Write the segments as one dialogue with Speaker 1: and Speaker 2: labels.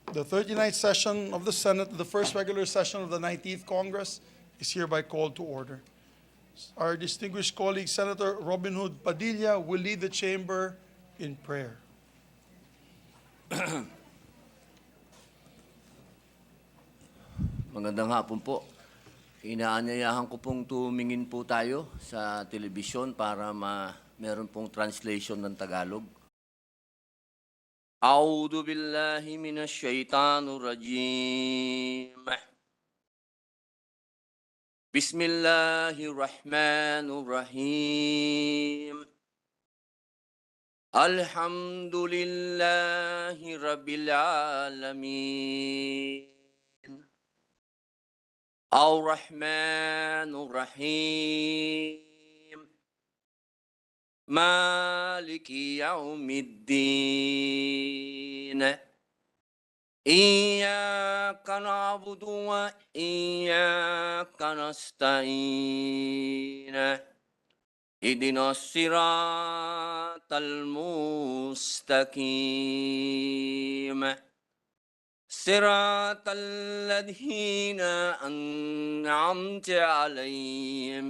Speaker 1: The 39th session of the Senate, the first regular session of the 19th Congress, is hereby called to order. Our distinguished colleague, Senator Robin Hood Padilla, will lead the chamber in prayer.
Speaker 2: Magandang hapon po. Inaanyayahan ko pong tumingin po tayo sa telebisyon para meron pong translation ng Tagalog. A'udhu billahi minash shaitanir rajim. Bismillahirrahmanirrahim. Alhamdulillahi rabbil alamin. Ar-Rahmanur Rahim. Maliki yaumiddin. Iyyaka na'budu wa iyyaka nasta'in. Ihdinas siratal mustaqim. صراط الذين أنعمت عليهم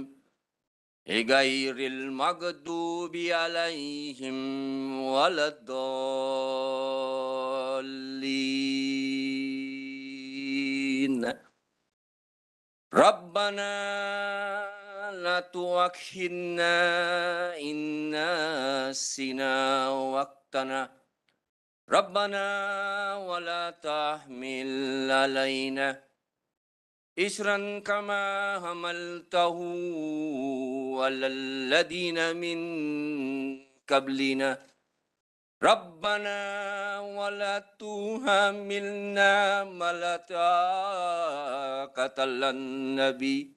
Speaker 2: غير المغضوب عليهم ولا الضالين ربنا لا تؤاخذنا إن نسينا وأخطأنا ربنا ولا تحمل علينا إصرا كما حملته على الذين من قبلنا ربنا ولا تحملنا ما لا طاقة لنا به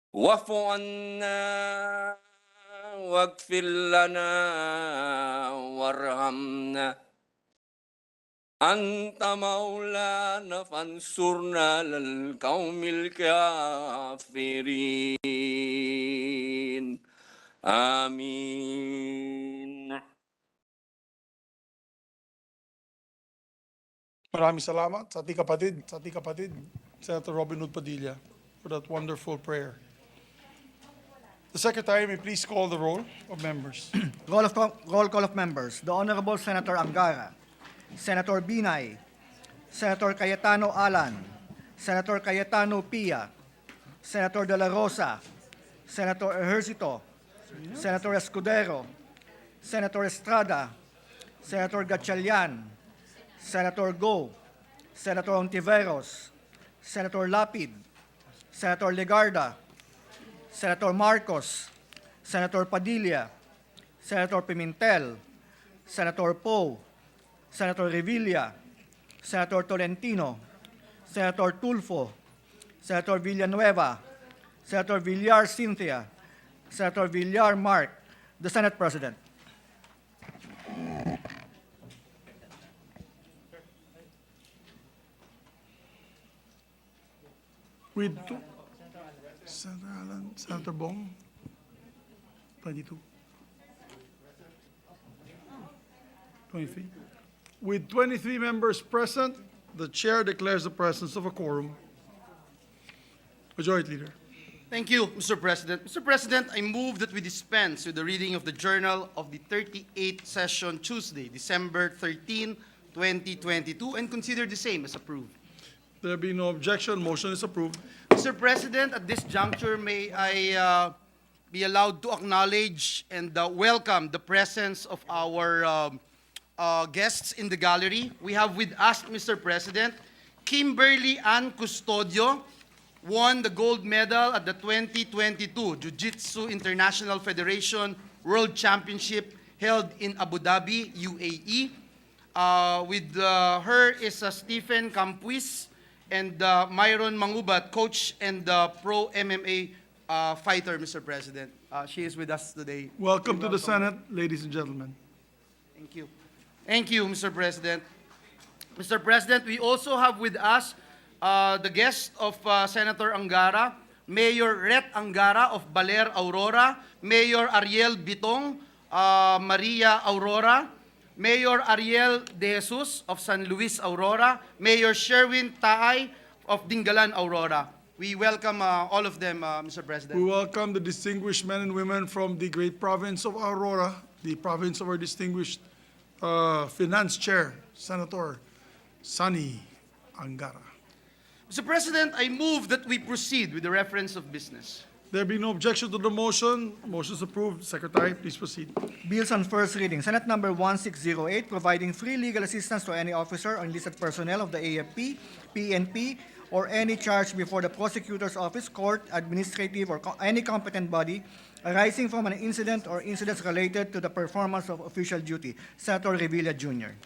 Speaker 2: واعف عنا واغفر لنا وارحمنا أنت مولانا فانصرنا على القوم الكافرين آمين.
Speaker 1: Maraming salamat sa ating kapatid, Senator Robin Hood Padilla, for that wonderful prayer. The Secretary may please call the roll of members.
Speaker 3: Roll call of members. The Honorable Senator Angara, Senator Binay, Senator Cayetano Alan, Senator Cayetano Pia, Senator De La Rosa, Senator Ejercito, Senator Escudero, Senator Estrada, Senator Gatchalian, Senator Go, Senator Ontiveros, Senator Lapid, Senator Legarda, Senator Marcos, Senator Padilla, Senator Pimentel, Senator Poe, Senator Revilla, Senator Tolentino, Senator Tulfo, Senator Villanueva, Senator Villar Cynthia, Senator Villar Mark, the Senate President.
Speaker 1: With Senator Alan, Senator Bong, 22. 23. With 23 members present, the chair declares the presence of a quorum. Majority Leader.
Speaker 4: Thank you, Mr. President. Mr. President, I move that we dispense with the reading of the Journal of the 38th Session Tuesday, December 13, 2022, and consider the same as approved.
Speaker 1: There being no objection, motion is approved.
Speaker 4: Mr. President, at this juncture, may I be allowed to acknowledge and welcome the presence of our guests in the gallery. We have with us, Mr. President, Kimberly Ann Custodio, won the gold medal at the 2022 Jiu-Jitsu International Federation World Championship held in Abu Dhabi, UAE. With her is Stephen Campuis and Myron Mangubat, coach and pro MMA fighter, Mr. President. She is with us today.
Speaker 1: Welcome to the Senate, ladies and gentlemen.
Speaker 4: Thank you. Thank you, Mr. President. Mr. President, we also have with us the guest of Senator Angara, Mayor Ret Angara of Baler, Aurora, Mayor Ariel Bitong, Maria Aurora, Mayor Ariel De Jesus of San Luis, Aurora, Mayor Sherwin Taay of Dingalan, Aurora. We welcome all of them, Mr.
Speaker 1: We
Speaker 4: President.
Speaker 1: welcome the distinguished men and women from the great province of Aurora, the province of our distinguished Finance Chair, Senator Sunny Angara.
Speaker 4: Mr. President, I move that we proceed with the reference of business.
Speaker 1: There being no objection to the motion, motion is approved. Secretary, please proceed.
Speaker 3: Bills on first reading. Senate Number 1608, providing free legal assistance to any officer or enlisted personnel of the AFP, PNP, or any charge before the prosecutor's office, court, administrative, or any competent body arising from an incident or incidents related to the performance of official duty. Senator Revilla Jr.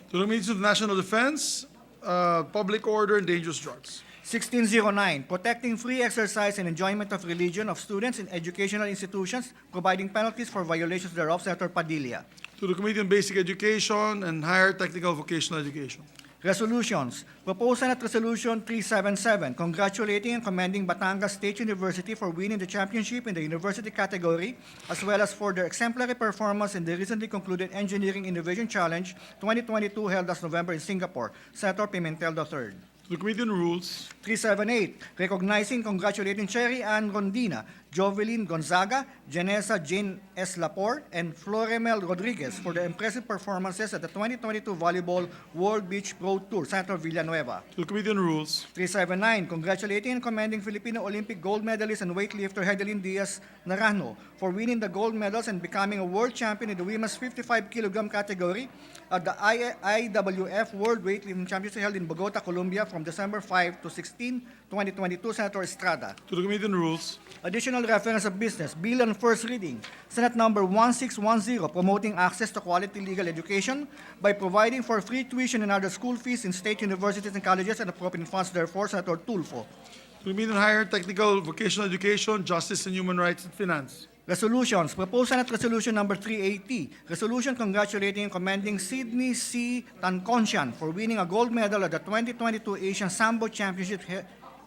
Speaker 1: To the Ministry of National Defense, Public Order and Dangerous Drugs.
Speaker 3: 1609, protecting free exercise and enjoyment of religion of students in educational institutions, providing penalties for violations thereof. Senator Padilla.
Speaker 1: To the Committee on Basic Education and Higher Technical Vocational Education.
Speaker 3: Resolutions. Proposed Senate Resolution 377, congratulating and commending Batangas State University for winning the championship in the university category, as well as for their exemplary performance in the recently concluded Engineering Innovation Challenge 2022 held last November in Singapore. Senator Pimentel III.
Speaker 1: To the Committee on Rules.
Speaker 3: 378, recognizing, congratulating Cherry Ann Rondina, Jovelyn Gonzaga, Janessa Jane S. Laporte, and Floremel Rodriguez for their impressive performances at the 2022 Volleyball World Beach Pro Tour. Senator Villanueva.
Speaker 1: To the Committee on Rules.
Speaker 3: 379, congratulating and commending Filipino Olympic gold medalist and weightlifter Hedelin Diaz Narano for winning the gold medals and becoming a world champion in the women's 55 kilogram category at the IWF World Weightlifting Championship held in Bogota, Colombia from December 5 to 16, 2022. Senator Estrada.
Speaker 1: To the Committee on Rules.
Speaker 3: Additional reference of business, bill on first reading, Senate Number 1610, promoting access to quality legal education by providing for free tuition and other school fees in state universities and colleges and appropriating funds therefore. Senator Tulfo.
Speaker 1: To the Committee on Higher Technical Vocational Education, Justice and Human Rights and Finance.
Speaker 3: Resolutions. Proposed Senate Resolution Number 380, resolution congratulating and commending Sydney C. Tanconsian for winning a gold medal at the 2022 Asian Sambo Championship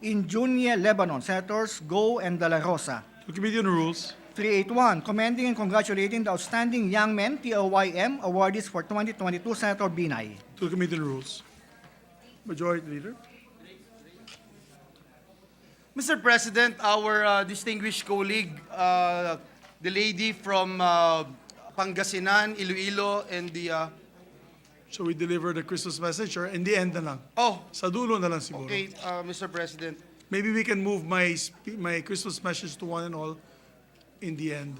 Speaker 3: in Junia, Lebanon. Senators Go and De La Rosa.
Speaker 1: To the Committee on Rules.
Speaker 3: 381, commending and congratulating the outstanding young men, TOYM, awardees for 2022, Senator Binay.
Speaker 1: To the Committee on Rules. Majority Leader.
Speaker 4: Mr. President, our distinguished colleague, the lady from Pangasinan, Iloilo, and the...
Speaker 1: Shall we deliver the Christmas message or in the end na lang?
Speaker 4: Oh,
Speaker 1: Sa dulo na lang siguro.
Speaker 4: okay, Mr. President.
Speaker 1: Maybe we can move my Christmas message to one and all in the end.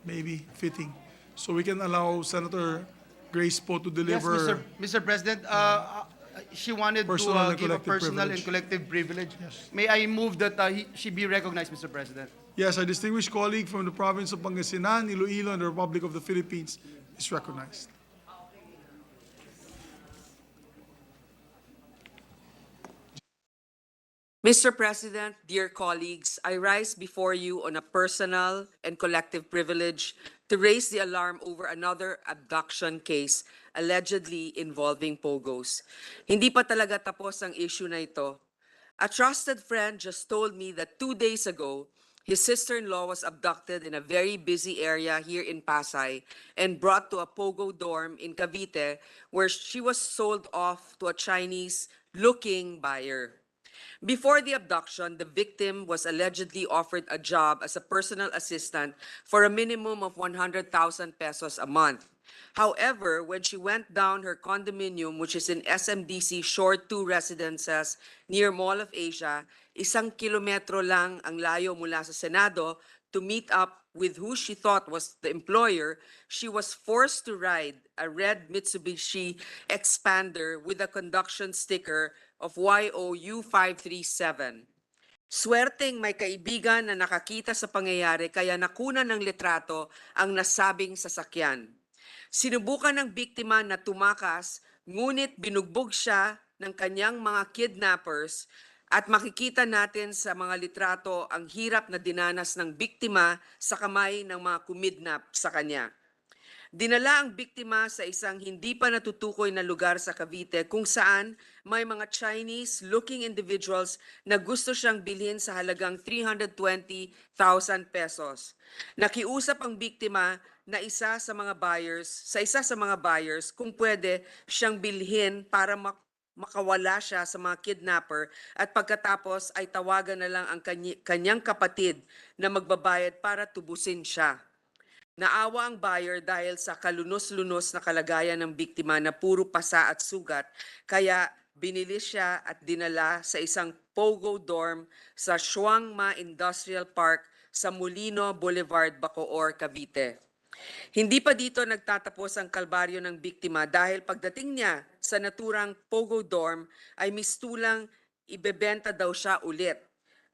Speaker 1: Maybe fitting. So we can allow Senator Grace Poe to
Speaker 4: Yes,
Speaker 1: deliver.
Speaker 4: Mr. President, she wanted
Speaker 1: Personal
Speaker 4: to
Speaker 1: and
Speaker 4: give a
Speaker 1: collective
Speaker 4: personal
Speaker 1: privilege.
Speaker 4: and collective privilege.
Speaker 1: Yes.
Speaker 4: May I move that she be recognized, Mr. President?
Speaker 1: Yes, our distinguished colleague from the province of Pangasinan, Iloilo, and the Republic of the Philippines is recognized.
Speaker 5: Mr. President, dear colleagues, I rise before you on a personal and collective privilege to raise the alarm over another abduction case allegedly involving Pogos. Hindi pa talaga tapos ang issue na ito. A trusted friend just told me that 2 days ago, his sister-in-law was abducted in a very busy area here in Pasay and brought to a Pogo dorm in Cavite where she was sold off to a Chinese-looking buyer. Before the abduction, the victim was allegedly offered a job as a personal assistant for a minimum of 100,000 pesos a month. However, when she went down her condominium, which is in SMDC Shore 2 Residences near Mall of Asia, 1 kilometro lang ang layo mula sa Senado, to meet up with who she thought was the employer, she was forced to ride a red Mitsubishi Expander with a conduction sticker of YOU 537. Swerteng may kaibigan na nakakita sa pangyayari kaya nakunan ng litrato ang nasabing sasakyan. Sinubukan ng biktima na tumakas, ngunit binugbog siya ng kanyang mga kidnappers at makikita natin sa mga litrato ang hirap na dinanas ng biktima sa kamay ng mga kumidnap sa kanya. Dinala ang biktima sa isang hindi pa natutukoy na lugar sa Cavite kung saan may mga Chinese-looking individuals na gusto siyang bilhin sa halagang 320,000 pesos. Nakiusap ang biktima na isa sa mga buyers kung pwede siyang bilhin para makawala siya sa mga kidnapper at pagkatapos ay tawagan na lang ang kanyang kapatid na magbabayad para tubusin siya. Naawa ang buyer dahil sa kalunos-lunos na kalagayan ng biktima na puro pasa at sugat, kaya binili siya at dinala sa isang pogo dorm sa Shuangma Industrial Park sa Molino Boulevard, Bacoor, Cavite. Hindi pa dito nagtatapos ang kalbaryo ng biktima dahil pagdating niya sa naturang pogo dorm ay mistulang ibebenta daw siya ulit.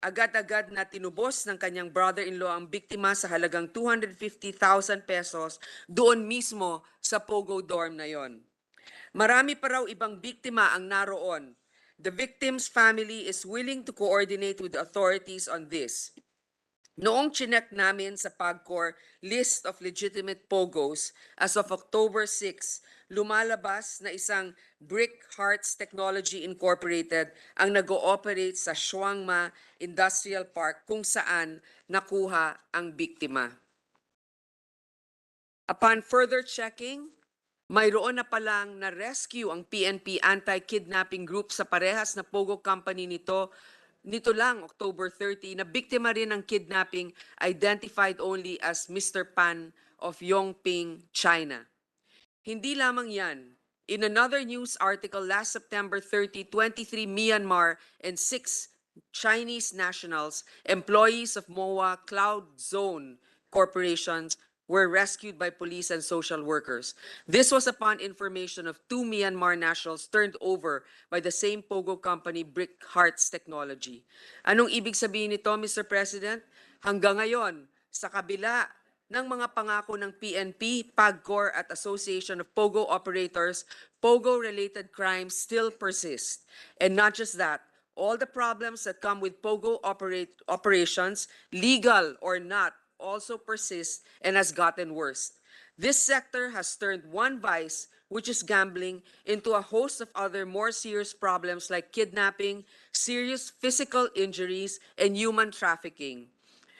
Speaker 5: Agad-agad na tinubos ng kanyang brother-in-law ang biktima sa halagang 250,000 pesos doon mismo sa pogo dorm na yon. Marami pa raw ibang biktima ang naroon. The victim's family is willing to coordinate with the authorities on this. Noong chinek namin sa PAGCOR list of legitimate POGOs as of October 6, lumalabas na isang Brick Hearts Technology Incorporated ang nag-ooperate sa Shuangma Industrial Park kung saan nakuha ang biktima. Upon further checking, mayroon na palang na-rescue ang PNP anti-kidnapping group sa parehas na POGO company nito lang, October 30, na biktima rin ng kidnapping identified only as Mr. Pan of Yongping, China. Hindi lamang yan. In another news article last September 30, 23 Myanmar and 6 Chinese nationals, employees of MOA Cloud Zone Corporations, were rescued by police and social workers. This was upon information of 2 Myanmar nationals turned over by the same POGO company, Brick Hearts Technology. Anong ibig sabihin nito, Mr. President? Hanggang ngayon, sa kabila ng mga pangako ng PNP, PAGCOR at Association of POGO Operators, POGO-related crimes still persist. And not just that, all the problems that come with POGO operations, legal or not, also persists and has gotten worse. This sector has turned one vice, which is gambling, into a host of other more serious problems like kidnapping, serious physical injuries, and human trafficking.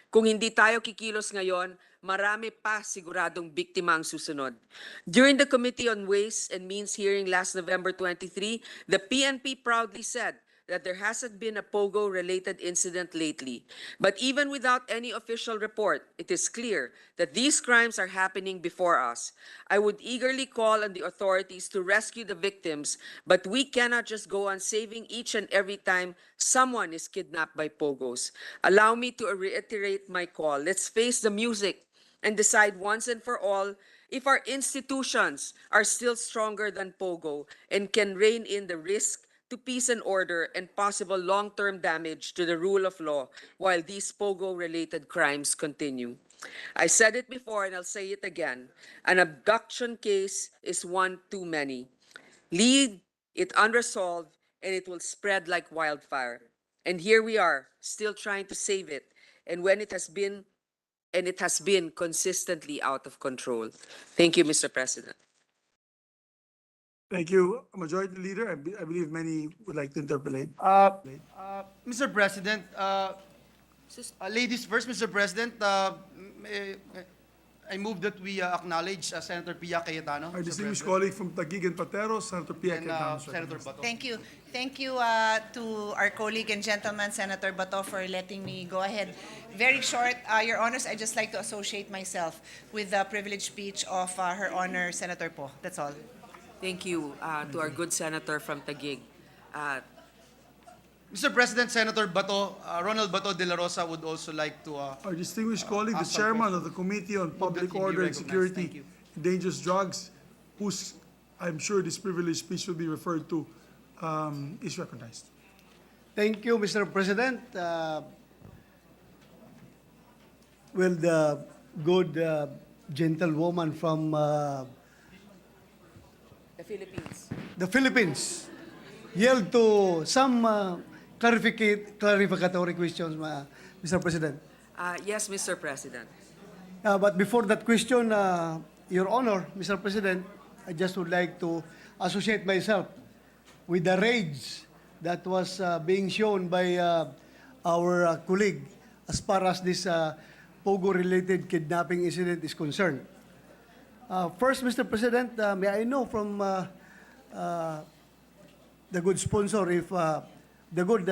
Speaker 5: Kung hindi tayo kikilos ngayon, marami pa siguradong biktima ang susunod. During the Committee on Ways and Means hearing last November 23, the PNP proudly said that there hasn't been a POGO-related incident lately. But even without any official report, it is clear that these crimes are happening before us. I would eagerly call on the authorities to rescue the victims, but we cannot just go on saving each and every time someone is kidnapped by POGOs. Allow me to reiterate my call. Let's face the music and decide once and for all if our institutions are still stronger than POGO and can rein in the risk to peace and order and possible long-term damage to the rule of law while these POGO-related crimes continue. I said it before and I'll say it again. An abduction case is one too many. Leave it unresolved and it will spread like wildfire. And here we are, still trying to save it. And it has been consistently out of control. Thank you, Mr. President.
Speaker 1: Thank you, Majority Leader. I believe many would like to interpolate.
Speaker 4: Mr. President, ladies first, Mr. President, I move that we acknowledge Senator Pia Cayetano.
Speaker 1: Our
Speaker 4: Mr.
Speaker 1: distinguished
Speaker 4: President,
Speaker 1: colleague from Taguig and Patero, Senator Pia
Speaker 4: and
Speaker 1: Cayetano.
Speaker 4: Senator Bato.
Speaker 6: Thank you. Thank you to our colleague and gentleman, Senator Bato, for letting me go ahead. Very short, Your Honors, I'd just like to associate myself with the privileged speech of Her Honor, Senator Po. That's all.
Speaker 5: Thank you to our good senator from Taguig.
Speaker 4: Mr. President, Senator Bato, Ronald Bato de la Rosa would also like to
Speaker 1: Our distinguished colleague, the
Speaker 4: ask some
Speaker 1: chairman
Speaker 4: questions.
Speaker 1: of the Committee on
Speaker 4: that
Speaker 1: Public
Speaker 4: he be
Speaker 1: Order and
Speaker 4: recognized.
Speaker 1: Security
Speaker 4: Thank you.
Speaker 1: and Dangerous Drugs, whose, I'm sure this privileged speech will be referred to, is recognized.
Speaker 7: Thank you, Mr. President. The good gentlewoman from
Speaker 5: The Philippines.
Speaker 7: the Philippines yield to some clarificatory questions, Mr. President.
Speaker 5: Yes, Mr. President.
Speaker 7: But before that question, Your Honor, Mr. President, I just would like to associate myself with the rage that was being shown by our colleague as far as this Pogo-related kidnapping incident is concerned. First, Mr. President, may I know from the good sponsor, if the good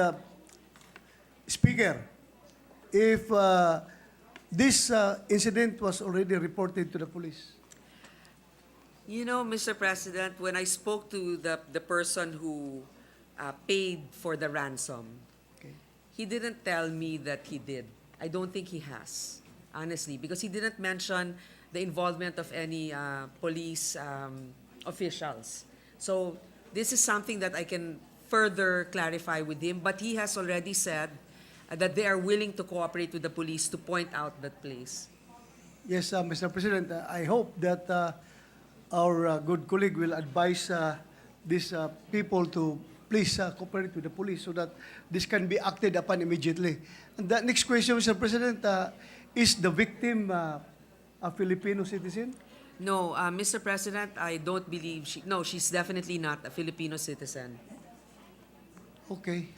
Speaker 7: speaker, if this incident was already reported to the police?
Speaker 5: You know, Mr. President, when I spoke to the person who paid for the ransom,
Speaker 7: Okay.
Speaker 5: he didn't tell me that he did. I don't think he has, honestly, because he didn't mention the involvement of any police officials. So this is something that I can further clarify with him, but he has already said that they are willing to cooperate with the police to point out that place.
Speaker 7: Yes, Mr. President, I hope that our good colleague will advise these people to please cooperate with the police so that this can be acted upon immediately. And the next question, Mr. President, is the victim a Filipino citizen?
Speaker 5: No, Mr. President, I don't believe she's definitely not a Filipino citizen.
Speaker 7: Okay.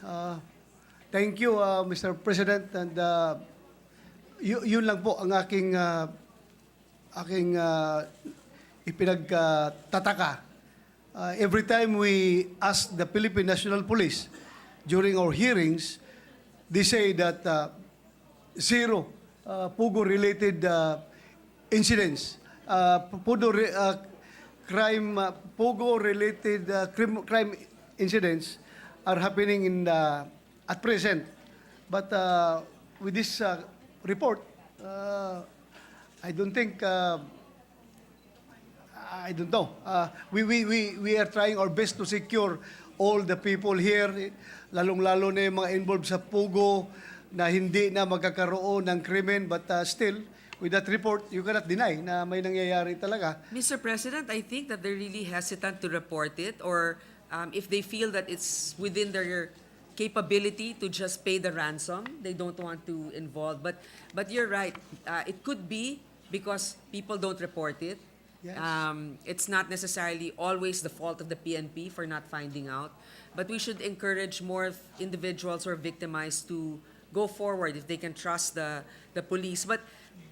Speaker 7: Thank you, Mr. President. And yun lang po ang aking ipinagtataka. Every time we ask the Philippine National Police during our hearings, they say that zero Pugo-related incidents, Pugo-related crime incidents are happening in at present. But with this report, I don't think. I don't know. We are trying our best to secure all the people here, lalong-lalo na yung mga involved sa Pugo na hindi na magkakaroon ng krimen. But still, with that report, you cannot deny na may nangyayari talaga.
Speaker 5: Mr. President, I think that they're really hesitant to report it, or if they feel that it's within their capability to just pay the ransom, they don't want to involve. But you're right. It could be because people don't report it.
Speaker 7: Yes.
Speaker 5: It's not necessarily always the fault of the PNP for not finding out, but we should encourage more individuals who are victimized to go forward if they can trust the police. But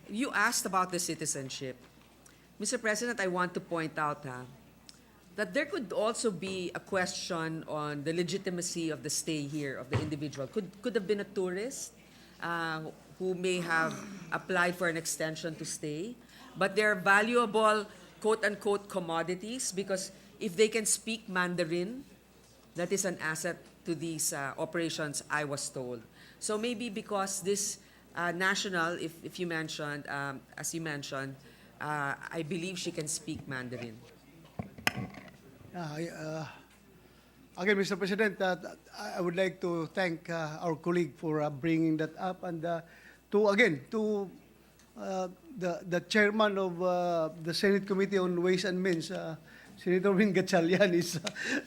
Speaker 5: you asked about the citizenship. Mr. President, I want to point out that there could also be a question on the legitimacy of the stay here of the individual. Could have been a tourist who may have applied for an extension to stay, but they're valuable, quote-unquote, commodities, because if they can speak Mandarin, that is an asset to these operations, I was told. So maybe because this national, if you mentioned, as you mentioned, I believe she can speak Mandarin.
Speaker 7: Again, Mr. President, I would like to thank our colleague for bringing that up, and to the chairman of the Senate Committee on Ways and Means, Senator Win Gatchalian, is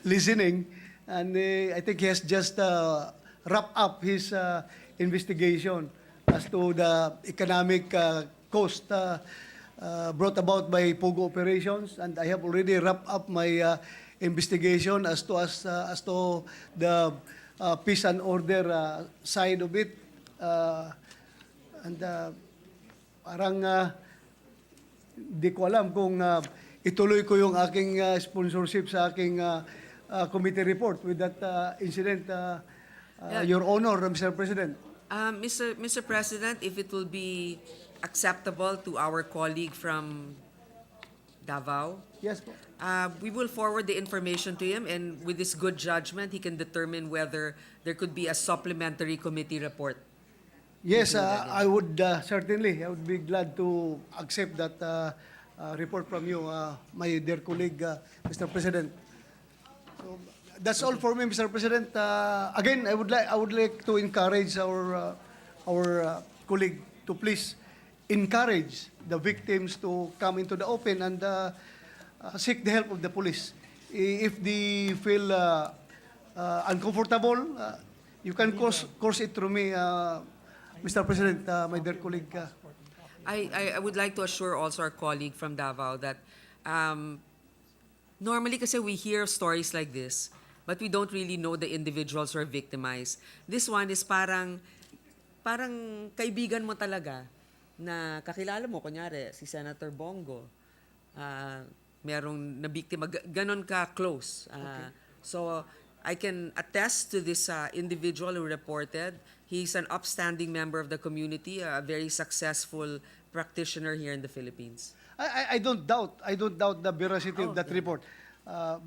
Speaker 7: listening, and I think he has just wrapped up his investigation as to the economic cost brought about by Pogo operations, and I have already wrapped up my investigation as to the peace and order side of it, and parang di ko alam kung ituloy ko yung aking sponsorship sa aking committee report with that incident, Your Honor, Mr. President.
Speaker 5: Mr. President, if it will be acceptable to our colleague from Davao,
Speaker 7: Yes po.
Speaker 5: we will forward the information to him, and with his good judgment, he can determine whether there could be a supplementary committee report.
Speaker 7: Yes, I would certainly. I would be glad to accept that report from you, my dear colleague, Mr. President. So that's all for me, Mr. President. Again, I would like to encourage our colleague to please encourage the victims to come into the open and seek the help of the police. If they feel uncomfortable, you can course it through me, Mr. President, my dear colleague.
Speaker 5: I would like to assure also our colleague from Davao that normally kasi we hear stories like this, but we don't really know the individuals who are victimized. This one is parang kaibigan mo talaga na kakilala mo, kunyari, si Senator Bongo, merong nabiktima, ganon ka close. So, I can attest to this individual who reported. He's an upstanding member of the community, a very successful practitioner here in the Philippines.
Speaker 7: I don't doubt the veracity of that report.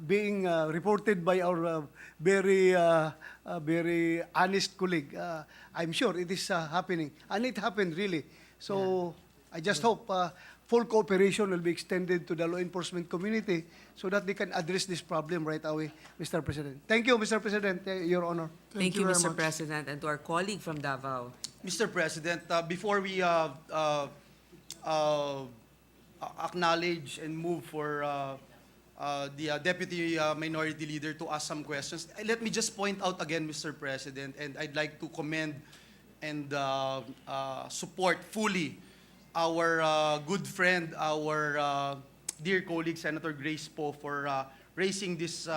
Speaker 7: Being reported by our very honest colleague, I'm sure it is happening, and it happened really. So I just hope full cooperation will be extended to the law enforcement community so that they can address this problem right away, Mr. President. Thank you, Mr. President, Your Honor.
Speaker 5: Thank you,
Speaker 1: very
Speaker 5: Mr.
Speaker 1: much.
Speaker 5: President, and to our colleague from Davao.
Speaker 4: Mr. President, before we acknowledge and move for the Deputy Minority Leader to ask some questions, let me just point out again, Mr. President, and I'd like to commend and support fully our good friend, our dear colleague, Senator Grace Poe, for raising this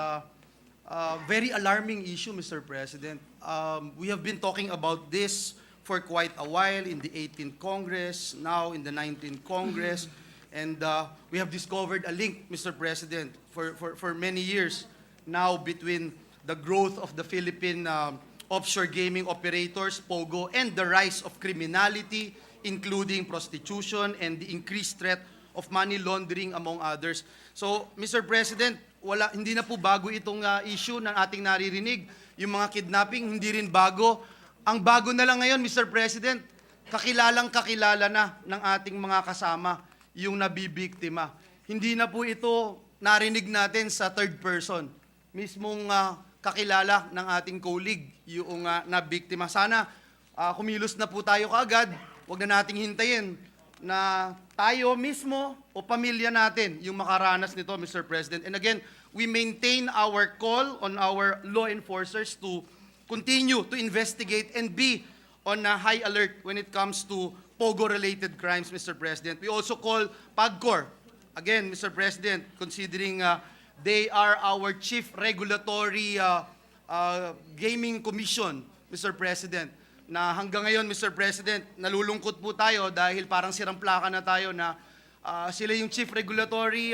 Speaker 4: very alarming issue, Mr. President. We have been talking about this for quite a while in the 18th Congress, now in the 19th Congress, and we have discovered a link, Mr. President, for many years now between the growth of the Philippine offshore gaming operators, POGO, and the rise of criminality, including prostitution and the increased threat of money laundering, among others. So, Mr. President, hindi na po bago itong issue na ating naririnig. Yung mga kidnapping, hindi rin bago. Ang bago na lang ngayon, Mr. President, kakilala na ng ating mga kasama yung nabibiktima. Hindi na po ito narinig natin sa third person. Mismong kakilala ng ating colleague, yung nabiktima. Sana kumilos na po tayo kaagad. Huwag na nating hintayin na tayo mismo o pamilya natin yung makaranas nito, Mr. President. And again, we maintain our call on our law enforcers to continue to investigate and be on a high alert when it comes to POGO-related crimes, Mr. President. We also call PAGCOR, again, Mr. President, considering they are our chief regulatory gaming commission, Mr. President, na hanggang ngayon, Mr. President, nalulungkot po tayo dahil parang sirang plaka na tayo na sila yung chief regulatory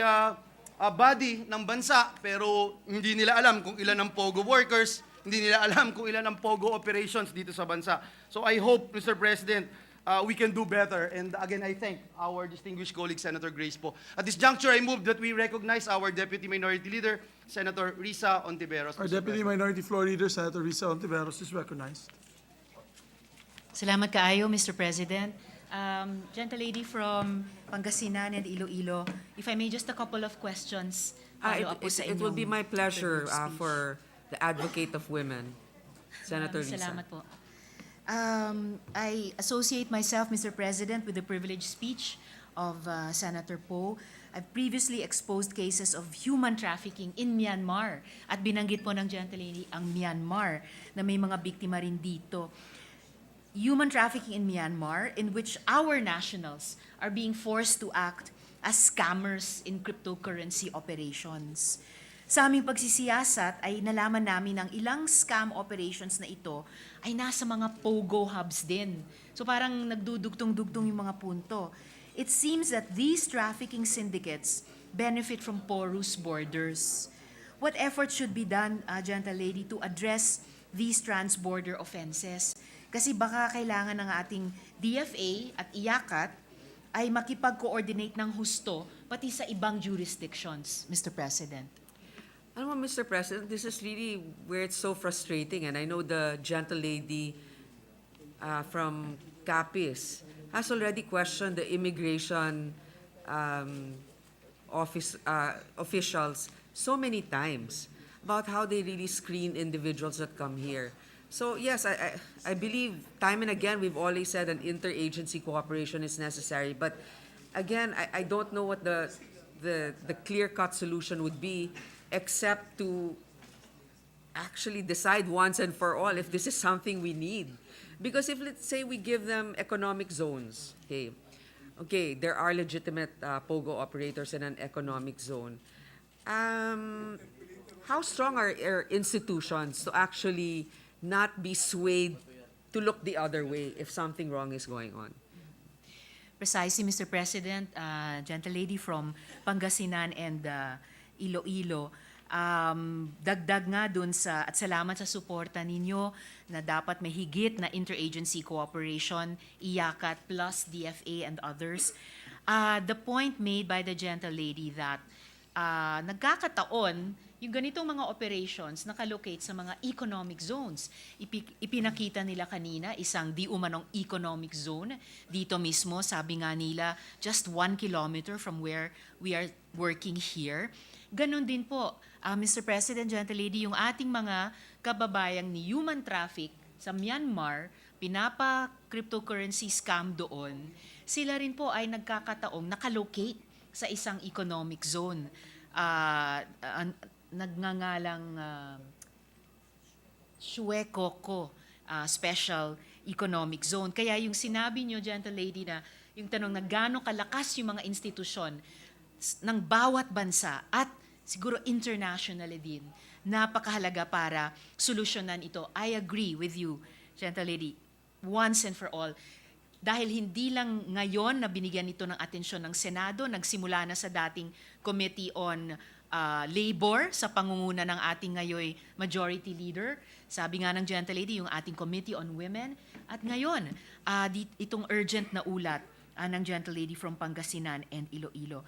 Speaker 4: body ng bansa, pero hindi nila alam kung ilan ang POGO workers, hindi nila alam kung ilan ang POGO operations dito sa bansa. So I hope, Mr. President, we can do better. And again, I thank our distinguished colleague, Senator Grace Poe. At this juncture, I move that we recognize our Deputy Minority Leader, Senator Risa Ontiveros.
Speaker 1: Our
Speaker 4: Mr.
Speaker 1: Deputy
Speaker 4: President.
Speaker 1: Minority Floor Leader, Senator Risa Ontiveros, is recognized.
Speaker 8: Salamat kaayo, Mr. President. Gentlelady from Pangasinan and Iloilo, if I may, just a couple of questions. Follow up po sa
Speaker 5: It will be
Speaker 8: inyong
Speaker 5: my pleasure
Speaker 8: previous speech.
Speaker 5: for the advocate of women, Senator Risa.
Speaker 8: Salamat po. I associate myself, Mr. President, with the privileged speech of Senator Poe. I've previously exposed cases of human trafficking in Myanmar at binanggit po ng gentlelady ang Myanmar na may mga biktima rin dito. Human trafficking in Myanmar in which our nationals are being forced to act as scammers in cryptocurrency operations. Sa aming pagsisiyasat ay nalaman namin ang ilang scam operations na ito ay nasa mga POGO hubs din. So parang nagdudugtong-dugtong yung mga punto. It seems that these trafficking syndicates benefit from porous borders. What efforts should be done, Gentle Lady, to address these trans-border offenses? Kasi baka kailangan ng ating DFA at IACAT ay makipag-coordinate ng husto pati sa ibang jurisdictions, Mr. President.
Speaker 5: Alam mo, Mr. President, this is really where it's so frustrating, and I know the gentle lady from Capiz has already questioned the immigration officials so many times about how they really screen individuals that come here. So yes, I believe time and again we've always said an interagency cooperation is necessary, but again, I don't know what the clear-cut solution would be, except to actually decide once and for all if this is something we need. Because if, let's say, we give them economic zones, okay, okay, there are legitimate POGO operators in an economic zone. How strong are our institutions to actually not be swayed to look the other way if something wrong is going on?
Speaker 8: Precisely, Mr. President, gentle lady from Pangasinan and Iloilo. Dagdag nga dun sa, at salamat sa suporta ninyo na dapat may higit na interagency cooperation, IACAT plus DFA and others. The point made by the gentle lady that nagkakataon yung ganitong mga operations nakalocate sa mga economic zones. Ipinakita nila kanina isang di umanong economic zone. Dito mismo, sabi nga nila, just 1 kilometer from where we are working here. Ganon din po, Mr. President, gentle lady, yung ating mga kababayang ni human traffic sa Myanmar, pinapa-cryptocurrency scam doon, sila rin po ay nagkakataong nakalocate sa isang economic zone. Nagngangalang Shuekoko Special Economic Zone. Kaya yung sinabi nyo, gentle lady, na yung tanong na gaano kalakas yung mga institusyon ng bawat bansa at siguro internationally din, napakahalaga para solusyonan ito. I agree with you, gentle lady, once and for all. Dahil hindi lang ngayon na binigyan ito ng atensyon ng Senado, nagsimula na sa dating Committee on Labor sa pangunguna ng ating ngayoy Majority Leader. Sabi nga ng gentle lady, yung ating Committee on Women. At ngayon, itong urgent na ulat ng gentle lady from Pangasinan and Iloilo.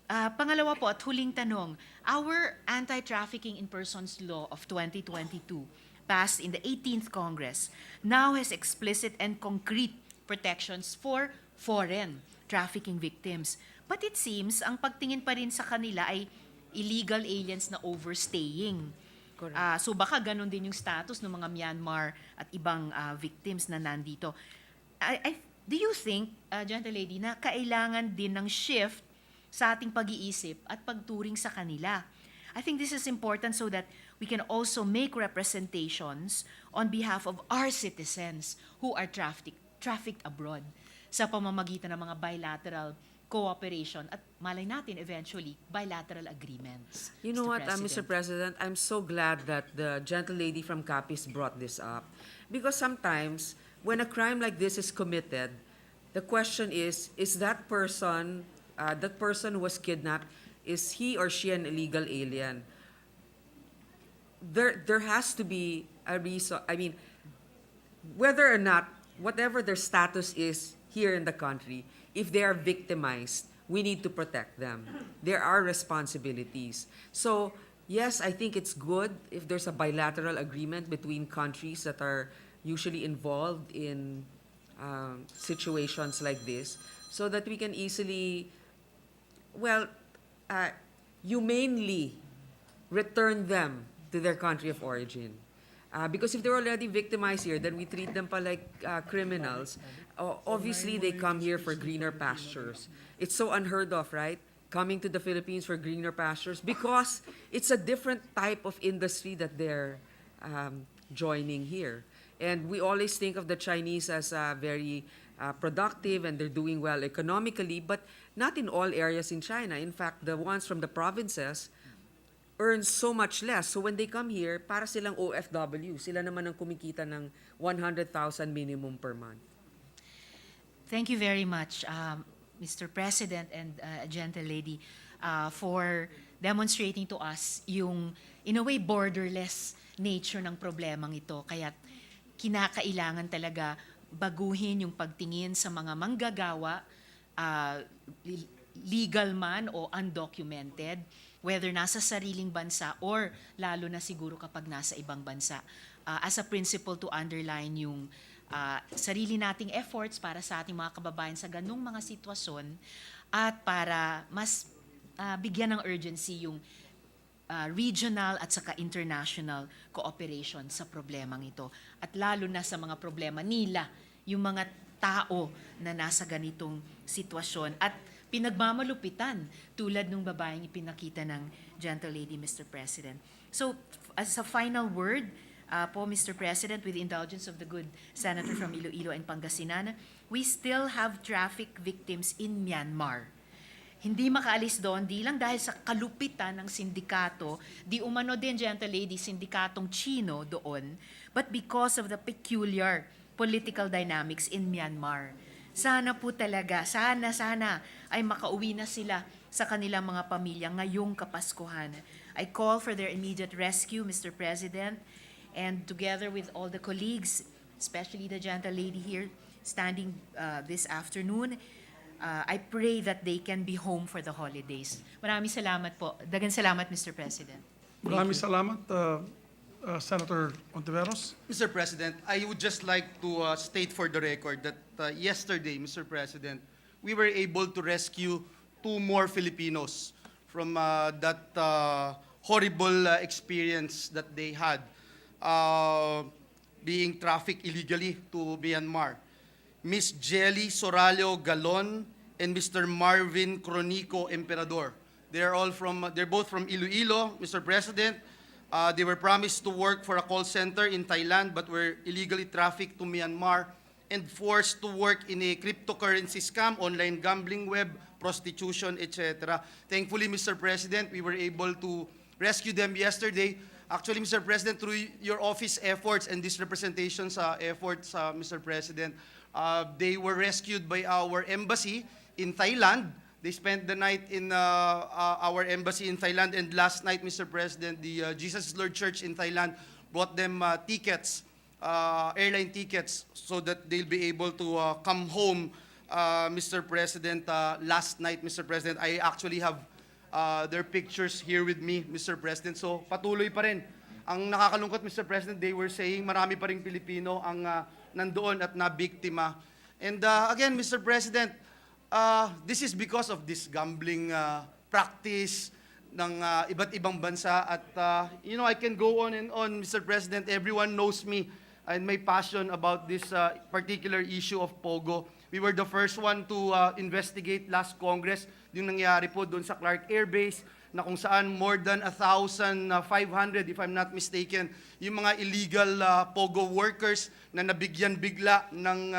Speaker 8: Pangalawa po at huling tanong, our Anti-Trafficking in Persons Law of 2022, passed in the 18th Congress, now has explicit and concrete protections for foreign trafficking victims. But it seems, ang pagtingin pa rin sa kanila ay illegal aliens na overstaying. So baka ganun din yung status ng mga Myanmar at ibang victims na nandito. Do you think, gentle lady, na kailangan din ng shift sa ating pag-iisip at pagturing sa kanila? I think this is important so that we can also make representations on behalf of our citizens who are trafficked abroad sa pamamagitan ng mga bilateral cooperation at malay natin eventually bilateral agreements.
Speaker 5: You know what, Mr. President, I'm so glad that the gentle lady from Capiz brought this up, because sometimes when a crime like this is committed, the question is that person who was kidnapped, is he or she an illegal alien? There has to be a reason. I mean, whether or not, whatever their status is here in the country, if they are victimized, we need to protect them. There are responsibilities. So, yes, I think it's good if there's a bilateral agreement between countries that are usually involved in situations like this, so that we can easily, humanely return them to their country of origin. Because if they're already victimized here, then we treat them like criminals. Obviously, they come here for greener pastures. It's so unheard of, right? Coming to the Philippines for greener pastures, because it's a different type of industry that they're joining here. And we always think of the Chinese as very productive and they're doing well economically, but not in all areas in China. In fact, the ones from the provinces earn so much less. So when they come here, para silang OFW, sila naman ang kumikita ng 100,000 minimum per month.
Speaker 8: Thank you very much, Mr. President and gentle lady, for demonstrating to us yung, in a way, borderless nature ng problemang ito. Kaya kinakailangan talaga baguhin yung pagtingin sa mga manggagawa, legal man o undocumented, whether nasa sariling bansa or lalo na siguro kapag nasa ibang bansa. As a principle to underline yung sarili nating efforts para sa ating mga kababayan sa ganung mga sitwasyon at para mas bigyan ng urgency yung regional at saka international cooperation sa problemang ito. At lalo na sa mga problema nila, yung mga tao na nasa ganitong sitwasyon at pinagmamalupitan tulad ng babaeng ipinakita ng gentle lady, Mr. President. So, as a final word, po, Mr. President, with the indulgence of the good Senator from Iloilo and Pangasinan, we still have traffic victims in Myanmar. Hindi makaalis doon, di lang dahil sa kalupitan ng sindikato, di umano din, gentle lady, sindikatong Chino doon, but because of the peculiar political dynamics in Myanmar. Sana po talaga, sana ay makauwi na sila sa kanilang mga pamilya ngayong Kapaskuhan. I call for their immediate rescue, Mr. President, and together with all the colleagues, especially the gentle lady here standing this afternoon, I pray that they can be home for the holidays. Maraming salamat po. Dagan salamat, Mr. President.
Speaker 1: Maraming salamat, Senator Ontiveros.
Speaker 4: Mr. President, I would just like to state for the record that yesterday, Mr. President, we were able to rescue 2 more Filipinos from that horrible experience that they had being trafficked illegally to Myanmar. Miss Jelly Soralio Galon and Mr. Marvin Cronico Emperador. They're both from Iloilo, Mr. President. They were promised to work for a call center in Thailand but were illegally trafficked to Myanmar and forced to work in a cryptocurrency scam, online gambling web, prostitution, etc. Thankfully, Mr. President, we were able to rescue them yesterday. Actually, Mr. President, through your office efforts and this representation's efforts, Mr. President, they were rescued by our embassy in Thailand. They spent the night in our embassy in Thailand, and last night, Mr. President, the Jesus is Lord Church in Thailand brought them tickets, airline tickets, so that they'll be able to come home, Mr. President, last night, Mr. President. I actually have their pictures here with me, Mr. President. So patuloy pa rin. Ang nakakalungkot, Mr. President, they were saying marami pa ring Pilipino ang nandoon at nabiktima. And again, Mr. President, this is because of this gambling practice ng iba't ibang bansa. At I can go on and on, Mr. President. Everyone knows me and my passion about this particular issue of Pogo. We were the first one to investigate last Congress yung nangyari po doon sa Clark Air Base na kung saan more than 1,500, if I'm not mistaken, yung mga illegal Pogo workers na nabigyan bigla ng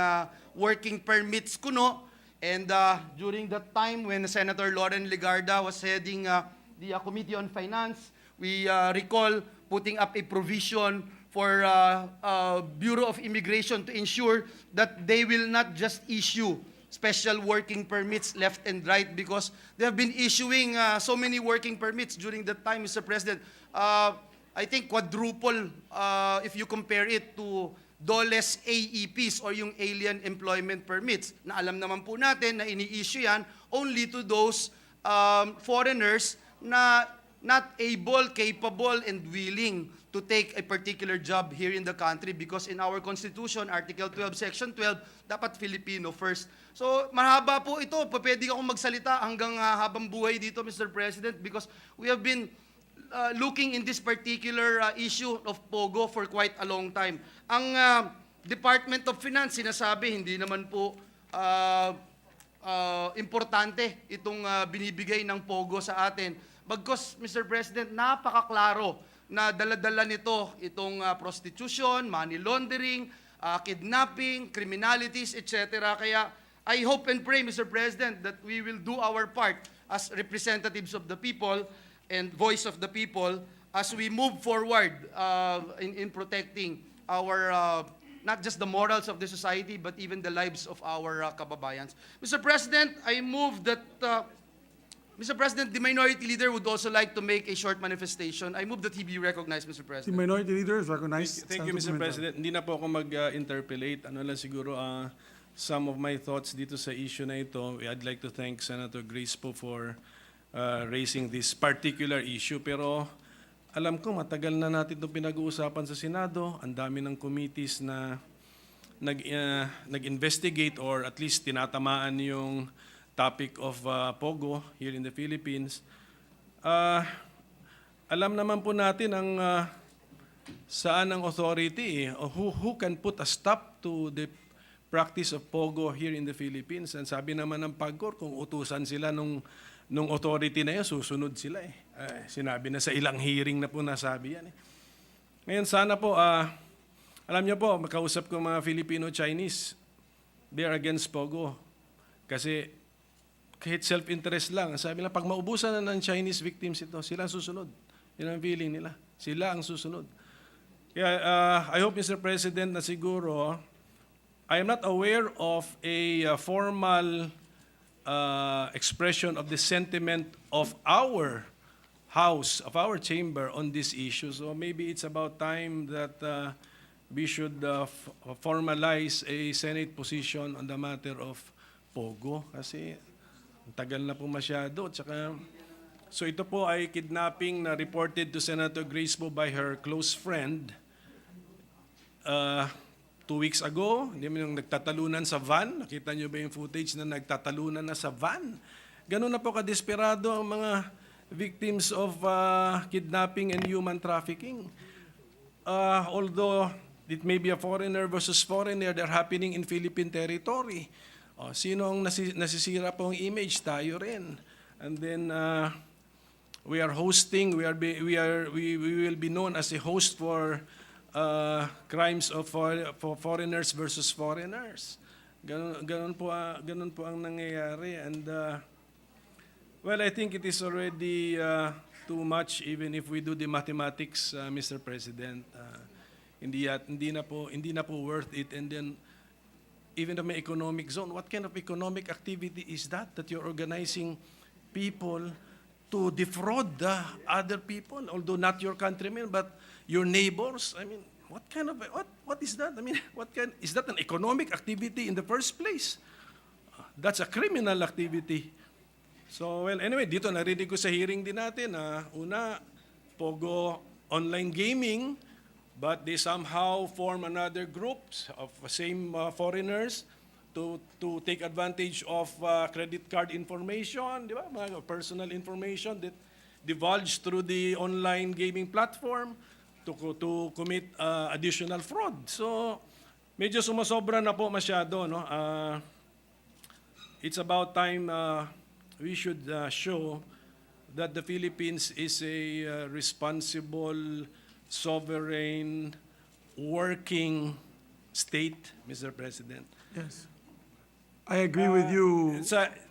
Speaker 4: working permits kuno. And during that time when Senator Lauren Legarda was heading the Committee on Finance, we recall putting up a provision for Bureau of Immigration to ensure that they will not just issue special working permits left and right, because they have been issuing so many working permits during that time, Mr. President. I think quadruple if you compare it to DOLE's AEPs or yung Alien Employment Permits, na alam naman po natin na ini-issue yan only to those foreigners na not able, capable, and willing to take a particular job here in the country, because in our Constitution, Article 12, Section 12, dapat Filipino first. So, mahaba po ito. Pwede akong magsalita hanggang habang buhay dito, Mr. President, because we have been looking in this particular issue of Pogo for quite a long time. Ang Department of Finance, sinasabi, hindi naman po importante itong binibigay ng Pogo sa atin. Bagkus, Mr. President, napakaklaro na dala-dala nito itong prostitution, money laundering, kidnapping, criminalities, etc. Kaya I hope and pray, Mr. President, that we will do our part as representatives of the people and voice of the people as we move forward in protecting our, not just the morals of the society, but even the lives of our kababayans. Mr. President, I move that, Mr. President, the Minority Leader would also like to make a short manifestation. I move that he be recognized, Mr.
Speaker 1: The
Speaker 4: President.
Speaker 1: Minority Leader is recognized.
Speaker 9: Thank you,
Speaker 1: Senator
Speaker 9: Mr.
Speaker 1: Pimentel.
Speaker 9: President. Hindi na po ako mag-interpolate. Ano lang siguro, some of my thoughts dito sa issue na ito. I'd like to thank Senator Grace po for raising this particular issue. Pero alam ko, matagal na natin itong pinag-uusapan sa Senado. Ang dami ng committees na nag-investigate or at least tinatamaan yung topic of Pogo here in the Philippines. Alam naman po natin ang saan ang authority, who can put a stop to the practice of Pogo here in the Philippines. And sabi naman ng PAGCOR, kung utusan sila nung authority na yun, susunod sila eh. Sinabi na sa ilang hearing na po nasabi yan eh. Ngayon sana po, alam niyo po, makausap ko mga Filipino-Chinese, they are against Pogo. Kasi kahit self-interest lang, sabi lang, pag maubusan na ng Chinese victims ito, sila ang susunod. Yun ang feeling nila. Sila ang susunod. Kaya I hope, Mr. President, na siguro, I am not aware of a formal expression of the sentiment of our House, of our chamber on this issue. So maybe it's about time that we should formalize a Senate position on the matter of Pogo. Kasi ang tagal na po masyado. Tsaka, so ito po ay kidnapping na reported to Senator Grace po by her close friend 2 weeks ago. Hindi mo yung nagtatalunan sa van. Nakita niyo ba yung footage na nagtatalunan na sa van? Ganun na po kadesperado ang mga victims of kidnapping and human trafficking. Although it may be a foreigner versus foreigner, they're happening in Philippine territory. Sino ang nasisira po ang image? Tayo rin. And then we are hosting, we will be known as a host for crimes of for foreigners versus foreigners. Ganun po ang nangyayari. And well, I think it is already too much even if we do the mathematics, Mr. President. Hindi na po worth it. And then even the may economic zone, what kind of economic activity is that you're organizing people to defraud other people, although not your countrymen but your neighbors? I mean, what is that? I mean, is that an economic activity in the first place? That's a criminal activity. So, well, anyway, dito narinig ko sa hearing din natin na una, Pogo online gaming, but they somehow form another groups of same foreigners to take advantage of credit card information, di ba? Mga personal information that divulged through the online gaming platform to commit additional fraud. So, medyo sumasobra na po masyado, no? It's about time we should show that the Philippines is a responsible, sovereign, working state, Mr. President.
Speaker 1: Yes. I agree with you.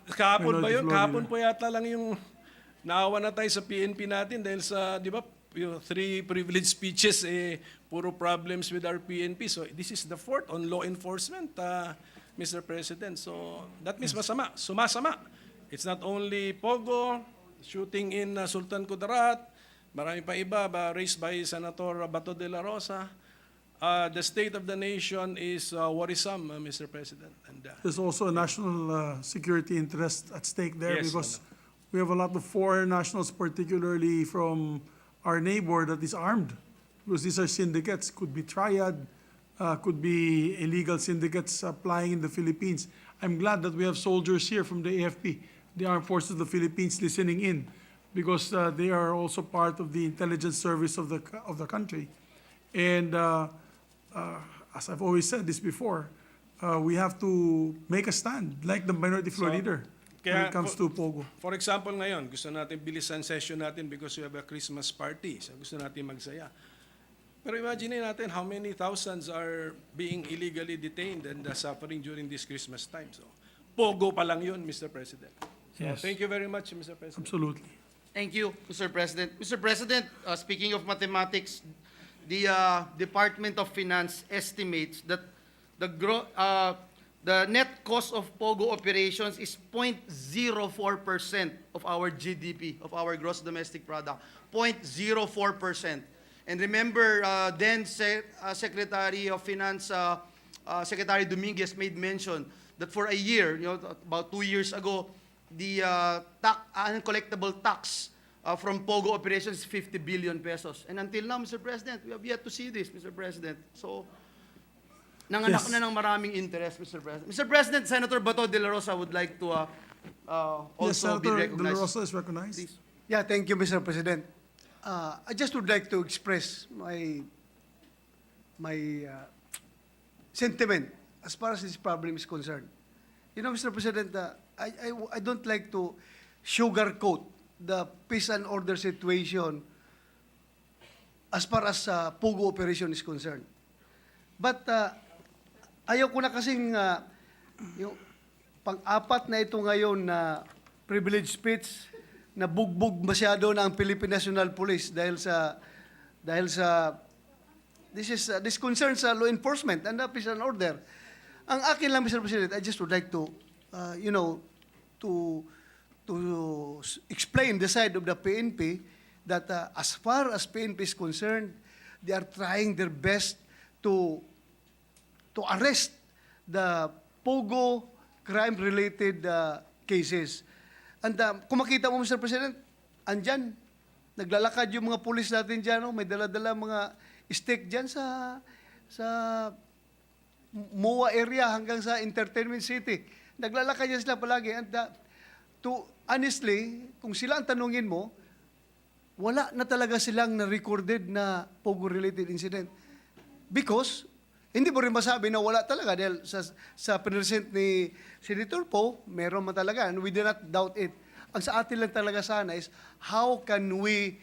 Speaker 9: Kahapon ba yun?
Speaker 1: Minority
Speaker 9: Kahapon
Speaker 1: Floor
Speaker 9: po yata lang yung naawa na tayo sa PNP natin dahil sa, di ba, yung 3 privileged speeches, puro problems with our PNP. So this is the 4th on law enforcement, Mr. President. So that means sumasama. It's not only Pogo, shooting in Sultan Kudarat, marami pa iba, raised by Senator Bato de la Rosa. The state of the nation is worrisome, Mr. President. And,
Speaker 1: There's also a national security interest at stake there
Speaker 9: Yes,
Speaker 1: because we have a lot of foreign nationals, particularly from our neighbor, that is armed. Because these are syndicates, could be triad, could be illegal syndicates applying in the Philippines. I'm glad that we have soldiers here from the AFP, the Armed Forces of the Philippines, listening in, because they are also part of the intelligence service of the country. And as I've always said this before, we have to make a stand, like the Minority Floor Leader, when it comes to Pogo.
Speaker 9: For example, ngayon, gusto natin bilisan session natin because we have a Christmas party. So gusto natin magsaya. Pero imagine natin how many thousands are being illegally detained and suffering during this Christmas time. So, Pogo pa lang yun, Mr. President. So,
Speaker 1: Yes.
Speaker 9: thank you very much, Mr. President.
Speaker 1: Absolutely.
Speaker 4: Thank you, Mr. President. Mr. President, speaking of mathematics, the Department of Finance estimates that the net cost of Pogo operations is 0.04% of our GDP, of our gross domestic product. 0.04%. And remember, then Secretary of Finance, Secretary Dominguez made mention that for a year, about 2 years ago, the uncollectible tax from Pogo operations is 50 billion pesos. And until now, Mr. President, we have yet to see this, Mr. President. So, nanganak
Speaker 1: Yes.
Speaker 4: na ng maraming interest, Mr. President. Mr. President, Senator Bato de la Rosa would like to
Speaker 1: Yes,
Speaker 4: also be
Speaker 1: Senator De
Speaker 4: recognized.
Speaker 1: La Rosa is recognized.
Speaker 4: Please.
Speaker 7: Yeah, thank you, Mr. President. I just would like to express my sentiment as far as this problem is concerned. You know, Mr. President, I don't like to sugarcoat the peace and order situation as far as Pogo operation is concerned. But ayaw ko na kasing yung pang-apat na ito ngayon na privilege speech na bugbog masyado na ang Philippine National Police dahil sa this concerns law enforcement and peace and order. Ang akin lang, Mr. President, I just would like to to explain the side of the PNP that as far as PNP is concerned, they are trying their best to arrest the Pogo crime-related cases. And kung makita mo, Mr. President, andyan, naglalakad yung mga pulis natin dyan, may dala-dala mga stick dyan sa MOA area hanggang sa Entertainment City. Naglalakad yan sila palagi. And honestly, kung sila ang tanungin mo, wala na talaga silang na-recorded na Pogo-related incident. Because, hindi mo rin masabi na wala talaga dahil sa present ni Senator Poe, meron man talaga, and we do not doubt it. Ang sa atin lang talaga sana is, how can we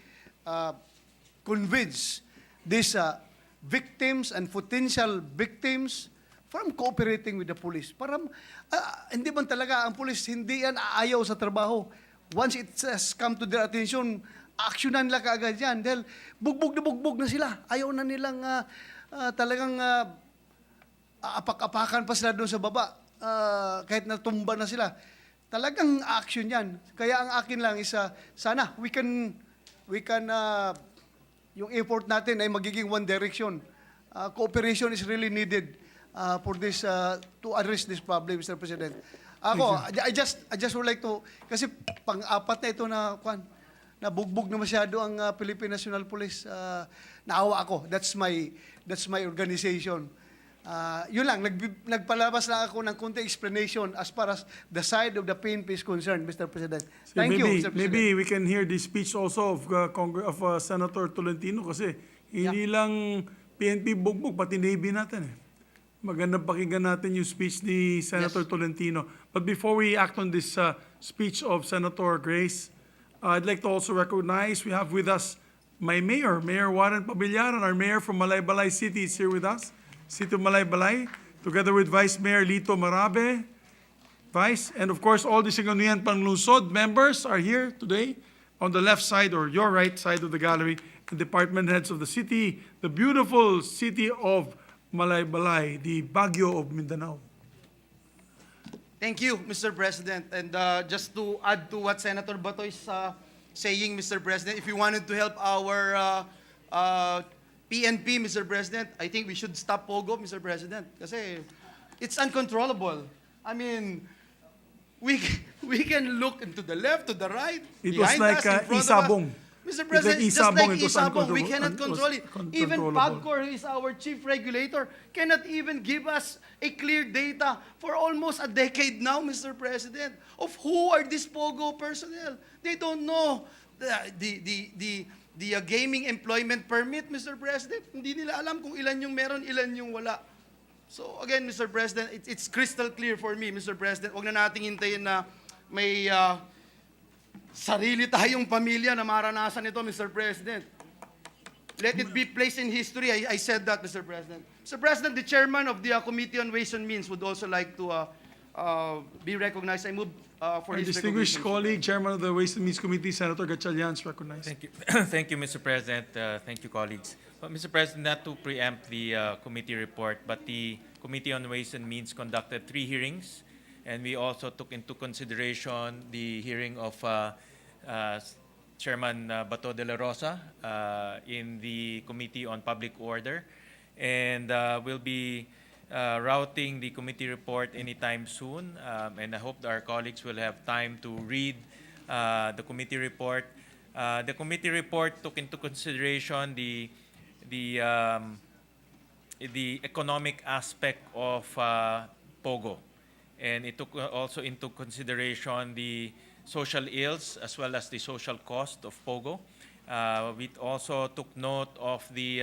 Speaker 7: convince these victims and potential victims from cooperating with the police? Para hindi man talaga ang police, hindi yan aayaw sa trabaho. Once it has come to their attention, actionan nila kaagad yan. Dahil bugbog na sila. Ayaw na nilang talagang apak-apakan pa sila doon sa baba. Kahit natumba na sila. Talagang action yan. Kaya ang akin lang is, sana we can yung effort natin ay magiging one direction. Cooperation is really needed for this to address this problem, Mr. President. Ako, I just would like to, kasi pang-apat na ito na bugbog na masyado ang Philippine National Police. Naawa ako. That's my organization. Yun lang, nagpalabas lang ako ng konti explanation as far as the side of the PNP is concerned, Mr. President. Thank you, Mr. President.
Speaker 1: Maybe we can hear the speech also of Senator Tolentino kasi hindi lang PNP bugbog, pati Navy natin eh. Magandang pakinggan natin yung speech ni Senator Tolentino. But before we act on this speech of Senator Grace, I'd like to also recognize we have with us my mayor, Mayor Warren Pabillaran, our mayor from Malaybalay City is here with us. City of Malaybalay, together with Vice Mayor Lito Marabe, Vice, and of course all the Sangguniang Panlungsod members are here today on the left side or your right side of the gallery, and department heads of the city, the beautiful city of Malaybalay, the Baguio of Mindanao.
Speaker 4: Thank you, Mr. President. And just to add to what Senator Bato is saying, Mr. President, if you wanted to help our PNP, Mr. President, I think we should stop Pogo, Mr. President. Kasi it's uncontrollable. I mean, we can look into the left, to the right,
Speaker 1: It was
Speaker 4: behind
Speaker 1: like
Speaker 4: us, in front of
Speaker 1: Isabong.
Speaker 4: us. Mr. President,
Speaker 1: like
Speaker 4: it's just
Speaker 1: Isabong,
Speaker 4: like
Speaker 1: it was
Speaker 4: Isabong, we
Speaker 1: uncontrollable.
Speaker 4: cannot
Speaker 1: It was
Speaker 4: control it. Even
Speaker 1: uncontrollable.
Speaker 4: PAGCOR, who is our chief regulator, cannot even give us a clear data for almost a decade now, Mr. President, of who are these POGO personnel. They don't know the gaming employment permit, Mr. President. Hindi nila alam kung ilan yung meron, ilan yung wala. So again, Mr. President, it's crystal clear for me, Mr. President. Huwag na nating hintayin na may sarili tayong pamilya na maranasan ito, Mr. President. Let it be placed in history. I said that, Mr. President. Mr. President, the chairman of the Committee on Ways and Means would also like to be recognized. I move for
Speaker 1: Our
Speaker 4: his
Speaker 1: distinguished
Speaker 4: recognition.
Speaker 1: colleague, Chairman of the Ways and Means Committee, Senator Gatchalian, is recognized.
Speaker 10: Thank you. Thank you, Mr. President. Thank you, colleagues. But, Mr. President, not to preempt the committee report, but the Committee on Ways and Means conducted 3 hearings, and we also took into consideration the hearing of Chairman Bato de la Rosa in the Committee on Public Order, and we'll be routing the committee report anytime soon, and I hope that our colleagues will have time to read the committee report. The committee report took into consideration the economic aspect of Pogo, and it took also into consideration the social ills as well as the social cost of Pogo. We also took note of the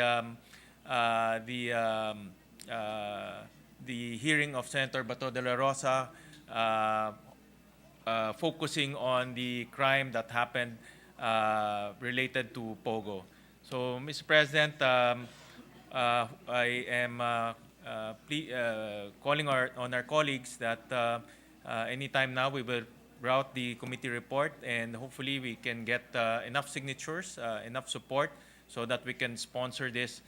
Speaker 10: hearing of Senator Bato de la Rosa, focusing on the crime that happened related to Pogo. So, Mr. President, I am calling on our colleagues that anytime now we will route the committee report, and hopefully we can get enough signatures, enough support, so that we can sponsor this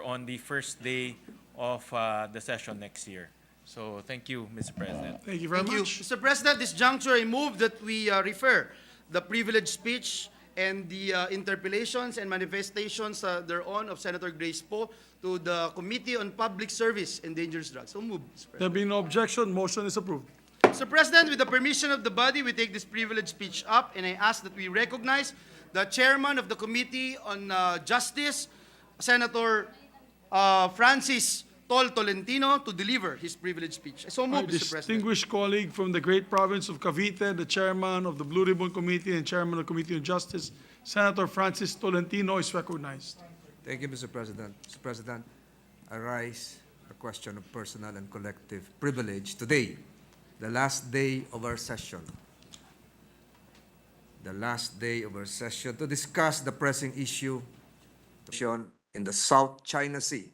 Speaker 10: on the first day of the session next year. So thank you, Mr. President.
Speaker 1: Thank you very
Speaker 4: Thank you.
Speaker 1: much.
Speaker 4: Mr. President, this juncture, I move that we refer the privileged speech and the interpellations and manifestations thereon of Senator Grace Poe to the Committee on Public Service and Dangerous Drugs. So move, Mr. President.
Speaker 1: There being no objection, motion is approved.
Speaker 4: Mr. President, with the permission of the body, we take this privileged speech up, and I ask that we recognize the chairman of the Committee on Justice, Senator Francis Tolentino, to deliver his privileged speech. So
Speaker 1: Our
Speaker 4: move, Mr. President.
Speaker 1: distinguished colleague from the great province of Cavite, the chairman of the Blue Ribbon Committee and chairman of the Committee on Justice, Senator Francis Tolentino is recognized.
Speaker 11: Thank you, Mr. President. Mr. President, I rise a question of personal and collective privilege today, the last day of our session. The last day of our session to discuss the pressing issue in the South China Sea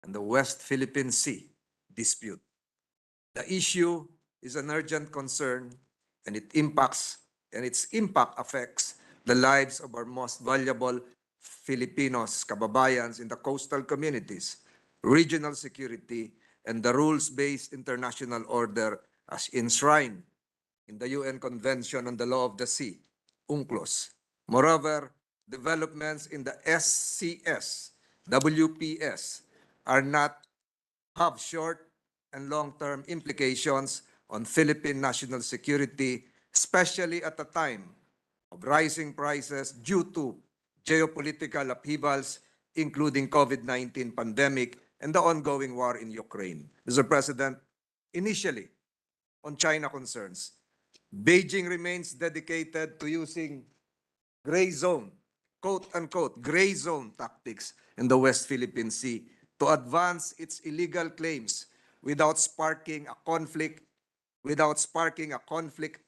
Speaker 11: and the West Philippine Sea dispute. The issue is an urgent concern, and its impact affects the lives of our most valuable Filipinos, kababayans in the coastal communities, regional security, and the rules-based international order as enshrined in the UN Convention on the Law of the Sea, UNCLOS. Moreover, developments in the SCS, WPS have short and long-term implications on Philippine national security, especially at a time of rising prices due to geopolitical upheavals, including COVID-19 pandemic and the ongoing war in Ukraine. Mr. President, initially, on China concerns, Beijing remains dedicated to using gray zone, quote-unquote, gray zone tactics in the West Philippine Sea to advance its illegal claims without sparking a conflict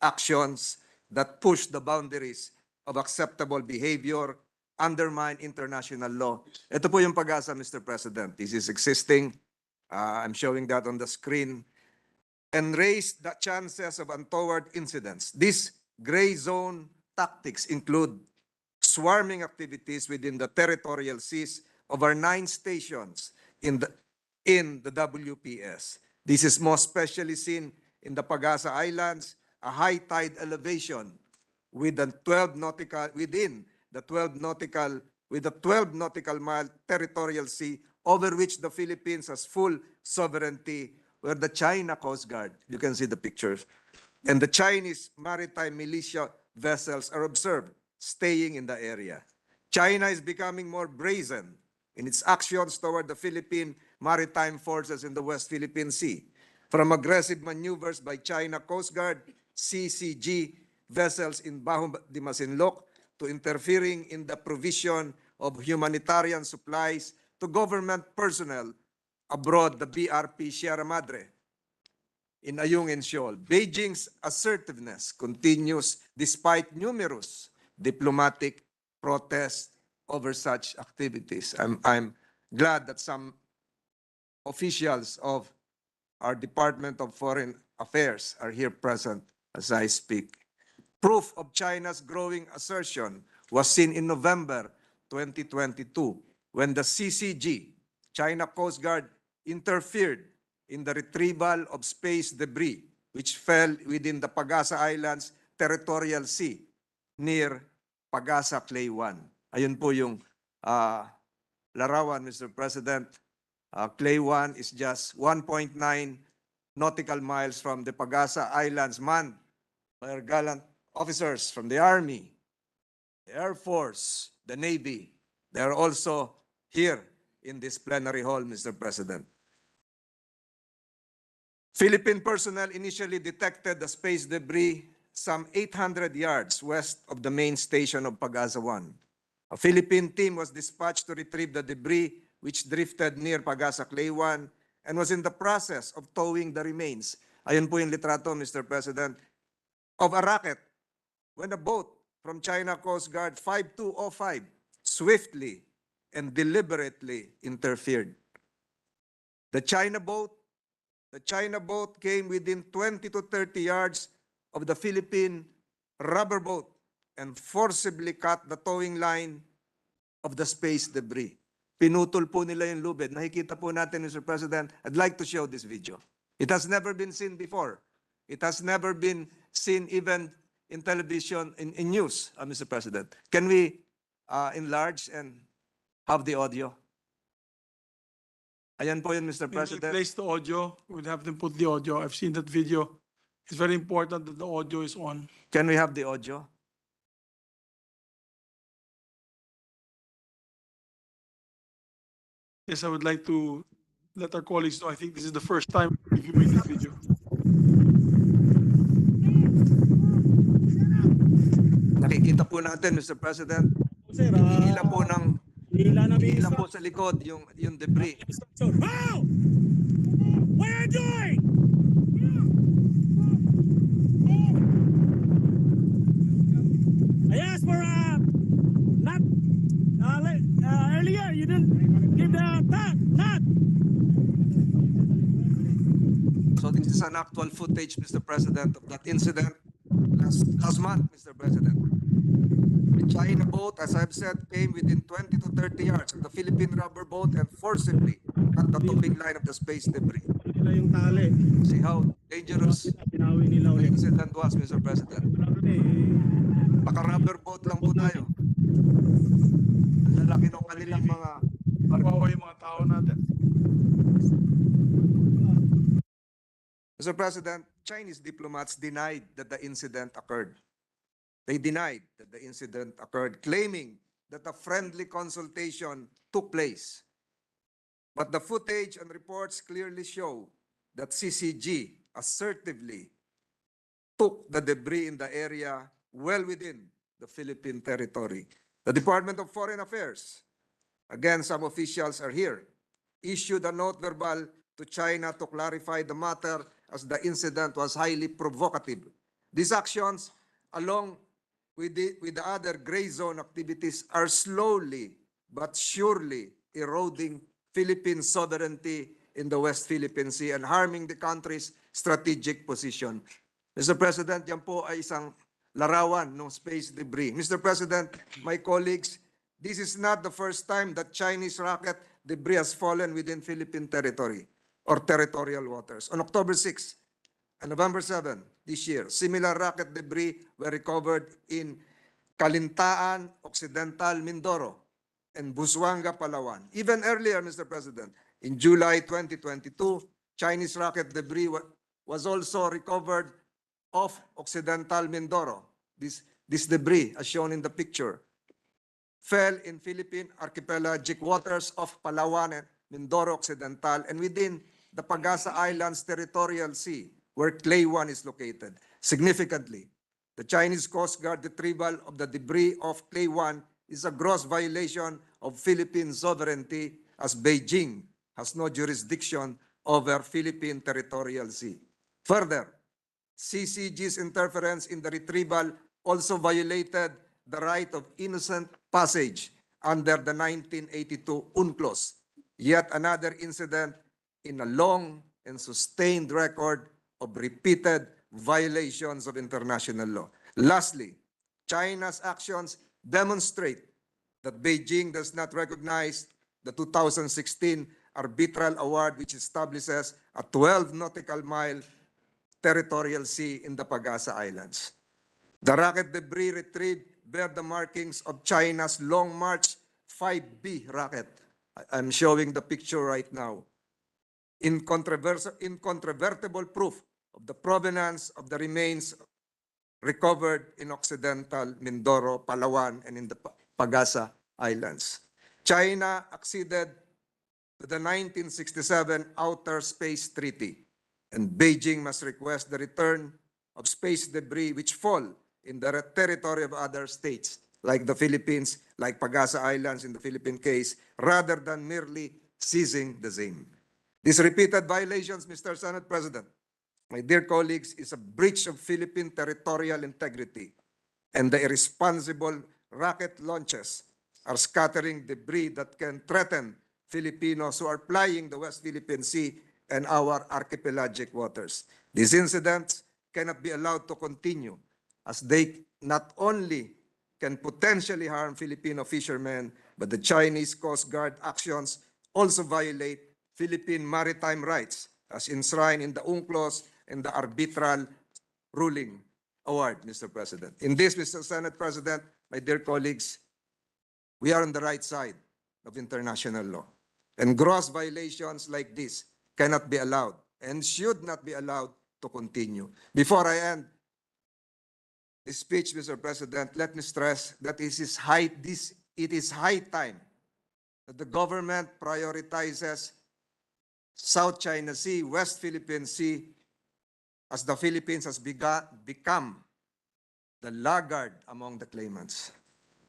Speaker 11: actions that push the boundaries of acceptable behavior, undermine international law. Ito po yung pag-asa, Mr. President. This is existing. I'm showing that on the screen. And raise the chances of untoward incidents. These gray zone tactics include swarming activities within the territorial seas of our 9 stations in the WPS. This is most especially seen in the Pag-asa Islands, a high tide elevation with the 12 nautical mile territorial sea over which the Philippines has full sovereignty, where the China Coast Guard, you can see the pictures, and the Chinese maritime militia vessels are observed staying in the area. China is becoming more brazen in its actions toward the Philippine maritime forces in the West Philippine Sea, from aggressive maneuvers by China Coast Guard, CCG vessels in Bajo de Masinloc, to interfering in the provision of humanitarian supplies to government personnel abroad, the BRP Sierra Madre in Ayungin Shoal. Beijing's assertiveness continues despite numerous diplomatic protests over such activities. I'm glad that some officials of our Department of Foreign Affairs are here present as I speak. Proof of China's growing assertion was seen in November 2022 when the CCG, China Coast Guard, interfered in the retrieval of space debris which fell within the Pag-asa Islands territorial sea near Pag-asa Clay 1. Ayun po yung larawan, Mr. President. Clay 1 is just 1.9 nautical miles from the Pag-asa Islands, manned by our gallant officers from the Army, the Air Force, the Navy. They are also here in this plenary hall, Mr. President. Philippine personnel initially detected the space debris some 800 yards west of the main station of Pag-asa 1. A Philippine team was dispatched to retrieve the debris which drifted near Pag-asa Clay 1 and was in the process of towing the remains. Ayun po yung litrato, Mr. President, of a rocket when a boat from China Coast Guard 5205 swiftly and deliberately interfered. The China boat came within 20 to 30 yards of the Philippine rubber boat and forcibly cut the towing line of the space debris. Pinutol po nila yung lubid. Nakikita po natin, Mr. President. I'd like to show this video. It has never been seen before. It has never been seen even in television, in news, Mr. President. Can we enlarge and have the audio? Ayan po yun, Mr.
Speaker 1: When we
Speaker 11: President.
Speaker 1: place the audio, we'll have them put the audio. I've seen that video. It's very important that the audio is on.
Speaker 11: Can we have the audio?
Speaker 1: Yes, I would like to let our colleagues know. I think this is the first time you made this video.
Speaker 11: Nakikita po natin, Mr. President, hila po sa likod yung debris.
Speaker 12: What are you doing? I asked for not earlier. You didn't give the not.
Speaker 11: So this is an actual footage, Mr. President, of that incident last month, Mr. President. The China boat, as I've said, came within 20 to 30 yards of the Philippine rubber boat and forcibly cut the towing line of the space debris.
Speaker 12: Nila yung tali.
Speaker 11: See how dangerous
Speaker 12: Pinawi nila
Speaker 11: the
Speaker 12: ulit.
Speaker 11: incident was, Mr. President. Naka-rubber boat lang po tayo. Ang lalaki ng kanilang mga
Speaker 1: Kawawa yung mga tao natin.
Speaker 11: Mr. President, Chinese diplomats denied that the incident occurred. They denied that the incident occurred, claiming that a friendly consultation took place. But the footage and reports clearly show that CCG assertively took the debris in the area well within the Philippine territory. The Department of Foreign Affairs, again, some officials are here, issued a note verbal to China to clarify the matter as the incident was highly provocative. These actions, along with the other gray zone activities, are slowly but surely eroding Philippine sovereignty in the West Philippine Sea and harming the country's strategic position. Mr. President, yan po ay isang larawan ng space debris. Mr. President, my colleagues, this is not the first time that Chinese rocket debris has fallen within Philippine territory or territorial waters. On October 6 and November 7 this year, similar rocket debris were recovered in Calintaan, Occidental Mindoro, and Busuanga, Palawan. Even earlier, Mr. President, in July 2022, Chinese rocket debris was also recovered off Occidental Mindoro. This debris, as shown in the picture, fell in Philippine archipelagic waters of Palawan and Mindoro Occidental and within the Pagasa Islands Territorial Sea, where Clay 1 is located. Significantly, the Chinese Coast Guard retrieval of the debris of Clay 1 is a gross violation of Philippine sovereignty, as Beijing has no jurisdiction over Philippine territorial sea. Further, CCG's interference in the retrieval also violated the right of innocent passage under the 1982 UNCLOS, yet another incident in a long and sustained record of repeated violations of international law. Lastly, China's actions demonstrate that Beijing does not recognize the 2016 arbitral award, which establishes a 12 nautical mile territorial sea in the Pagasa Islands. The rocket debris retrieved bear the markings of China's Long March 5B rocket. I'm showing the picture right now. Incontrovertible proof of the provenance of the remains recovered in Occidental Mindoro, Palawan, and in the Pagasa Islands. China acceded to the 1967 Outer Space Treaty, and Beijing must request the return of space debris which fall in the territory of other states, like the Philippines, like Pagasa Islands in the Philippine case, rather than merely seizing the same. These repeated violations, Mr. Senate President, my dear colleagues, is a breach of Philippine territorial integrity, and the irresponsible rocket launches are scattering debris that can threaten Filipinos who are plying the West Philippine Sea and our archipelagic waters. These incidents cannot be allowed to continue, as they not only can potentially harm Filipino fishermen, but the Chinese Coast Guard actions also violate Philippine maritime rights, as enshrined in the UNCLOS and the arbitral ruling award, Mr. President. In this, Mr. Senate President, my dear colleagues, we are on the right side of international law. And gross violations like this cannot be allowed and should not be allowed to continue. Before I end this speech, Mr. President, let me stress that it is high time that the government prioritizes South China Sea, West Philippine Sea, as the Philippines has become the laggard among the claimants,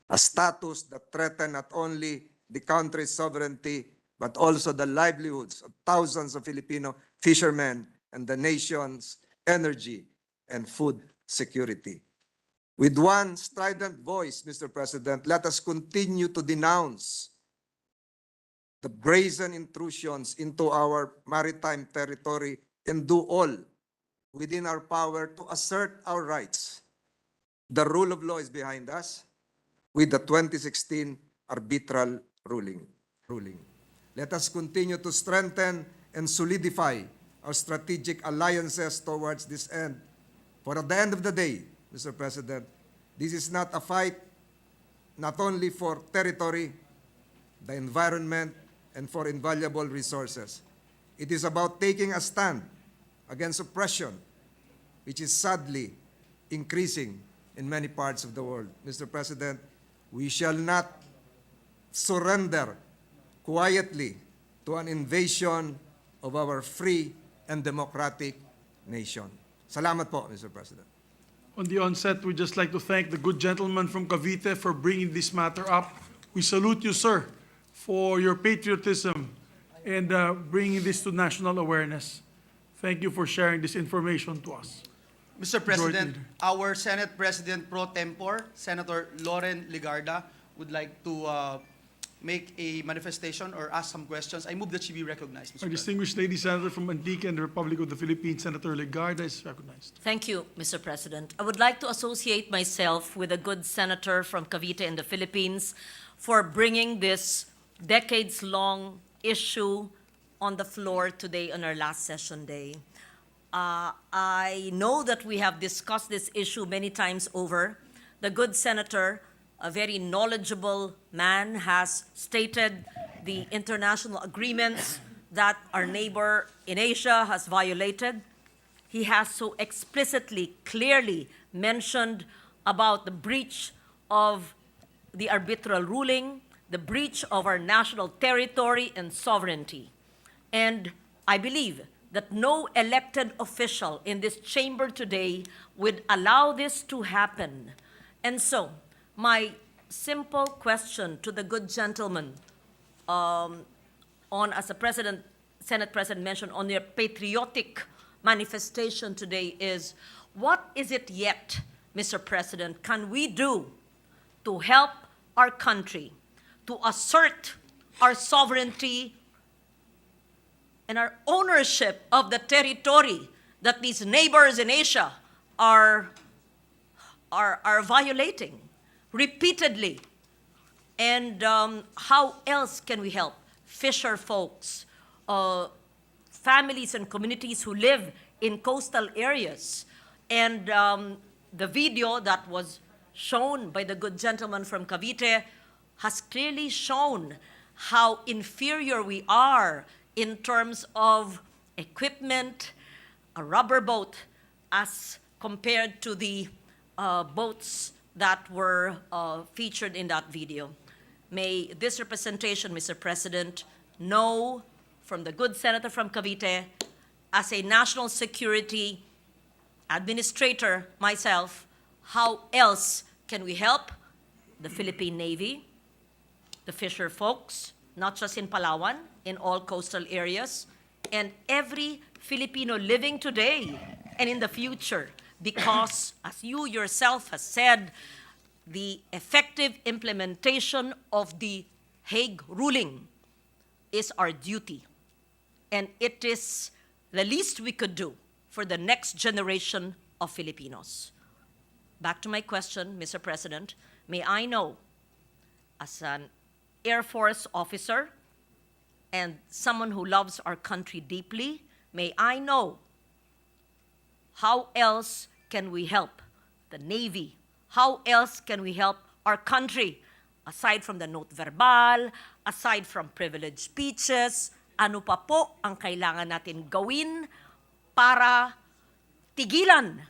Speaker 11: a status that threatens not only the country's sovereignty, but also the livelihoods of thousands of Filipino fishermen and the nation's energy and food security. With one strident voice, Mr. President, let us continue to denounce the brazen intrusions into our maritime territory and do all within our power to assert our rights. The rule of law is behind us with the 2016 arbitral ruling. Let us continue to strengthen and solidify our strategic alliances towards this end. For at the end of the day, Mr. President, this is not a fight not only for territory, the environment, and for invaluable resources. It is about taking a stand against oppression, which is sadly increasing in many parts of the world. Mr. President, we shall not surrender quietly to an invasion of our free and democratic nation. Salamat po, Mr. President.
Speaker 1: On the onset, we'd just like to thank the good gentleman from Cavite for bringing this matter up. We salute you, sir, for your patriotism and bringing this to national awareness. Thank you for sharing this information to us.
Speaker 4: Mr. President,
Speaker 1: Leader.
Speaker 4: our Senate President pro tempore, Senator Loren Legarda, would like to make a manifestation or ask some questions. I move that she be recognized, Mr.
Speaker 1: Our
Speaker 4: President.
Speaker 1: distinguished lady senator from Antique and the Republic of the Philippines, Senator Legarda, is recognized.
Speaker 13: Thank you, Mr. President. I would like to associate myself with a good senator from Cavite in the Philippines for bringing this decades-long issue on the floor today on our last session day. I know that we have discussed this issue many times over. The good senator, a very knowledgeable man, has stated the international agreements that our neighbor in Asia has violated. He has so explicitly, clearly mentioned about the breach of the arbitral ruling, the breach of our national territory and sovereignty. And I believe that no elected official in this chamber today would allow this to happen. And so, my simple question to the good gentleman, as the Senate President mentioned, on their patriotic manifestation today is, what is it yet, Mr. President, can we do to help our country to assert our sovereignty and our ownership of the territory that these neighbors in Asia are violating repeatedly? And how else can we help fisher folks, families and communities who live in coastal areas? And the video that was shown by the good gentleman from Cavite has clearly shown how inferior we are in terms of equipment, a rubber boat, as compared to the boats that were featured in that video. May this representation, Mr. President, know from the good senator from Cavite, as a national security administrator myself, how else can we help the Philippine Navy, the fisher folks, not just in Palawan, in all coastal areas, and every Filipino living today and in the future, because, as you yourself has said, the effective implementation of the Hague ruling is our duty, and it is the least we could do for the next generation of Filipinos. Back to my question, Mr. President, may I know, as an Air Force officer and someone who loves our country deeply, may I know how else can we help the Navy? How else can we help our country? Aside from the note verbal, aside from privileged speeches, ano pa po ang kailangan natin gawin para tigilan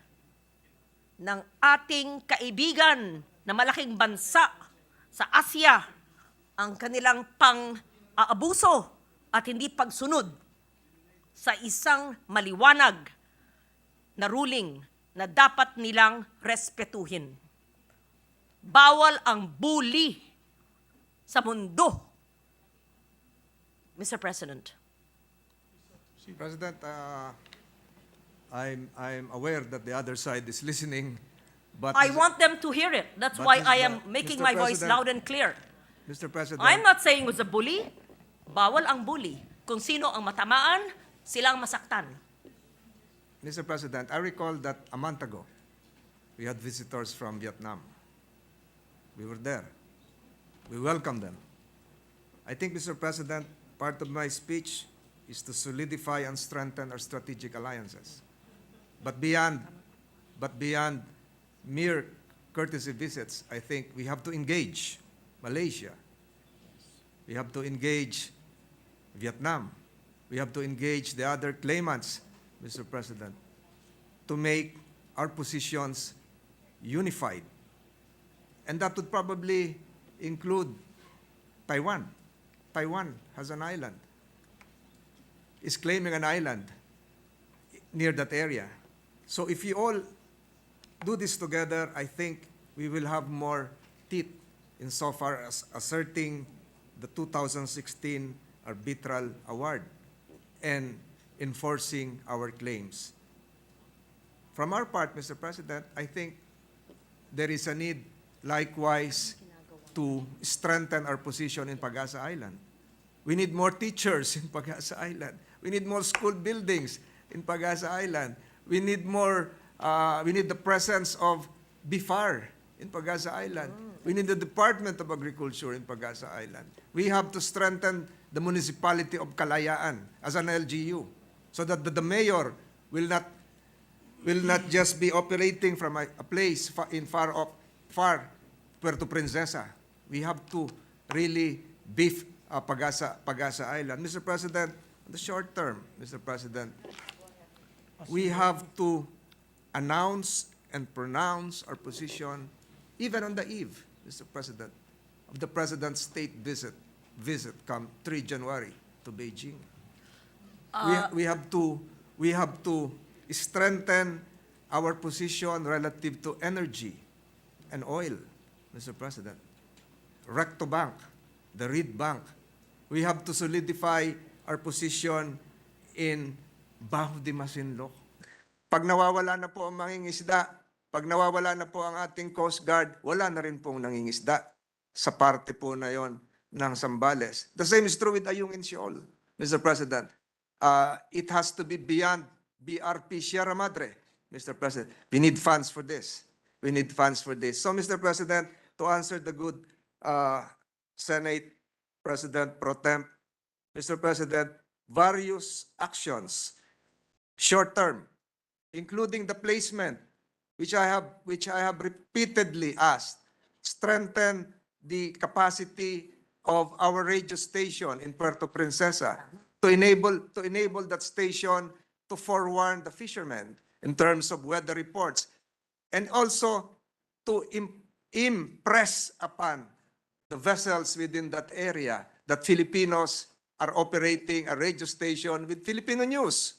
Speaker 13: ng ating kaibigan na malaking bansa sa Asia ang kanilang pang-aabuso at hindi pagsunod sa isang maliwanag na ruling na dapat nilang respetuhin. Bawal ang bully sa mundo. Mr. President.
Speaker 11: President, I'm aware that the other side is listening, but
Speaker 13: I want them to hear it. That's
Speaker 11: but
Speaker 13: why
Speaker 11: Mr.
Speaker 13: I am making
Speaker 11: Mr.
Speaker 13: my voice
Speaker 11: President,
Speaker 13: loud and clear.
Speaker 11: Mr. President,
Speaker 13: I'm not saying it was a bully. Bawal ang bully. Kung sino ang matamaan, silang masaktan.
Speaker 11: Mr. President, I recall that a month ago, we had visitors from Vietnam. We were there. We welcomed them. I think, Mr. President, part of my speech is to solidify and strengthen our strategic alliances. But beyond mere courtesy visits, I think we have to engage Malaysia. We have to engage Vietnam. We have to engage the other claimants, Mr. President, to make our positions unified. And that would probably include Taiwan. Taiwan has an island, is claiming an island near that area. So if you all do this together, I think we will have more teeth insofar as asserting the 2016 arbitral award and enforcing our claims. From our part, Mr. President, I think there is a need likewise to strengthen our position in Pag-asa Island. We need more teachers in Pag-asa Island. We need more school buildings in Pag-asa Island. We need the presence of BIFAR in Pag-asa Island. We need the Department of Agriculture in Pag-asa Island. We have to strengthen the municipality of Kalayaan as an LGU so that the mayor will not just be operating from a place in far Puerto Princesa. We have to really beef Pag-asa Island. Mr. President, in the short term, Mr. President, we have to announce and pronounce our position even on the eve, Mr. President, of the President's state visit come 3 January to Beijing. We have to strengthen our position relative to energy and oil, Mr. President. Recto Bank, the Reed Bank. We have to solidify our position in Baho de Masinloc. Pag nawawala na po ang mangingisda, pag nawawala na po ang ating Coast Guard, wala na rin pong nangingisda sa parte po na yon ng Zambales. The same is true with Ayungin Siol, Mr. President. It has to be beyond BRP Sierra Madre, Mr. President. We need funds for this. We need funds for this. So, Mr. President, to answer the good Senate President Pro Temp, Mr. President, various actions, short term, including the placement, which I have repeatedly asked, strengthen the capacity of our radio station in Puerto Princesa to enable that station to forewarn the fishermen in terms of weather reports, and also to impress upon the vessels within that area that Filipinos are operating a radio station with Filipino news,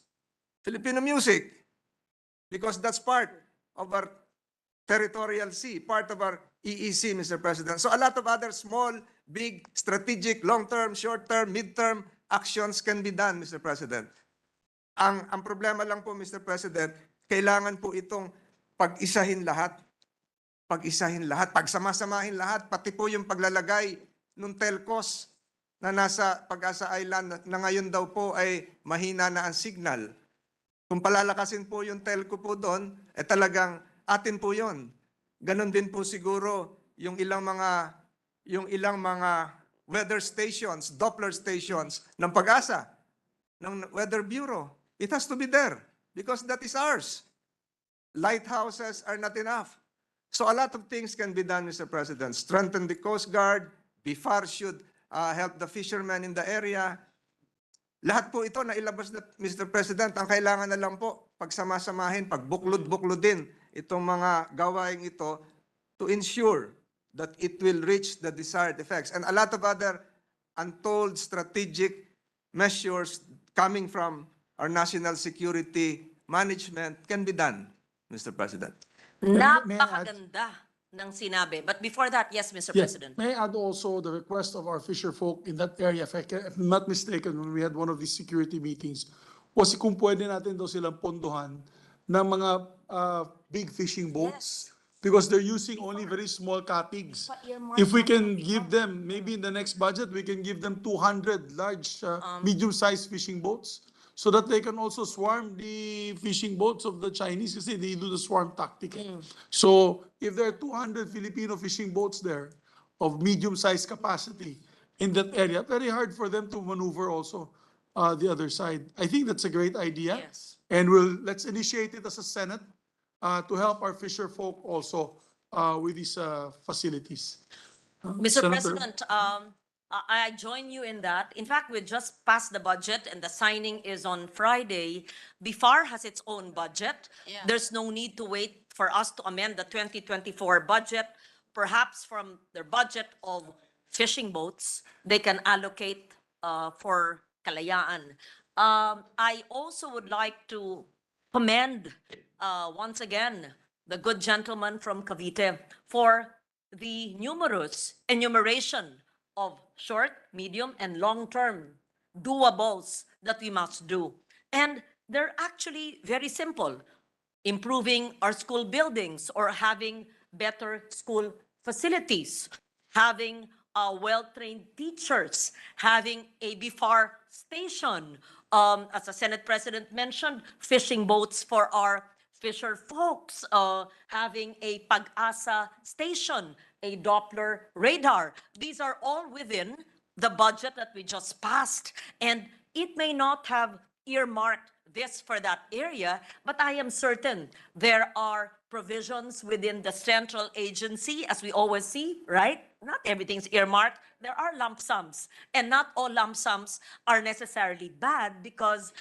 Speaker 11: Filipino music, because that's part of our territorial sea, part of our EEC, Mr. President. So a lot of other small, big, strategic, long-term, short-term, mid-term actions can be done, Mr. President. Ang problema lang po, Mr. President, kailangan po itong pag-isahin lahat pag-isahin lahat, pagsama-samahin lahat, pati po yung paglalagay ng telcos na nasa Pag-asa Island na ngayon daw po ay mahina na ang signal. Kung palalakasin po yung telco po doon, talagang atin po yon. Ganon din po siguro yung ilang mga weather stations, Doppler stations ng Pag-asa, ng Weather Bureau. It has to be there because that is ours. Lighthouses are not enough. So a lot of things can be done, Mr. President. Strengthen the Coast Guard. BIFAR should help the fishermen in the area. Lahat po ito na ilabas na, Mr. President. Ang kailangan na lang po, pagsama-samahin, pagbuklod-buklodin itong mga gawaing ito to ensure that it will reach the desired effects. And a lot of other untold strategic measures coming from our national security management can be done, Mr. President.
Speaker 1: May I add-
Speaker 13: Napakaganda ng sinabi. But before that, yes, Mr.
Speaker 1: Yes,
Speaker 13: President.
Speaker 1: may I add also the request of our fisher folk in that area, if I'm not mistaken, when we had one of these security meetings, was kung pwede natin daw silang pondohan ng mga big fishing boats because they're using only very small katigs. If we can give them, maybe in the next budget, we can give them 200 large, medium-sized fishing boats so that they can also swarm the fishing boats of the Chinese kasi they do the swarm tactic. So if there are 200 Filipino fishing boats there of medium-sized capacity in that area, very hard for them to maneuver also the other side. I think that's a great idea.
Speaker 13: Yes.
Speaker 1: And let's initiate it as a Senate to help our fisher folk also with these facilities.
Speaker 13: Mr.
Speaker 1: Senator?
Speaker 13: President, I join you in that. In fact, we just passed the budget and the signing is on Friday. BIFAR has its own budget. There's no need to wait for us to amend the 2024 budget. Perhaps from their budget of fishing boats, they can allocate for Kalayaan. I also would like to commend once again the good gentleman from Cavite for the numerous enumeration of short, medium, and long-term doables that we must do. And they're actually very simple. Improving our school buildings or having better school facilities, having well-trained teachers, having a BIFAR station, as the Senate President mentioned, fishing boats for our fisher folks, having a Pag-asa station, a Doppler radar. These are all within the budget that we just passed. And it may not have earmarked this for that area, but I am certain there are provisions within the central agency, as we always see, right? Not everything's earmarked. There are lump sums, and not all lump sums are necessarily bad because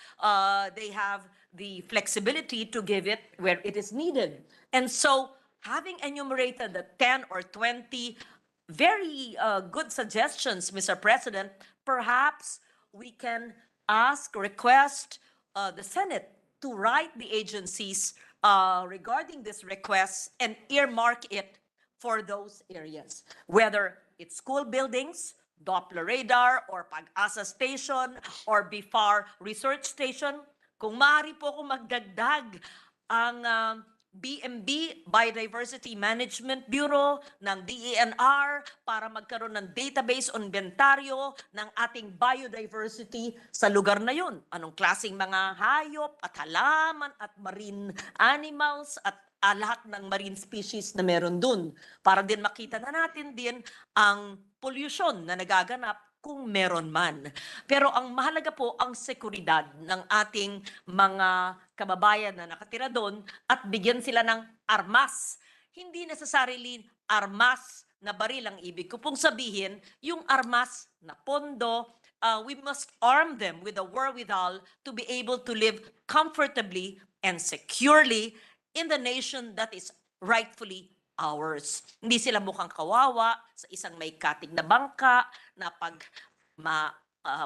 Speaker 13: they have the flexibility to give it where it is needed. And so, having enumerated the 10 or 20 very good suggestions, Mr. President, perhaps we can request the Senate to write the agencies regarding this request and earmark it for those areas, whether it's school buildings, Doppler radar, or Pag-asa station, or BIFAR research station. Kung maaari po akong magdagdag ang BMB, Biodiversity Management Bureau, ng DENR para magkaroon ng database o inventaryo ng ating biodiversity sa lugar na yun. Anong klaseng mga hayop at halaman at marine animals at lahat ng marine species na meron dun. Para din makita na natin din ang pollution na nagaganap kung meron man. Pero ang mahalaga po ang seguridad ng ating mga kababayan na nakatira doon at bigyan sila ng armas. Hindi necessarily armas na baril ang ibig ko pong sabihin, yung armas na pondo, we must arm them with the wherewithal to be able to live comfortably and securely in the nation that is rightfully ours. Hindi sila mukhang kawawa sa isang may katig na bangka na pag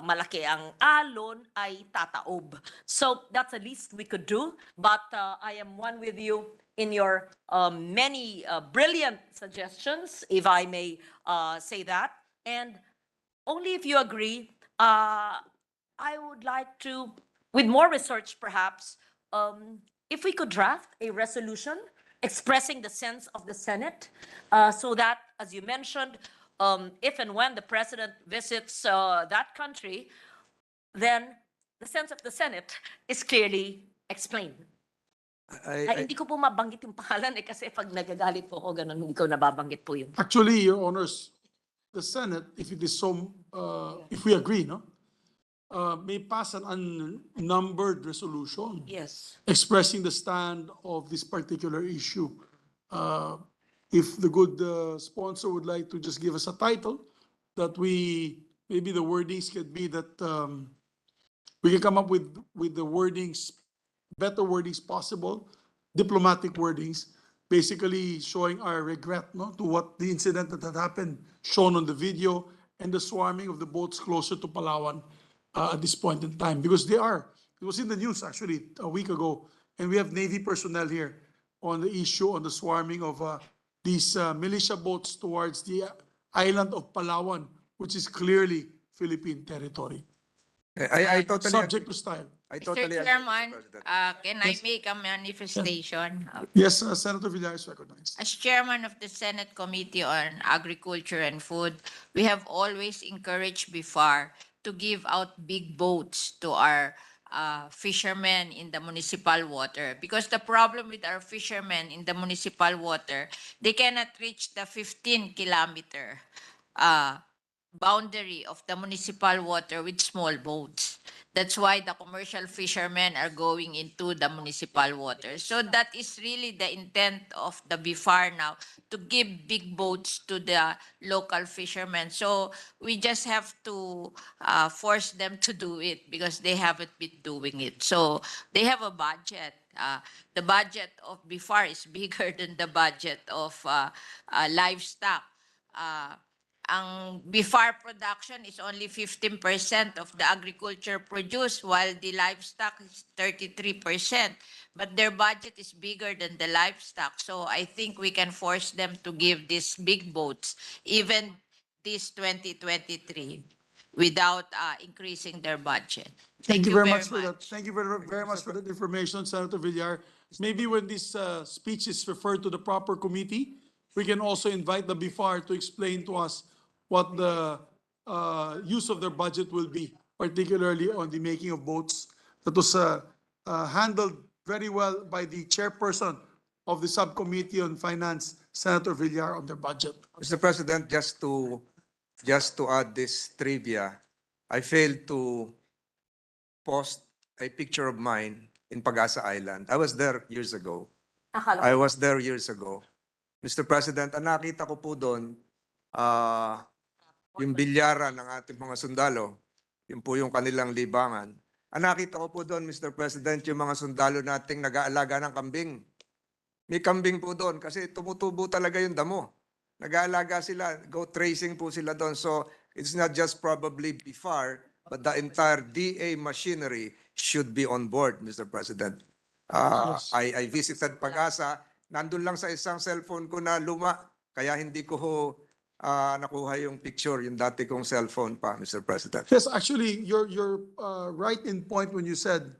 Speaker 13: malaki ang alon ay tataob. So that's the least we could do. But I am one with you in your many brilliant suggestions, if I may say that. And only if you agree, I would like to, with more research perhaps, if we could draft a resolution expressing the sense of the Senate, so that, as you mentioned, if and when the president visits that country, then the sense of the Senate is clearly explained. Ay, hindi ko po mabanggit yung pangalan kasi pag nagagalit po ako, ganun, hindi ko nababanggit po yun.
Speaker 1: Actually, Your Honors, the Senate, if it is so, if we agree, no, may pass an unnumbered resolution
Speaker 13: Yes.
Speaker 1: expressing the stand of this particular issue. If the good sponsor would like to just give us a title, that maybe the wordings could be that we can come up with the wordings, better wordings possible, diplomatic wordings, basically showing our regret, no, to what the incident that had happened, shown on the video, and the swarming of the boats closer to Palawan at this point in time. Because it was in the news actually a week ago, and we have Navy personnel here on the issue, on the swarming of these militia boats towards the island of Palawan, which is clearly Philippine territory.
Speaker 11: I totally
Speaker 1: Subject
Speaker 11: agree.
Speaker 1: to style.
Speaker 11: I
Speaker 14: Mr.
Speaker 11: totally agree,
Speaker 14: Chairman,
Speaker 11: Mr. President.
Speaker 14: can I make a manifestation?
Speaker 1: Yes, Senator Villar is recognized.
Speaker 14: As chairman of the Senate Committee on Agriculture and Food, we have always encouraged BIFAR to give out big boats to our fishermen in the municipal water. Because the problem with our fishermen in the municipal water, they cannot reach the 15-kilometer boundary of the municipal water with small boats. That's why the commercial fishermen are going into the municipal water. So that is really the intent of the BIFAR now, to give big boats to the local fishermen. So we just have to force them to do it because they haven't been doing it. So they have a budget. The budget of BIFAR is bigger than the budget of livestock. Ang BIFAR production is only 15% of the agriculture produce, while the livestock is 33%. But their budget is bigger than the livestock. So I think we can force them to give these big boats, even this 2023, without increasing their budget.
Speaker 1: Thank you very much for that. Thank you very much for that information, Senator Villar. Maybe when this speech is referred to the proper committee, we can also invite the BIFAR to explain to us what the use of their budget will be, particularly on the making of boats. That was handled very well by the chairperson of the subcommittee on finance, Senator Villar, on their budget.
Speaker 11: Mr. President, just to add this trivia, I failed to post a picture of mine in Pag-asa Island. I was there years ago. Mr. President, ang nakita ko po doon, yung bilyaran ng ating mga sundalo, yun po yung kanilang libangan. Ang nakita ko po doon, Mr. President, yung mga sundalo nating nag-aalaga ng kambing. May kambing po doon kasi tumutubo talaga yung damo. Nag-aalaga sila, goat racing po sila doon. So it's not just probably BIFAR, but the entire DA machinery should be on board, Mr. President. I visited Pag-asa, nandun lang sa isang cellphone ko na luma, kaya hindi ko nakuha yung picture, yung dati kong cellphone pa, Mr. President.
Speaker 1: Yes, actually, you're right in point when you said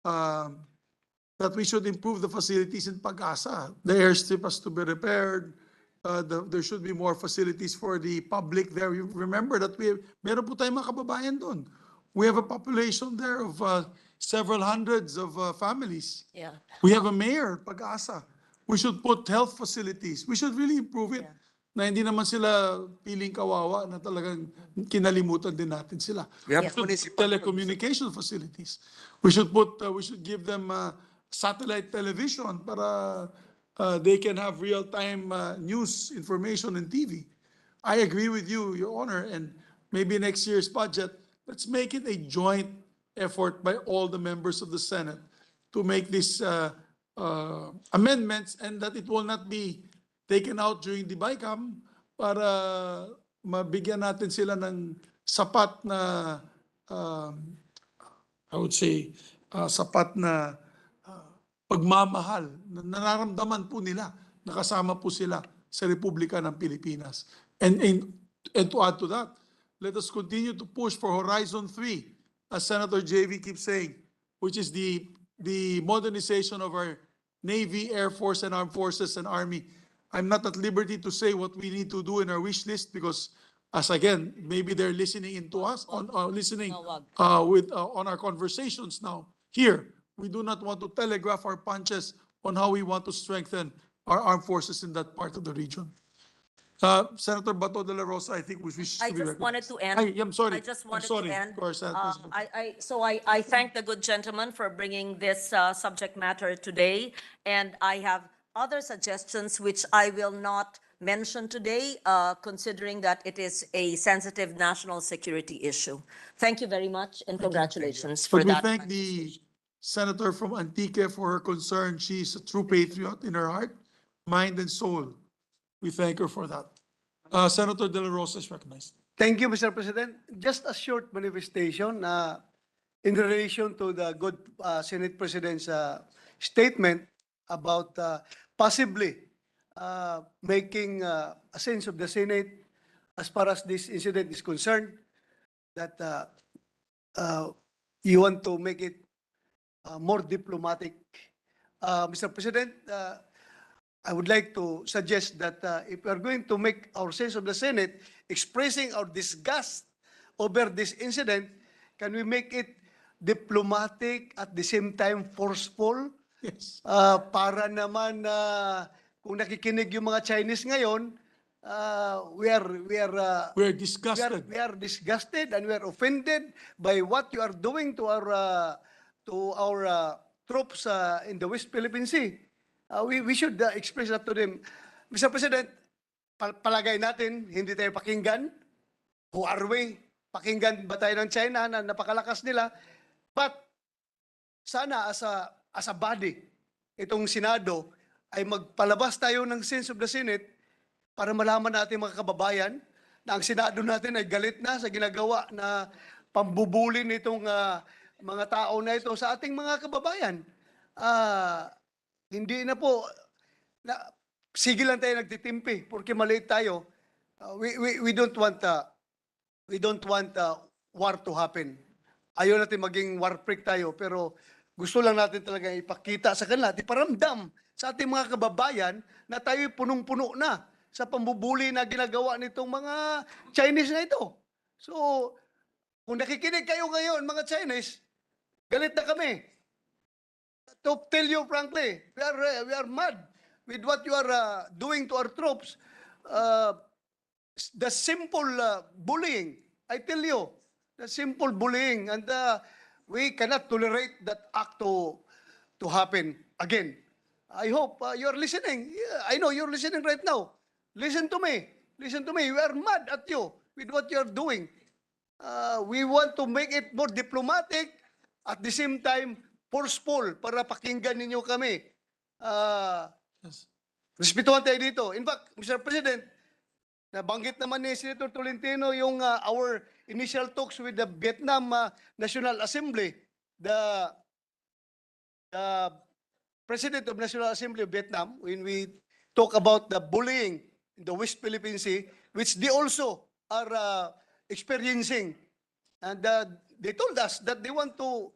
Speaker 1: that we should improve the facilities in Pag-asa. The airstrip has to be repaired. There should be more facilities for the public there. You remember that meron po tayong mga kababayan doon. We have a population there of several hundreds of families.
Speaker 13: Yeah.
Speaker 1: We have a mayor, Pag-asa. We should put health facilities. We should really improve it. Na hindi naman sila piling kawawa na talagang kinalimutan din natin sila.
Speaker 11: We have
Speaker 1: Telecommunication facilities. We should give them satellite television para they can have real-time news information and TV. I agree with you, Your Honor, and maybe next year's budget, let's make it a joint effort by all the members of the Senate to make these amendments, and that it will not be taken out during the BICAM para mabigyan natin sila ng sapat na, I would say, sapat na pagmamahal na nararamdaman po nila, nakasama po sila sa Republika ng Pilipinas. And to add to that, let us continue to push for Horizon 3, as Senator JV keeps saying, which is the modernization of our Navy, Air Force, and Armed Forces and Army. I'm not at liberty to say what we need to do in our wish list because, as again, maybe they're listening into us, on our conversations now. Here, we do not want to telegraph our punches on how we want to strengthen our armed forces in that part of the region. Senator Bato de la Rosa, I think we wish
Speaker 13: I
Speaker 1: to be
Speaker 13: just wanted
Speaker 1: recognized.
Speaker 13: to end.
Speaker 1: I'm sorry.
Speaker 13: I just
Speaker 1: I'm
Speaker 13: wanted
Speaker 1: sorry.
Speaker 13: to end.
Speaker 1: Go ahead, Senator.
Speaker 13: So I thank the good gentleman for bringing this subject matter today, and I have other suggestions which I will not mention today, considering that it is a sensitive national security issue. Thank you very much, and congratulations for
Speaker 1: But we
Speaker 13: that.
Speaker 1: thank the senator from Antique for her concern. She's a true patriot in her heart, mind, and soul. We thank her for that. Senator De La Rosa is recognized.
Speaker 7: Thank you, Mr. President. Just a short manifestation in relation to the good Senate President's statement about possibly making a sense of the Senate as far as this incident is concerned, that you want to make it more diplomatic. Mr. President, I would like to suggest that if we are going to make our sense of the Senate expressing our disgust over this incident, can we make it diplomatic at the same time forceful?
Speaker 1: Yes.
Speaker 7: Para naman kung nakikinig yung mga Chinese ngayon, we are
Speaker 1: disgusted.
Speaker 7: We are disgusted and we are offended by what you are doing to our troops in the West Philippine Sea. We should express that to them. Mr. President, palagay natin, hindi tayo pakinggan. Who are we? Pakinggan ba tayo ng China na napakalakas nila? But sana as a body, itong Senado ay magpalabas tayo ng sense of the Senate para malaman natin mga kababayan na ang Senado natin ay galit na sa ginagawa na pambubuli nitong mga tao na ito sa ating mga kababayan. Hindi na po, sige lang tayo nagtitimpi porque maliit tayo. We don't want war to happen. Ayaw natin maging war freak tayo, pero gusto lang natin talaga ipakita sa kanila, iparamdam sa ating mga kababayan na tayo punong-puno na sa pambubuli na ginagawa nitong mga Chinese na ito. So, kung nakikinig kayo ngayon, mga Chinese, galit na kami. To tell you frankly, we are mad with what you are doing to our troops. The simple bullying, I tell you, the simple bullying, and we cannot tolerate that act to happen again. I hope you're listening. Yeah, I know you're listening right now. Listen to me. Listen to me. We are mad at you with what you're doing. We want to make it more diplomatic, at the same time, forceful para pakinggan ninyo kami. Respetuhan tayo dito. In fact, Mr. President, nabanggit naman ni Senator Tolentino yung our initial talks with the Vietnam National Assembly. The President of National Assembly of Vietnam, when we talk about the bullying in the West Philippine Sea, which they also are experiencing. And they told us that they want to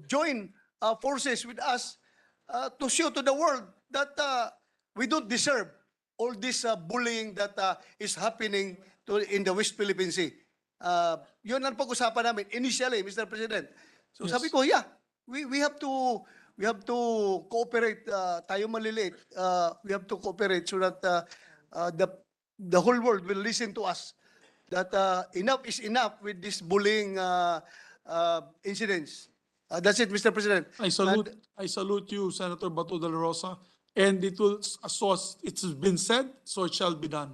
Speaker 7: join forces with us to show to the world that we don't deserve all this bullying that is happening in the West Philippine Sea. Yun ang pag-usapan namin initially, Mr. President. So
Speaker 1: Yes.
Speaker 7: sabi ko, yeah, we have to cooperate. Tayo maliliit. We have to cooperate so that the whole world will listen to us. That enough is enough with this bullying incidents. That's it, Mr. President.
Speaker 1: I salute you, Senator Bato de la Rosa, and it will, as it's been said, so it shall be done.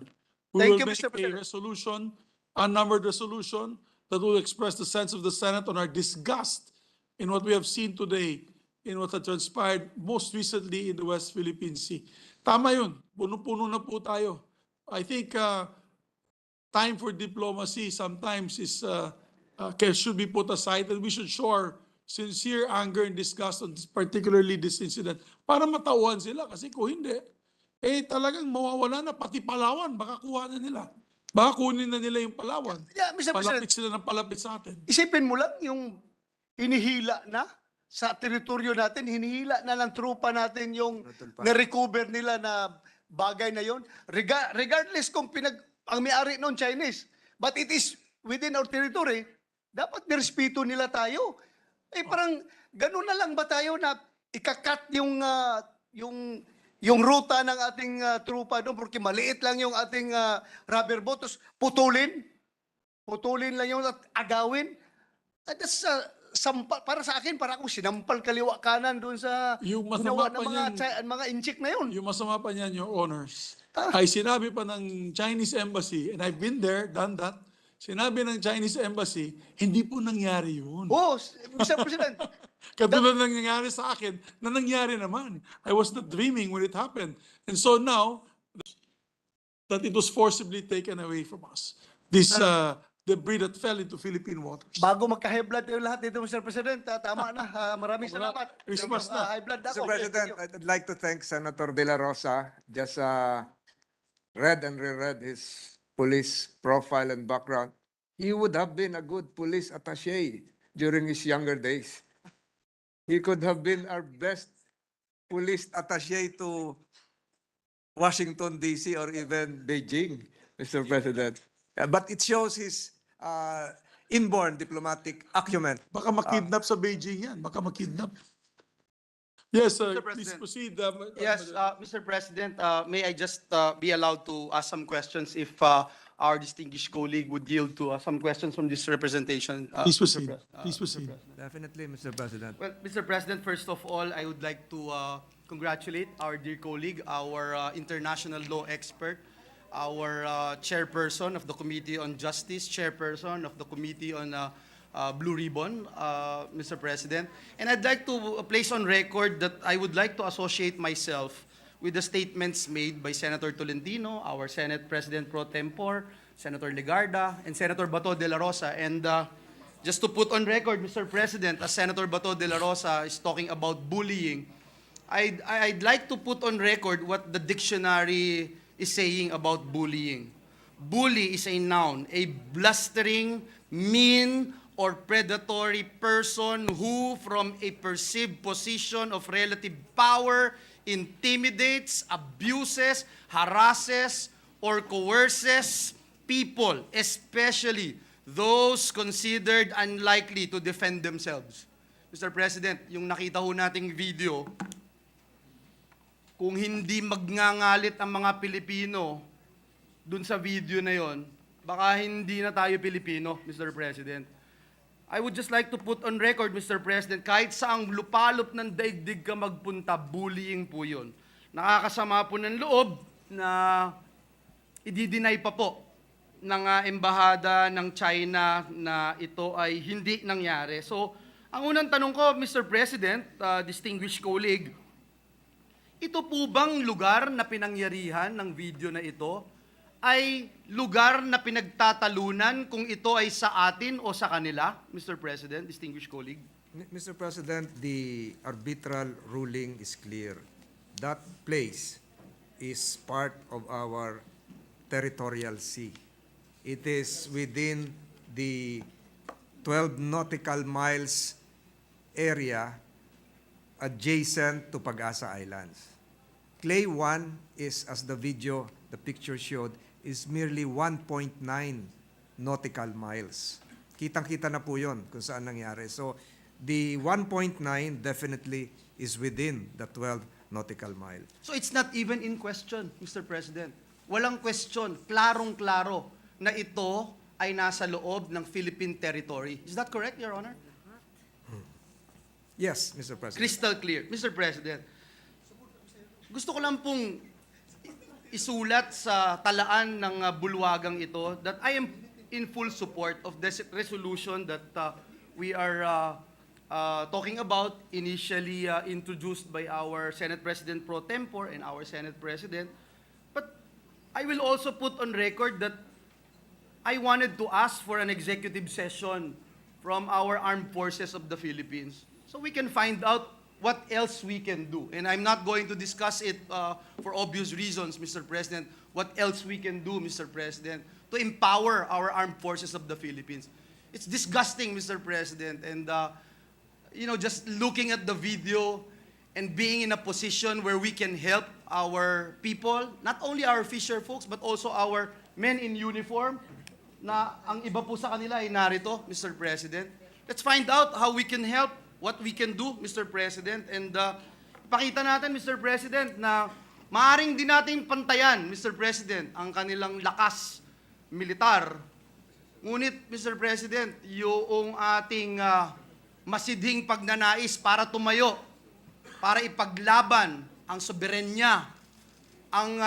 Speaker 1: We
Speaker 7: Thank
Speaker 1: will
Speaker 7: you,
Speaker 1: make
Speaker 7: Mr.
Speaker 1: a
Speaker 7: President.
Speaker 1: resolution, unnumbered resolution, that will express the sense of the Senate on our disgust in what we have seen today, in what had transpired most recently in the West Philippine Sea. Tama yun, puno-puno na po tayo. I think time for diplomacy sometimes should be put aside, and we should show our sincere anger and disgust on particularly this incident para matauhan sila, kasi kung hindi, talagang mawawala na pati Palawan, baka kuha na nila. Baka kunin na nila yung Palawan.
Speaker 7: Yeah, Mr. President.
Speaker 1: Palapit sila ng palapit sa atin.
Speaker 7: Isipin mo lang yung hinihila na sa teritoryo natin, hinihila na ng trupa natin yung na-recover nila na bagay na yon. Regardless kung ang may-ari noon Chinese, but it is within our territory, dapat nirespeto nila tayo. Parang ganun na lang ba tayo na ikakat yung ruta ng ating trupa doon porque maliit lang yung ating rubber boat, tapos putulin lang yung at agawin. That's para sa akin, para akong sinampal kaliwa kanan doon sa
Speaker 1: Yung
Speaker 7: ginawa
Speaker 1: masama
Speaker 7: ng
Speaker 1: pa
Speaker 7: mga inchik na yun.
Speaker 1: Yung masama pa niyan, Your Honors, ay sinabi pa ng Chinese Embassy, and I've been there, done that, sinabi ng Chinese Embassy, hindi po nangyari yun.
Speaker 7: Oh, Mr. President,
Speaker 1: Katulad ng nangyari sa akin, na nangyari naman. I was not dreaming when it happened. And so now, that it was forcibly taken away from us. This debris that fell into Philippine waters.
Speaker 7: bago magka-high blood yung lahat dito, Mr. President, tama na. Maraming salamat.
Speaker 1: Christmas na.
Speaker 7: High blood
Speaker 11: Mr.
Speaker 7: ako.
Speaker 11: President, I'd like to thank Senator De La Rosa. Just read and reread his police profile and background. He would have been a good police attaché during his younger days. He could have been our best police attaché to Washington, D.C. or even Beijing, Mr. President. But it shows his inborn diplomatic acumen.
Speaker 1: Baka makidnap sa Beijing yan. Baka makidnap. Yes,
Speaker 4: Mr.
Speaker 1: please
Speaker 4: President.
Speaker 1: proceed.
Speaker 4: Yes, Mr. President, may I just be allowed to ask some questions if our distinguished colleague would yield to some questions from this representation?
Speaker 1: Please
Speaker 4: Mr.
Speaker 1: proceed. Please
Speaker 4: Mr.
Speaker 1: proceed.
Speaker 4: President.
Speaker 11: Definitely, Mr. President.
Speaker 4: Well, Mr. President, first of all, I would like to congratulate our dear colleague, our international law expert, our chairperson of the Committee on Justice, chairperson of the Committee on Blue Ribbon, Mr. President. And I'd like to place on record that I would like to associate myself with the statements made by Senator Tolentino, our Senate President pro tempore, Senator Legarda, and Senator Bato de la Rosa. And just to put on record, Mr. President, as Senator Bato de la Rosa is talking about bullying, I'd like to put on record what the dictionary is saying about bullying. Bully is a noun, a blustering, mean, or predatory person who, from a perceived position of relative power, intimidates, abuses, harasses, or coerces people, especially those considered unlikely to defend themselves. Mr. President, yung nakita ho nating video, kung hindi magngangalit ang mga Pilipino dun sa video na yon, baka hindi na tayo Pilipino, Mr. President. I would just like to put on record, Mr. President, kahit saang lupalop ng daigdig ka magpunta, bullying po yun. Nakakasama po ng loob na i-deny pa po ng embahada ng China na ito ay hindi nangyari. So, ang unang tanong ko, Mr. President, distinguished colleague, ito po bang lugar na pinangyarihan ng video na ito ay lugar na pinagtatalunan kung ito ay sa atin o sa kanila, Mr. President, distinguished colleague?
Speaker 11: Mr. President, the arbitral ruling is clear. That place is part of our territorial sea. It is within the 12 nautical miles area adjacent to Pag-asa Islands. Clay 1 is, as the picture showed, is merely 1.9 nautical miles. Kitang-kita na po yun kung saan nangyari. So, the 1.9 definitely is within the 12 nautical mile.
Speaker 4: So it's not even in question, Mr. President. Walang question, klarong-klaro na ito ay nasa loob ng Philippine territory. Is that correct, Your Honor?
Speaker 11: Yes, Mr. President.
Speaker 4: Crystal clear. Mr. President, gusto ko lang pong isulat sa talaan ng bulwagang ito that I am in full support of this resolution that we are talking about, initially introduced by our Senate President pro tempore and our Senate President. But I will also put on record that I wanted to ask for an executive session from our armed forces of the Philippines so we can find out what else we can do. And I'm not going to discuss it for obvious reasons, Mr. President, what else we can do, Mr. President, to empower our armed forces of the Philippines. It's disgusting, Mr. President, and just looking at the video and being in a position where we can help our people, not only our fisher folks, but also our men in uniform, na ang iba po sa kanila ay narito, Mr. President. Let's find out how we can help, what we can do, Mr. President. And pakita natin, Mr. President, na maaring din natin pantayan, Mr. President, ang kanilang lakas militar. Ngunit, Mr. President, yung ating masidhing pagnanais para tumayo, para ipaglaban ang soberenya, ang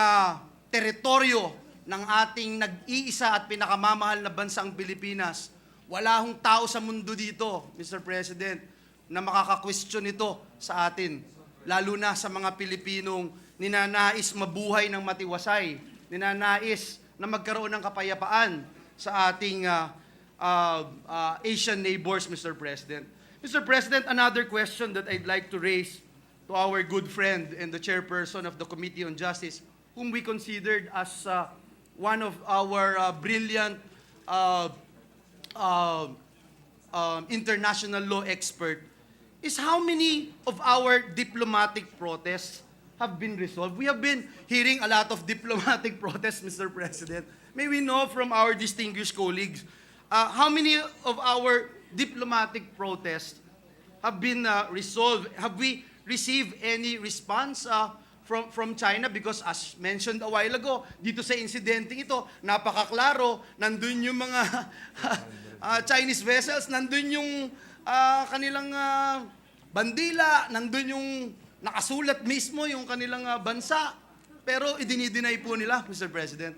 Speaker 4: teritoryo ng ating nag-iisa at pinakamamahal na bansang Pilipinas. Wala hong tao sa mundo dito, Mr. President, na makaka-question ito sa atin. Lalo na sa mga Pilipinong ninanais mabuhay ng matiwasay, ninanais na magkaroon ng kapayapaan sa ating Asian neighbors, Mr. President. Mr. President, another question that I'd like to raise to our good friend and the chairperson of the Committee on Justice, whom we considered as one of our brilliant international law expert, is how many of our diplomatic protests have been resolved? We have been hearing a lot of diplomatic protests, Mr. President. May we know from our distinguished colleagues, how many of our diplomatic protests have been resolved? Have we received any response from China? Because as mentioned a while ago, dito sa insidente ito, napakaklaro, nandun yung mga Chinese vessels, nandun yung kanilang bandila, nandun yung nakasulat mismo yung kanilang bansa, pero idinideny po nila, Mr. President.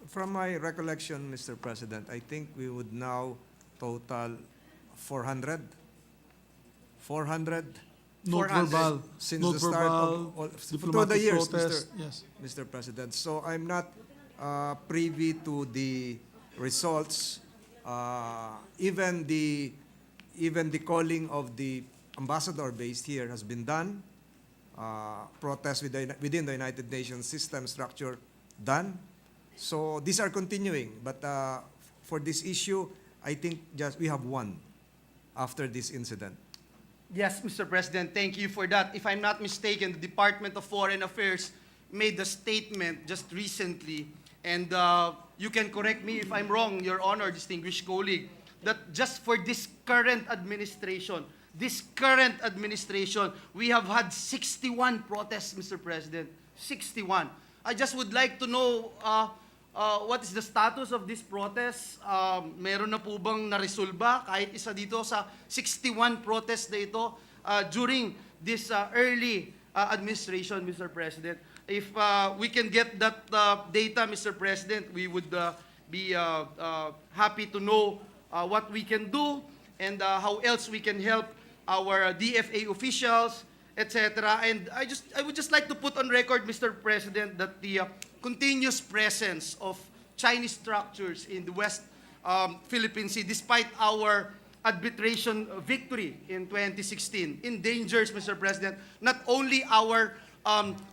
Speaker 11: From my recollection, Mr. President, I think we would now total 400. 400
Speaker 1: Note
Speaker 4: 400.
Speaker 1: verbal.
Speaker 11: since
Speaker 1: Note
Speaker 11: the start
Speaker 1: verbal,
Speaker 11: of through the
Speaker 1: diplomatic
Speaker 11: years,
Speaker 1: protest, yes.
Speaker 11: Mr. President. So I'm not privy to the results. Even the calling of the ambassador based here has been done. Protests within the United Nations system structure done. So these are continuing. But for this issue, I think just we have one after this incident.
Speaker 4: Yes, Mr. President, thank you for that. If I'm not mistaken, the Department of Foreign Affairs made a statement just recently, and you can correct me if I'm wrong, Your Honor, distinguished colleague, that just for this current administration, we have had 61 protests, Mr. President. 61. I just would like to know what is the status of this protest? Meron na po bang naresolba kahit isa dito sa 61 protests na ito during this early administration, Mr. President? If we can get that data, Mr. President, we would be happy to know what we can do and how else we can help our DFA officials, etc. And I would just like to put on record, Mr. President, that the continuous presence of Chinese structures in the West Philippine Sea, despite our arbitration victory in 2016, endangers, Mr. President, not only our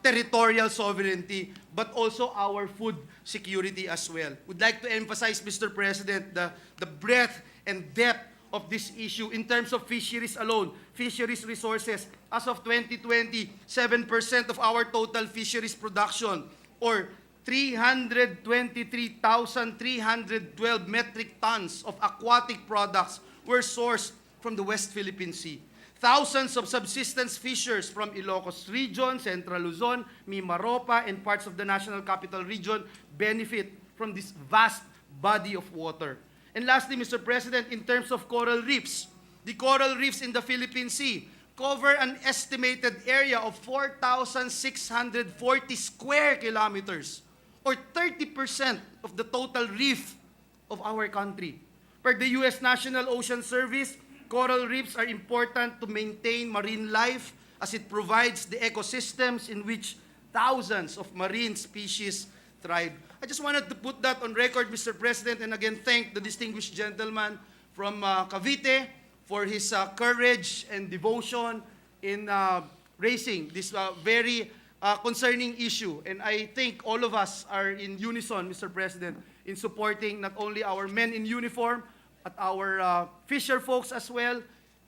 Speaker 4: territorial sovereignty, but also our food security as well. Would like to emphasize, Mr. President, the breadth and depth of this issue in terms of fisheries alone, fisheries resources. As of 2020, 7% of our total fisheries production, or 323,312 metric tons of aquatic products were sourced from the West Philippine Sea. Thousands of subsistence fishers from Ilocos Region, Central Luzon, Mimaropa, and parts of the National Capital Region benefit from this vast body of water. And lastly, Mr. President, in terms of coral reefs, the coral reefs in the Philippine Sea cover an estimated area of 4,640 square kilometers, or 30% of the total reef of our country. Per the U.S. National Ocean Service, coral reefs are important to maintain marine life as it provides the ecosystems in which thousands of marine species thrive. I just wanted to put that on record, Mr. President, and again thank the distinguished gentleman from Cavite for his courage and devotion in raising this very concerning issue. And I think all of us are in unison, Mr. President, in supporting not only our men in uniform, but our fisher folks as well,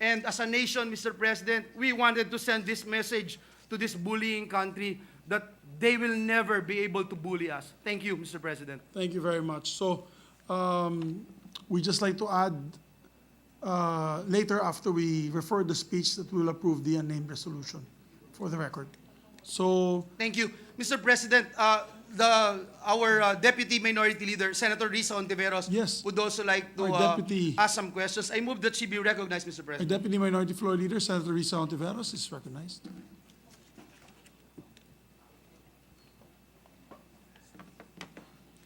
Speaker 4: And as a nation, Mr. President, we wanted to send this message to this bullying country that they will never be able to bully us. Thank you, Mr. President.
Speaker 1: Thank you very much. So, we just like to add, later after we refer the speech, that we'll approve the unnamed resolution for the record. So,
Speaker 4: Thank you. Mr. President, our Deputy Minority Leader, Senator Risa Ontiveros,
Speaker 1: Yes.
Speaker 4: would also like to
Speaker 1: Our Deputy-
Speaker 4: ask some questions. I move that she be recognized, Mr.
Speaker 1: our
Speaker 4: President.
Speaker 1: Deputy Minority Floor Leader, Senator Risa Ontiveros, is recognized.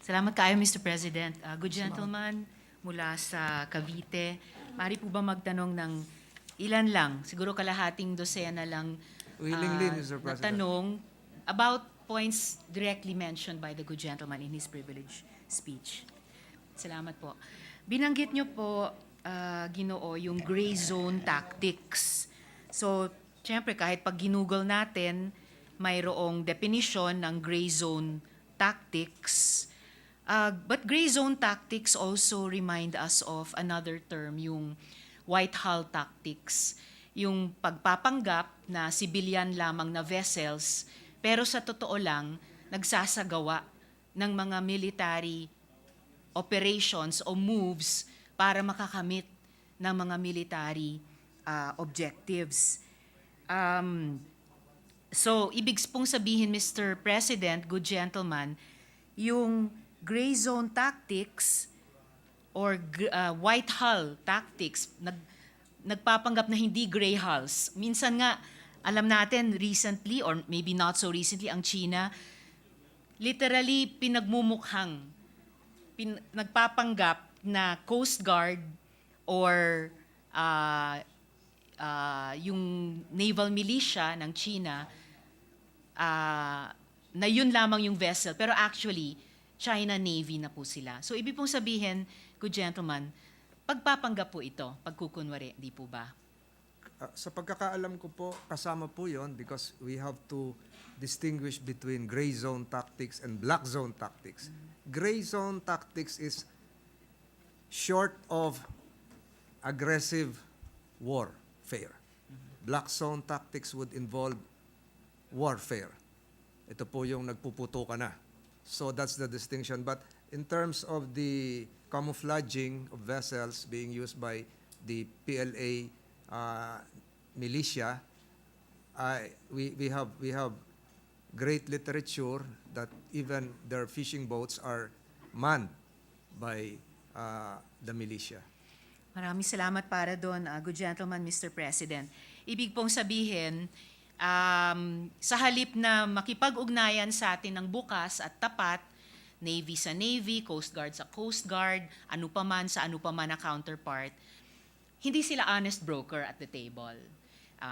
Speaker 8: Salamat kayo, Mr. President. Good gentleman mula sa Cavite, maaari po ba magtanong ng ilan lang, siguro kalahating dosena lang
Speaker 11: Willingly, Mr.
Speaker 8: na
Speaker 11: President.
Speaker 8: tanong about points directly mentioned by the good gentleman in his privilege speech. Salamat po. Binanggit niyo po, Ginoo, yung gray zone tactics. So, syempre, kahit pag ginugol natin, mayroong definition ng gray zone tactics. But gray zone tactics also remind us of another term, yung white hull tactics. Yung pagpapanggap na civilian lamang na vessels, pero sa totoo lang, nagsasagawa ng mga military operations o moves para makakamit ng mga military objectives. So, ibig pong sabihin, Mr. President, good gentleman, yung gray zone tactics or white hull tactics, nagpapanggap na hindi gray hulls. Minsan nga, alam natin recently or maybe not so recently, ang China, literally pinagmumukhang, nagpapanggap na Coast Guard or yung naval militia ng China, na yun lamang yung vessel. Pero actually, China Navy na po sila. So ibig pong sabihin, good gentleman, pagpapanggap po ito, pagkukunwari, di po ba?
Speaker 11: Sa pagkakaalam ko po, kasama po yon because we have to distinguish between gray zone tactics and black zone tactics. Gray zone tactics is short of aggressive warfare. Black zone tactics would involve warfare. Ito po yung nagpuputo ka na. So that's the distinction. But in terms of the camouflaging of vessels being used by the PLA militia, we have great literature that even their fishing boats are manned by the militia.
Speaker 8: Maraming salamat para doon, good gentleman, Mr. President. Ibig pong sabihin, sa halip na makipag-ugnayan sa atin ng bukas at tapat, Navy sa Navy, Coast Guard sa Coast Guard, ano pa man sa ano pa man na counterpart, hindi sila honest broker at the table.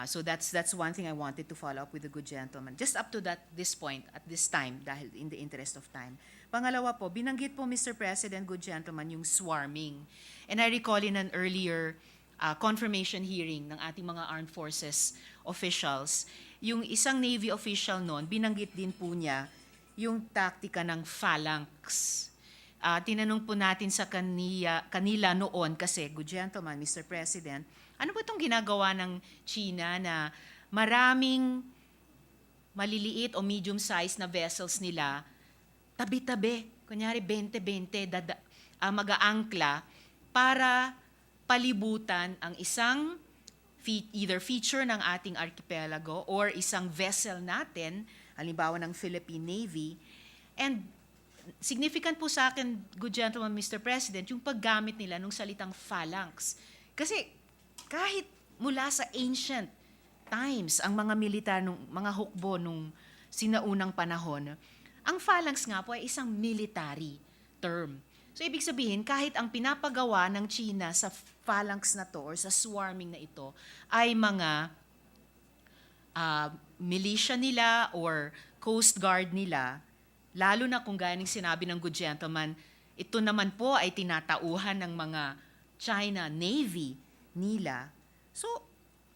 Speaker 8: So that's one thing I wanted to follow up with the good gentleman. Just up to this point, at this time, dahil in the interest of time. Pangalawa po, binanggit po, Mr. President, good gentleman, yung swarming. And I recall in an earlier confirmation hearing ng ating mga armed forces officials, yung isang Navy official noon, binanggit din po niya yung taktika ng phalanx. Tinanong po natin sa kanila noon kasi, good gentleman, Mr. President, ano ba itong ginagawa ng China na maraming maliliit o medium-sized na vessels nila, tabi-tabi, kunyari 20-20, mag-aangkla para palibutan ang isang either feature ng ating archipelago or isang vessel natin, halimbawa ng Philippine Navy. And significant po sa akin, good gentleman, Mr. President, yung paggamit nila ng salitang phalanx. Kasi kahit mula sa ancient times, ang mga militar, mga hukbo nung sinaunang panahon, ang phalanx nga po ay isang military term. So ibig sabihin, kahit ang pinapagawa ng China sa phalanx na to or sa swarming na ito ay mga militia nila or Coast Guard nila, lalo na kung gaya ng sinabi ng good gentleman, ito naman po ay tinatauhan ng mga China Navy nila. So,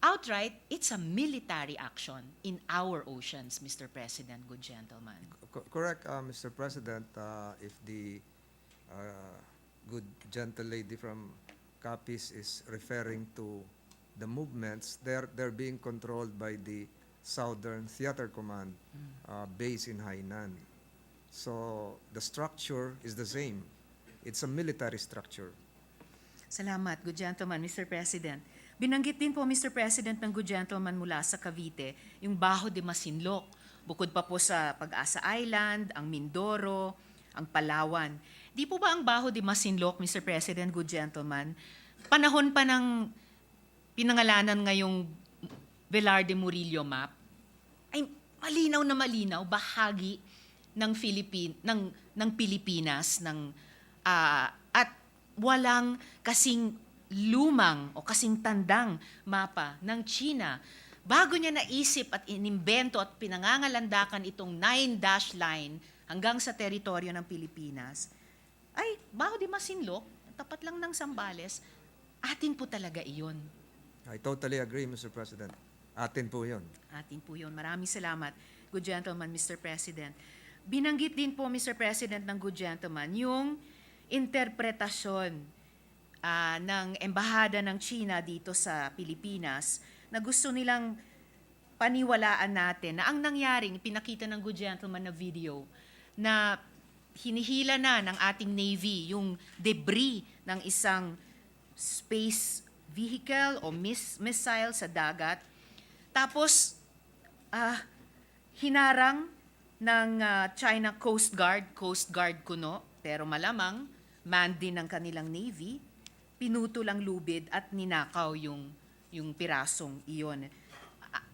Speaker 8: outright, it's a military action in our oceans, Mr. President, good gentleman.
Speaker 11: Correct, Mr. President. If the good gentle lady from Capiz is referring to the movements, they're being controlled by the Southern Theater Command base in Hainan. So the structure is the same. It's a military structure.
Speaker 8: Salamat, good gentleman, Mr. President. Binanggit din po, Mr. President, ng good gentleman mula sa Cavite, yung Baho de Masinloc. Bukod pa po sa Pag-asa Island, ang Mindoro, ang Palawan. Di po ba ang Baho de Masinloc, Mr. President, good gentleman, panahon pa ng pinangalanan ngayong Velarde Murillo map, ay malinaw na malinaw, bahagi ng Pilipinas, at walang kasing lumang o kasing tandang mapa ng China. Bago niya naisip at inimbento at pinangangalandakan itong 9-dash line hanggang sa teritoryo ng Pilipinas, ay Baho de Masinloc, tapat lang ng Zambales, atin po talaga iyon.
Speaker 11: I totally agree, Mr. President. Atin po yun.
Speaker 8: Atin po yun. Maraming salamat, good gentleman, Mr. President. Binanggit din po, Mr. President, ng good gentleman, yung interpretasyon ng Embahada ng China dito sa Pilipinas na gusto nilang paniwalaan natin na ang nangyaring, pinakita ng good gentleman na video, na hinihila na ng ating Navy yung debris ng isang space vehicle o missile sa dagat. Tapos, hinarang ng China Coast Guard kuno, pero malamang manned din ng kanilang Navy, pinuto lang lubid at ninakaw yung pirasong iyon.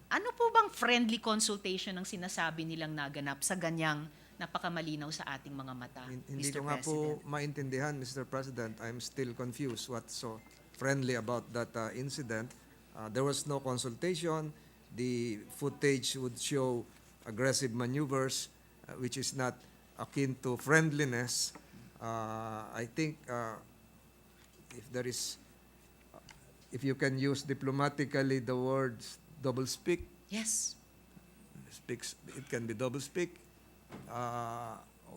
Speaker 8: Ano po bang friendly consultation ang sinasabi nilang naganap sa ganyang napakamalinaw sa ating mga mata,
Speaker 11: Hindi
Speaker 8: Mr.
Speaker 11: ko nga
Speaker 8: President?
Speaker 11: po maintindihan, Mr. President. I'm still confused what's so friendly about that incident. There was no consultation. The footage would show aggressive maneuvers, which is not akin to friendliness. I think if you can use diplomatically the words double speak,
Speaker 8: Yes.
Speaker 11: it can be double speak.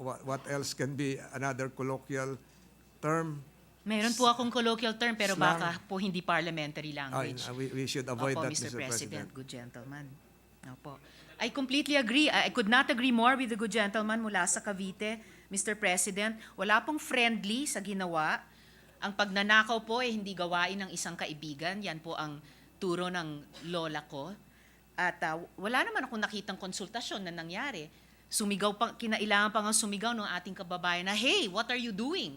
Speaker 11: What else can be another colloquial term?
Speaker 8: Meron po akong colloquial term pero
Speaker 11: Slang.
Speaker 8: baka po hindi parliamentary language.
Speaker 11: We should avoid
Speaker 8: Opo,
Speaker 11: that,
Speaker 8: Mr.
Speaker 11: Mr. President.
Speaker 8: Good gentleman. Opo. I completely agree. I could not agree more with the good gentleman mula sa Cavite, Mr. President. Wala pong friendly sa ginawa. Ang pagnanakaw po ay hindi gawain ng isang kaibigan. Yan po ang turo ng lola ko. At wala naman akong nakitang konsultasyon na nangyari. Kinailangan pa nga sumigaw ng ating kababayan na, hey, what are you doing?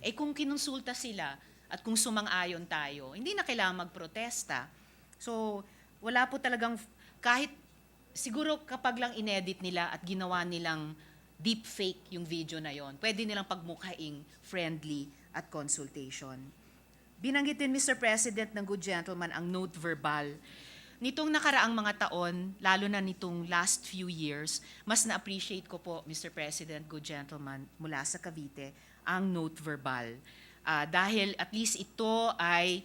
Speaker 8: Eh kung kinonsulta sila at kung sumang-ayon tayo, hindi na kailangan magprotesta. So, wala po talagang, kahit siguro kapag lang inedit nila at ginawa nilang deep fake yung video na yon, pwede nilang pagmukhaing friendly at consultation. Binanggit din, Mr. President, ng good gentleman ang note verbal. Nitong nakaraang mga taon, lalo na nitong last few years, mas na-appreciate ko po, Mr. President, good gentleman, mula sa Cavite, ang note verbal. Dahil at least ito ay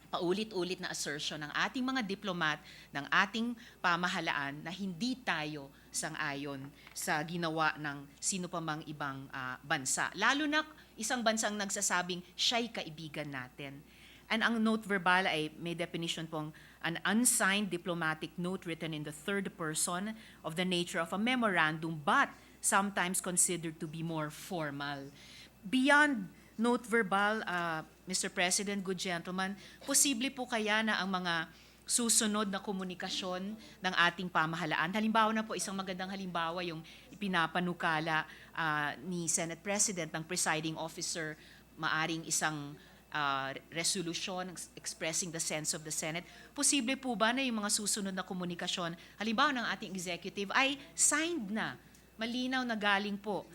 Speaker 8: paulit-ulit na assertion ng ating mga diplomat, ng ating pamahalaan na hindi tayo sang-ayon sa ginawa ng sino pa mang ibang bansa. Lalo na isang bansang nagsasabing siya'y kaibigan natin. And ang note verbal ay may definition pong an unsigned diplomatic note written in the third person of the nature of a memorandum but sometimes considered to be more formal. Beyond note verbal, Mr. President, good gentleman, posible po kaya na ang mga susunod na komunikasyon ng ating pamahalaan. Halimbawa na po, isang magandang halimbawa yung ipinapanukala ni Senate President ng presiding officer, maaring isang resolution expressing the sense of the Senate. Posible po ba na yung mga susunod na komunikasyon, halimbawa ng ating executive, ay signed na, malinaw na galing po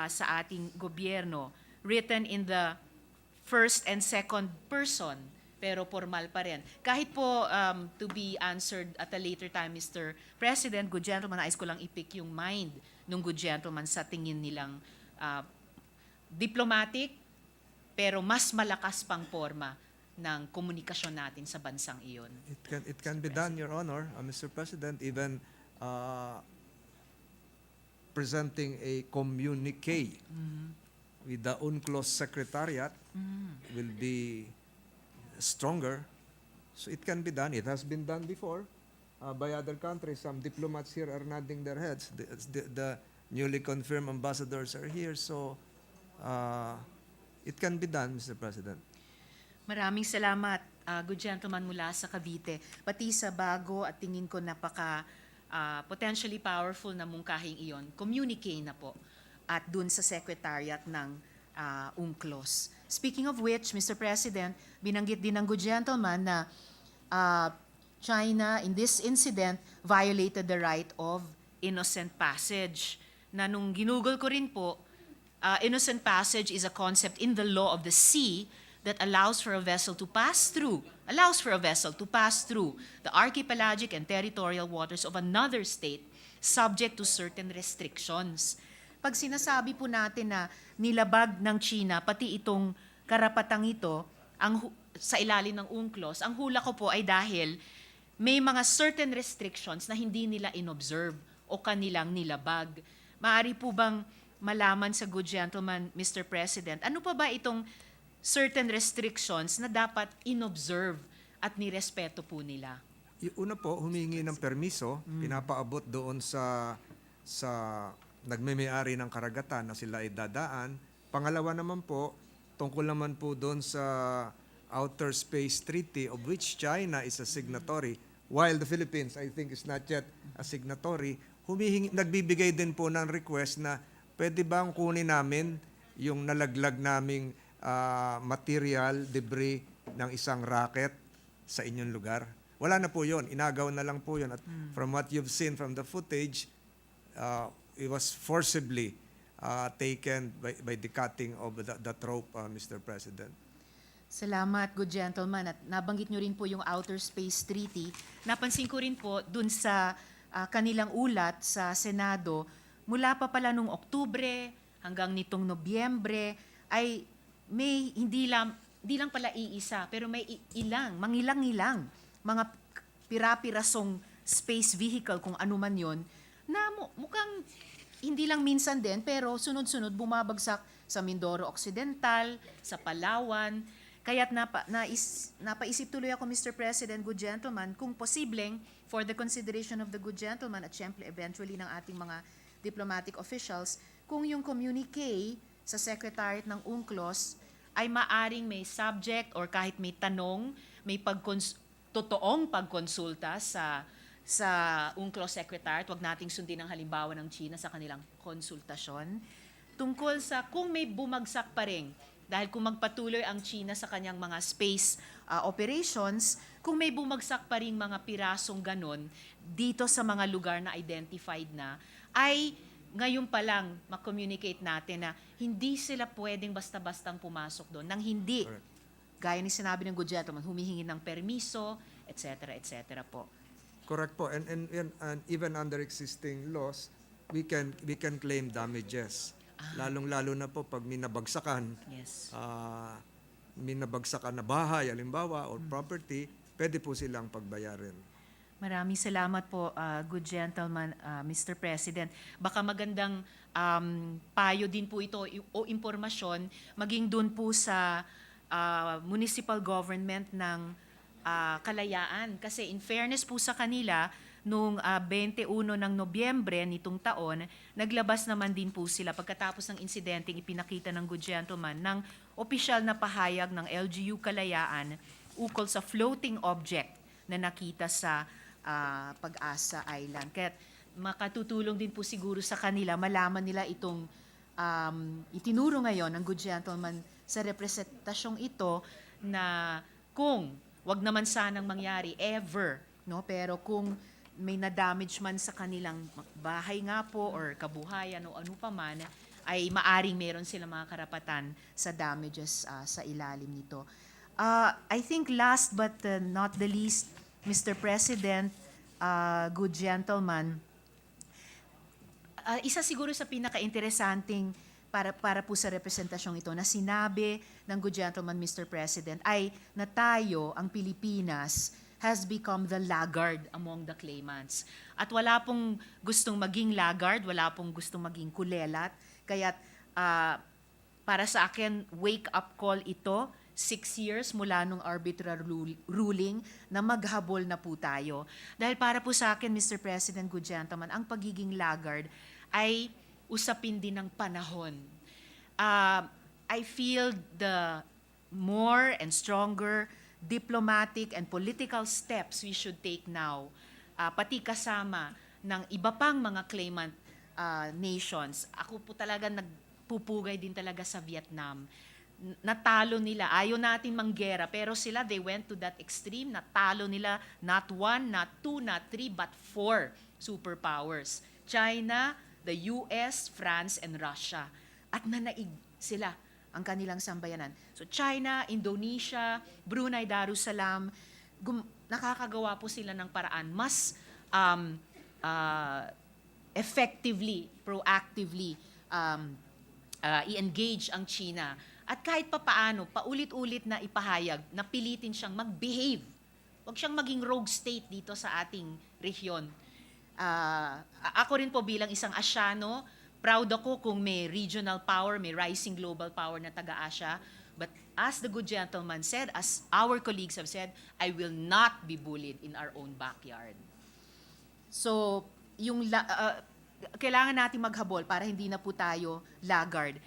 Speaker 8: sa ating gobyerno, written in the first and second person, pero formal pa rin. Kahit po to be answered at a later time, Mr. President, good gentleman, nais ko lang i-pick yung mind ng good gentleman sa tingin nilang diplomatic, pero mas malakas pang forma ng komunikasyon natin sa bansang iyon.
Speaker 11: It can be done, Your Honor, Mr. President, even presenting a communique with the UNCLOS Secretariat will be stronger So it can be done. It has been done before by other countries. Some diplomats here are nodding their heads. The newly confirmed ambassadors are here. So it can be done, Mr. President.
Speaker 8: Maraming salamat, good gentleman mula sa Cavite. Pati sa bago at tingin ko napaka potentially powerful na mungkahing iyon, communique na po at dun sa secretariat ng UNCLOS. Speaking of which, Mr. President, binanggit din ng good gentleman na China in this incident violated the right of innocent passage. Na nung ginugol ko rin po, innocent passage is a concept in the law of the sea that allows for a vessel to pass through the archipelagic and territorial waters of another state subject to certain restrictions. Pag sinasabi po natin na nilabag ng China pati itong karapatang ito sa ilalim ng UNCLOS, ang hula ko po ay dahil may mga certain restrictions na hindi nila inobserve o kanilang nilabag. Maaari po bang malaman sa good gentleman, Mr. President, ano pa ba itong certain restrictions na dapat inobserve at nirespeto po nila?
Speaker 11: Una po, humingi ng permiso, pinapaabot doon sa nagme-may-ari ng karagatan na sila ay dadaan. Pangalawa naman po, tungkol naman po doon sa Outer Space Treaty of which China is a signatory, while the Philippines, I think, is not yet a signatory, nagbibigay din po ng request na pwede bang kunin namin yung nalaglag naming material, debris ng isang rocket sa inyong lugar. Wala na po yun. Inagaw na lang po yun. At from what you've seen from the footage, it was forcibly taken by the cutting of the rope, Mr. President.
Speaker 8: Salamat, good gentleman. At nabanggit nyo rin po yung Outer Space Treaty. Napansin ko rin po dun sa kanilang ulat sa Senado, mula pa pala nung Oktubre hanggang nitong Nobyembre, ay may hindi lang pala iisa, pero may mangilang-ilang mga pira-pirasong space vehicle, kung ano man yon, na mukhang hindi lang minsan din, pero sunod-sunod bumabagsak sa Mindoro Occidental, sa Palawan. Kaya't napaisip tuloy ako, Mr. President, good gentleman, kung posibleng, for the consideration of the good gentleman at syempre eventually ng ating mga diplomatic officials, kung yung communique sa Secretariat ng UNCLOS ay maaring may subject or kahit may tanong, may totoong pagkonsulta sa UNCLOS Secretariat, wag nating sundin ang halimbawa ng China sa kanilang konsultasyon, tungkol sa kung may bumagsak pa rin, dahil kung magpatuloy ang China sa kanyang mga space operations, kung may bumagsak pa rin mga pirasong ganon dito sa mga lugar na identified na, ay ngayon pa lang ma-communicate natin na hindi sila pwedeng basta-bastang pumasok doon, nang hindi, gaya ni sinabi ng good gentleman, humihingi ng permiso, etc., etc. po.
Speaker 11: Correct po. And even under existing laws, we can claim damages. Lalong-lalo na po pag minabagsakan,
Speaker 8: Yes.
Speaker 11: minabagsakan na bahay, halimbawa, or property, pwede po silang pagbayarin.
Speaker 8: Maraming salamat po, good gentleman, Mr. President. Baka magandang payo din po ito o impormasyon maging doon po sa municipal government ng Kalayaan. Kasi in fairness po sa kanila, nung 21 ng Nobyembre nitong taon, naglabas naman din po sila pagkatapos ng insidenteng ipinakita ng good gentleman ng opisyal na pahayag ng LGU Kalayaan ukol sa floating object na nakita sa Pag-asa Island. Kaya makatutulong din po siguro sa kanila, malaman nila itong itinuro ngayon ng good gentleman sa representasyong ito na kung wag naman sanang mangyari ever, no, pero kung may na-damage man sa kanilang bahay nga po or kabuhayan o ano pa man, ay maaring meron sila mga karapatan sa damages sa ilalim nito. I think last but not the least, Mr. President, good gentleman, isa siguro sa pinaka-interesanting para po sa representasyong ito na sinabi ng good gentleman, Mr. President, ay na tayo, ang Pilipinas, has become the laggard among the claimants. At wala pong gustong maging laggard, wala pong gustong maging kulelat, kaya't para sa akin, wake-up call ito 6 years mula nung arbitral ruling na maghabol na po tayo. Dahil para po sa akin, Mr. President, good gentlemen, ang pagiging laggard ay usapin din ng panahon. I feel the more and stronger diplomatic and political steps we should take now, pati kasama ng iba pang mga claimant nations. Ako po talaga nagpupugay din talaga sa Vietnam. Natalo nila. Ayaw natin manggera, pero sila, they went to that extreme. Natalo nila not 1, not 2, not 3, but 4 superpowers. China, the US, France, and Russia. At nanaig sila ang kanilang sambayanan. So China, Indonesia, Brunei Darussalam, nakakagawa po sila ng paraan mas effectively, proactively i-engage ang China. At kahit papaano, paulit-ulit na ipahayag na pilitin siyang mag-behave. Huwag siyang maging rogue state dito sa ating rehiyon. Ako rin po bilang isang Asyano, proud ako kung may regional power, may rising global power na taga-Asya. But as the good gentleman said, as our colleagues have said, I will not be bullied in our own backyard. So, kailangan natin maghabol para hindi na po tayo laggard.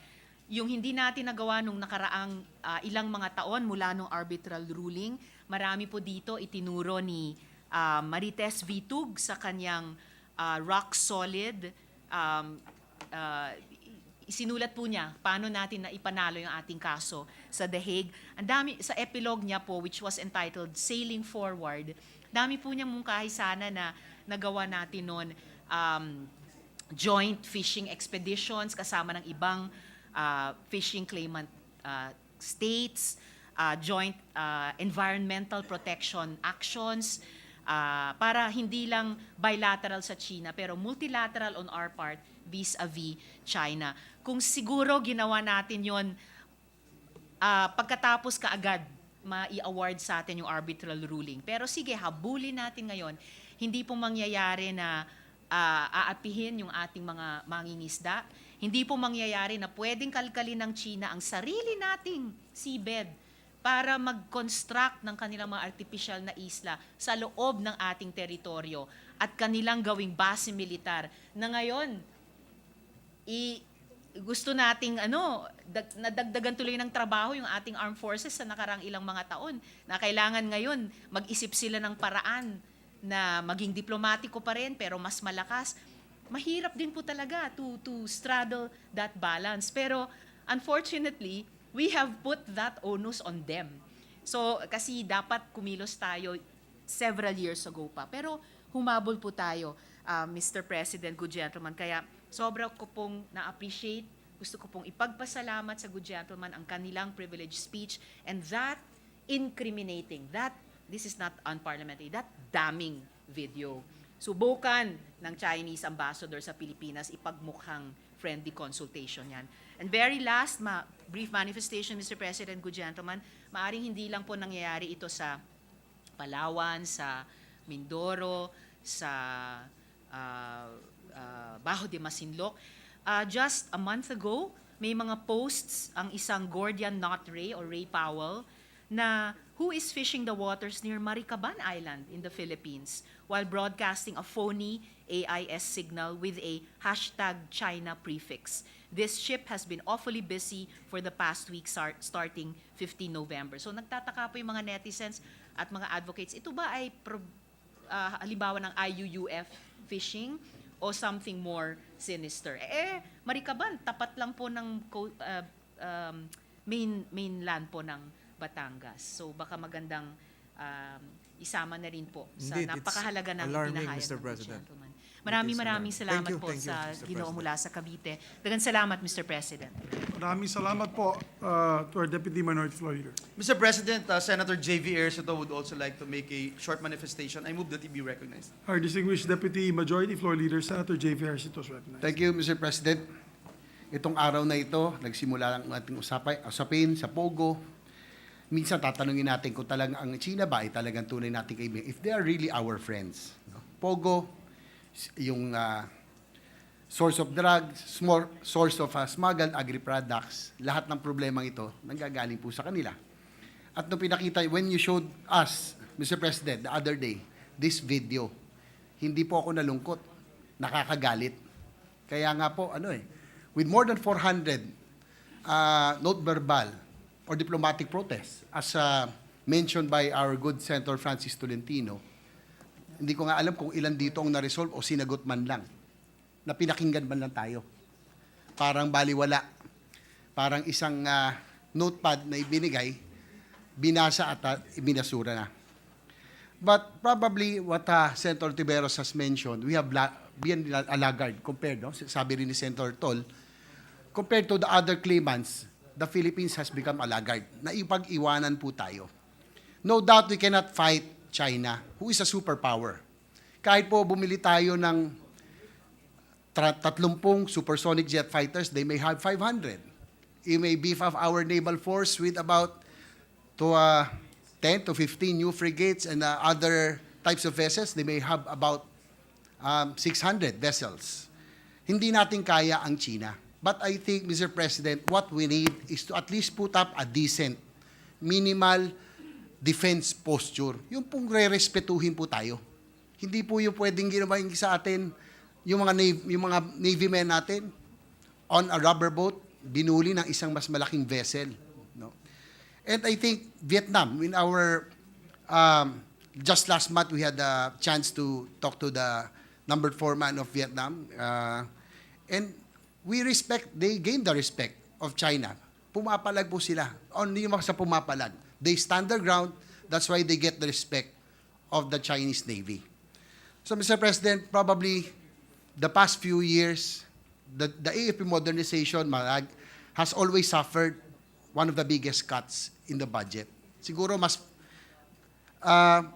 Speaker 8: Yung hindi natin nagawa nung nakaraang ilang mga taon mula nung arbitral ruling, marami po dito itinuro ni Marites Vitug sa kanyang rock solid. Isinulat po niya paano natin na ipanalo yung ating kaso sa The Hague. Ang dami sa epilogue niya po, which was entitled Sailing Forward. Dami po niyang mungkahi sana na nagawa natin noon, joint fishing expeditions kasama ng ibang fishing claimant states, joint environmental protection actions, para hindi lang bilateral sa China, pero multilateral on our part vis-a-vis China. Kung siguro ginawa natin yon, pagkatapos kaagad ma-i-award sa atin yung arbitral ruling. Pero sige, habulin natin ngayon. Hindi po mangyayari na aapihin yung ating mga mangingisda. Hindi po mangyayari na pwedeng kalkalin ng China ang sarili nating seabed para mag-construct ng kanilang mga artificial na isla sa loob ng ating teritoryo at kanilang gawing base militar na ngayon, gusto nating nadagdagan tuloy ng trabaho yung ating armed forces sa nakarang ilang mga taon na kailangan ngayon mag-isip sila ng paraan na maging diplomatiko pa rin pero mas malakas. Mahirap din po talaga to straddle that balance. Pero unfortunately, we have put that onus on them. So kasi dapat kumilos tayo several years ago pa. Pero humabol po tayo, Mr. President, good gentleman. Kaya sobra ko pong na-appreciate, gusto ko pong ipagpasalamat sa good gentleman ang kanilang privileged speech and that incriminating, this is not unparliamentary, that damning video. Subukan ng Chinese ambassador sa Pilipinas ipagmukhang friendly consultation yan. And very last, brief manifestation, Mr. President, good gentleman, maaring hindi lang po nangyayari ito sa Palawan, sa Mindoro, sa Bajo de Masinloc. Just a month ago, may mga posts ang isang Gordian knot Ray or Ray Powell na who is fishing the waters near Maricaban Island in the Philippines while broadcasting a phony AIS signal with a #China prefix. This ship has been awfully busy for the past week starting 15 November. So nagtataka po yung mga netizens at mga advocates, ito ba ay halimbawa ng IUUF fishing o something more sinister? Maricaban, tapat lang po ng mainland po ng Batangas. So baka magandang isama na rin po sa
Speaker 15: Indeed,
Speaker 8: napakahalaga ng
Speaker 15: alarming,
Speaker 8: pinahayag
Speaker 15: Mr.
Speaker 8: ng
Speaker 15: President.
Speaker 8: gentleman. Maraming salamat po
Speaker 15: Thank you,
Speaker 8: sa
Speaker 15: Mr.
Speaker 8: Ginoo
Speaker 15: President.
Speaker 8: mula sa Cavite. Daghang salamat, Mr. President.
Speaker 1: Maraming salamat po to our Deputy Minority Floor Leader.
Speaker 4: Mr. President, Senator J.V. Ercito would also like to make a short manifestation. I move that he be recognized.
Speaker 1: Our distinguished Deputy Majority Floor Leader, Senator J.V. Arcitos, recognized.
Speaker 16: Thank you, Mr. President. Itong araw na ito, nagsimula ang ating usapin sa Pogo. Minsan tatanungin natin kung talagang ang China ba ay talagang tunay nating kaibigan. If they are really our friends. Pogo, yung source of drugs, source of smuggled agri-products, lahat ng problemang ito nanggagaling po sa kanila. At nung pinakita, when you showed us, Mr. President, the other day, this video, hindi po ako nalungkot. Nakakagalit. Kaya nga po, with more than 400 note verbal or diplomatic protests, as mentioned by our good Senator Francis Tolentino, hindi ko nga alam kung ilan dito ang na-resolve o sinagot man lang. Na pinakinggan man lang tayo. Parang baliwala. Parang isang notepad na ibinigay, binasa at ibinasura na. But probably what Senator Tiveros has mentioned, we have been a laggard compared, no? Sabi rin ni Senator Tol, compared to the other claimants, the Philippines has become a laggard. Naipag-iwanan po tayo. No doubt we cannot fight China, who is a superpower. Kahit po bumili tayo ng 30 supersonic jet fighters, they may have 500. You may beef up our naval force with about 10 to 15 new frigates and other types of vessels. They may have about 600 vessels. Hindi natin kaya ang China. But I think, Mr. President, what we need is to at least put up a decent, minimal defense posture. Yung pong re-respetuhin po tayo. Hindi po yung pwedeng ginawa sa atin, yung mga Navy men natin, on a rubber boat, binuli ng isang mas malaking vessel. No? And I think Vietnam, in our, just last month, we had a chance to talk to the number 4 man of Vietnam, and they gained the respect of China. Pumapalag po sila. Only yung mga sa pumapalag. They stand their ground, that's why they get the respect of the Chinese Navy. So, Mr. President, probably the past few years, the AFP modernization has always suffered one of the biggest cuts in the budget. Siguro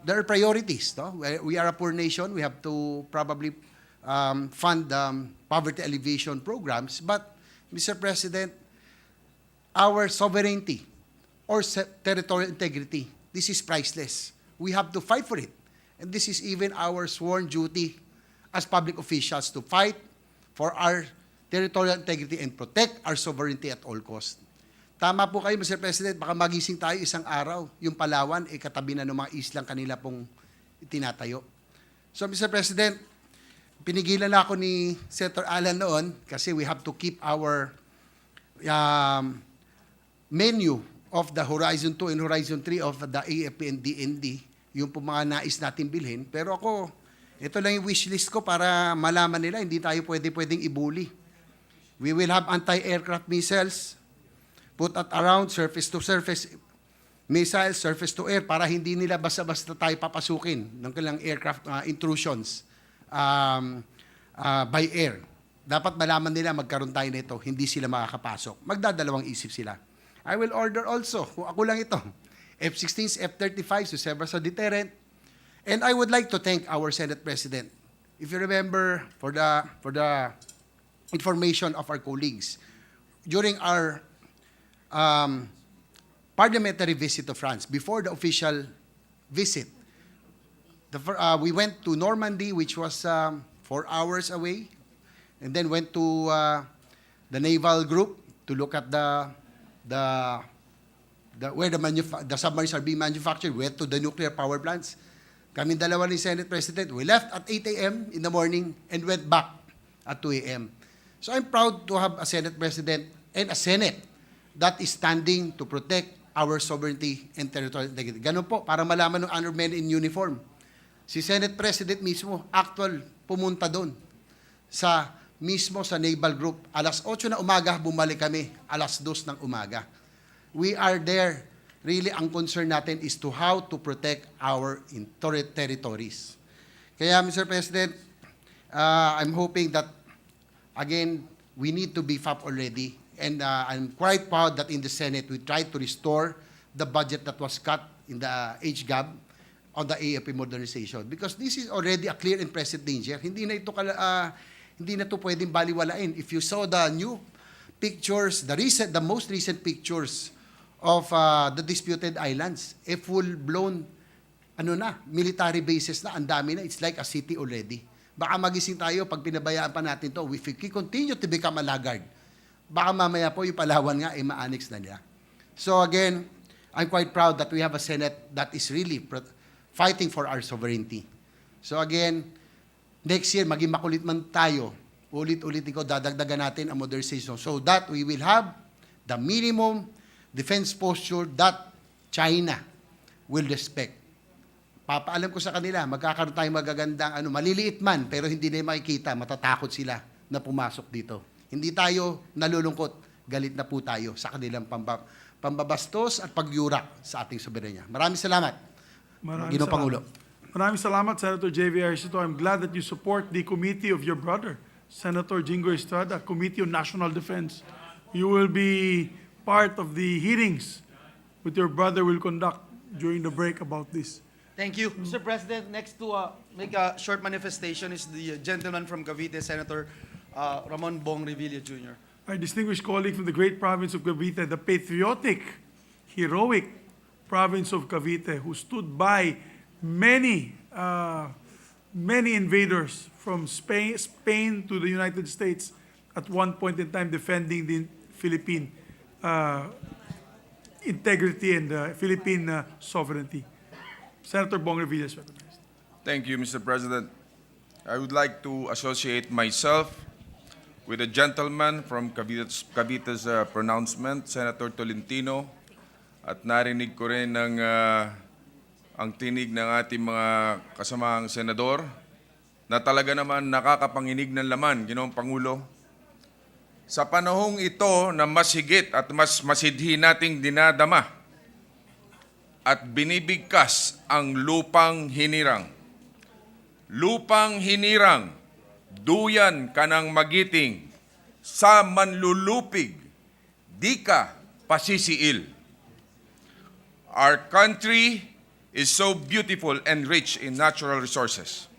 Speaker 16: there are priorities. No? We are a poor nation. We have to probably fund poverty alleviation programs. But, Mr. President, our sovereignty or territorial integrity, this is priceless. We have to fight for it. And this is even our sworn duty as public officials to fight for our territorial integrity and protect our sovereignty at all costs. Tama po kayo, Mr. President, baka magising tayo isang araw, yung Palawan, katabi na ng mga islang kanila pong itinatayo. So, Mr. President, pinigilan na ako ni Senator Alan noon kasi we have to keep our menu of the Horizon 2 and Horizon 3 of the AFP and DND, yung po mga nais natin bilhin. Pero ako, ito lang yung wish list ko para malaman nila, hindi tayo pwedeng ibuli. We will have anti-aircraft missiles, put at around surface-to-surface missiles, surface-to-air, para hindi nila basta-basta tayo papasukin ng kailang aircraft intrusions by air. Dapat malaman nila magkaroon tayo nito, hindi sila makakapasok. Magdadalawang isip sila. I will order also, kung ako lang ito, F-16s, F-35 to serve as a deterrent. And I would like to thank our Senate President. If you remember, for the information of our colleagues, during our parliamentary visit to France, before the official visit, we went to Normandy, which was 4 hours away, and then went to the naval group to look at where the submarines are being manufactured. We went to the nuclear power plants. Kami dalawa ni Senate President, we left at 8 a.m. in the morning and went back at 2 a.m. So I'm proud to have a Senate President and a Senate that is standing to protect our sovereignty and territorial integrity. Ganun po, para malaman ng honored men in uniform. Si Senate President mismo, actual, pumunta doon sa naval group. Alas 8 na umaga, bumalik kami. Alas 2 ng umaga. We are there. Really, ang concern natin is to how to protect our territories. Kaya, Mr. President, I'm hoping that, again, we need to beef up already. And I'm quite proud that in the Senate, we tried to restore the budget that was cut in the HGAB on the AFP modernization. Because this is already a clear and present danger. Hindi na ito pwedeng baliwalain. If you saw the new pictures, the most recent pictures of the disputed islands, a full-blown military bases na, ang dami na, it's like a city already. Baka magising tayo pag pinabayaan pa natin to. If we continue to become a laggard, baka mamaya po yung Palawan nga ma-annex na nila. So again, I'm quite proud that we have a Senate that is really fighting for our sovereignty. So again, next year, maging makulit man tayo, ulit-ulitin ko, dadagdagan natin ang modernization so that we will have the minimum defense posture that China will respect. Papaalam ko sa kanila, magkakaroon tayong magagandang, maliliit man, pero hindi nila makikita, matatakot sila na pumasok dito. Hindi tayo nalulungkot, galit na po tayo sa kanilang pambabastos at pagyurak sa ating soberanya. Maraming salamat, Ginoong Pangulo.
Speaker 1: Maraming salamat, Senator J.V. Arcito. I'm glad that you support the committee of your brother, Senator Jingo Estrada, Committee on National Defense. You will be part of the hearings with your brother will conduct during the break about this.
Speaker 4: Thank you. Mr. President, next to make a short manifestation is the gentleman from Cavite, Senator Ramon Bong Revilla Jr.
Speaker 1: Our distinguished colleague from the great province of Cavite, the patriotic, heroic province of Cavite, who stood by many invaders from Spain to the United States at one point in time defending the Philippine integrity and Philippine sovereignty. Senator Bong Revilla is recognized.
Speaker 15: Thank you, Mr. President. I would like to associate myself with a gentleman from Cavite's pronouncement, Senator Tolentino, at narinig ko rin ang tinig ng ating mga kasamang senador na talaga naman nakakapanginig ng laman, Ginoong Pangulo. Sa panahong ito na mas higit at mas masidhi nating dinadama at binibigkas ang lupang hinirang. Lupang hinirang, duyan ka ng magiting, sa manlulupig, di ka pasisiil. Our country is so beautiful and rich in natural resources.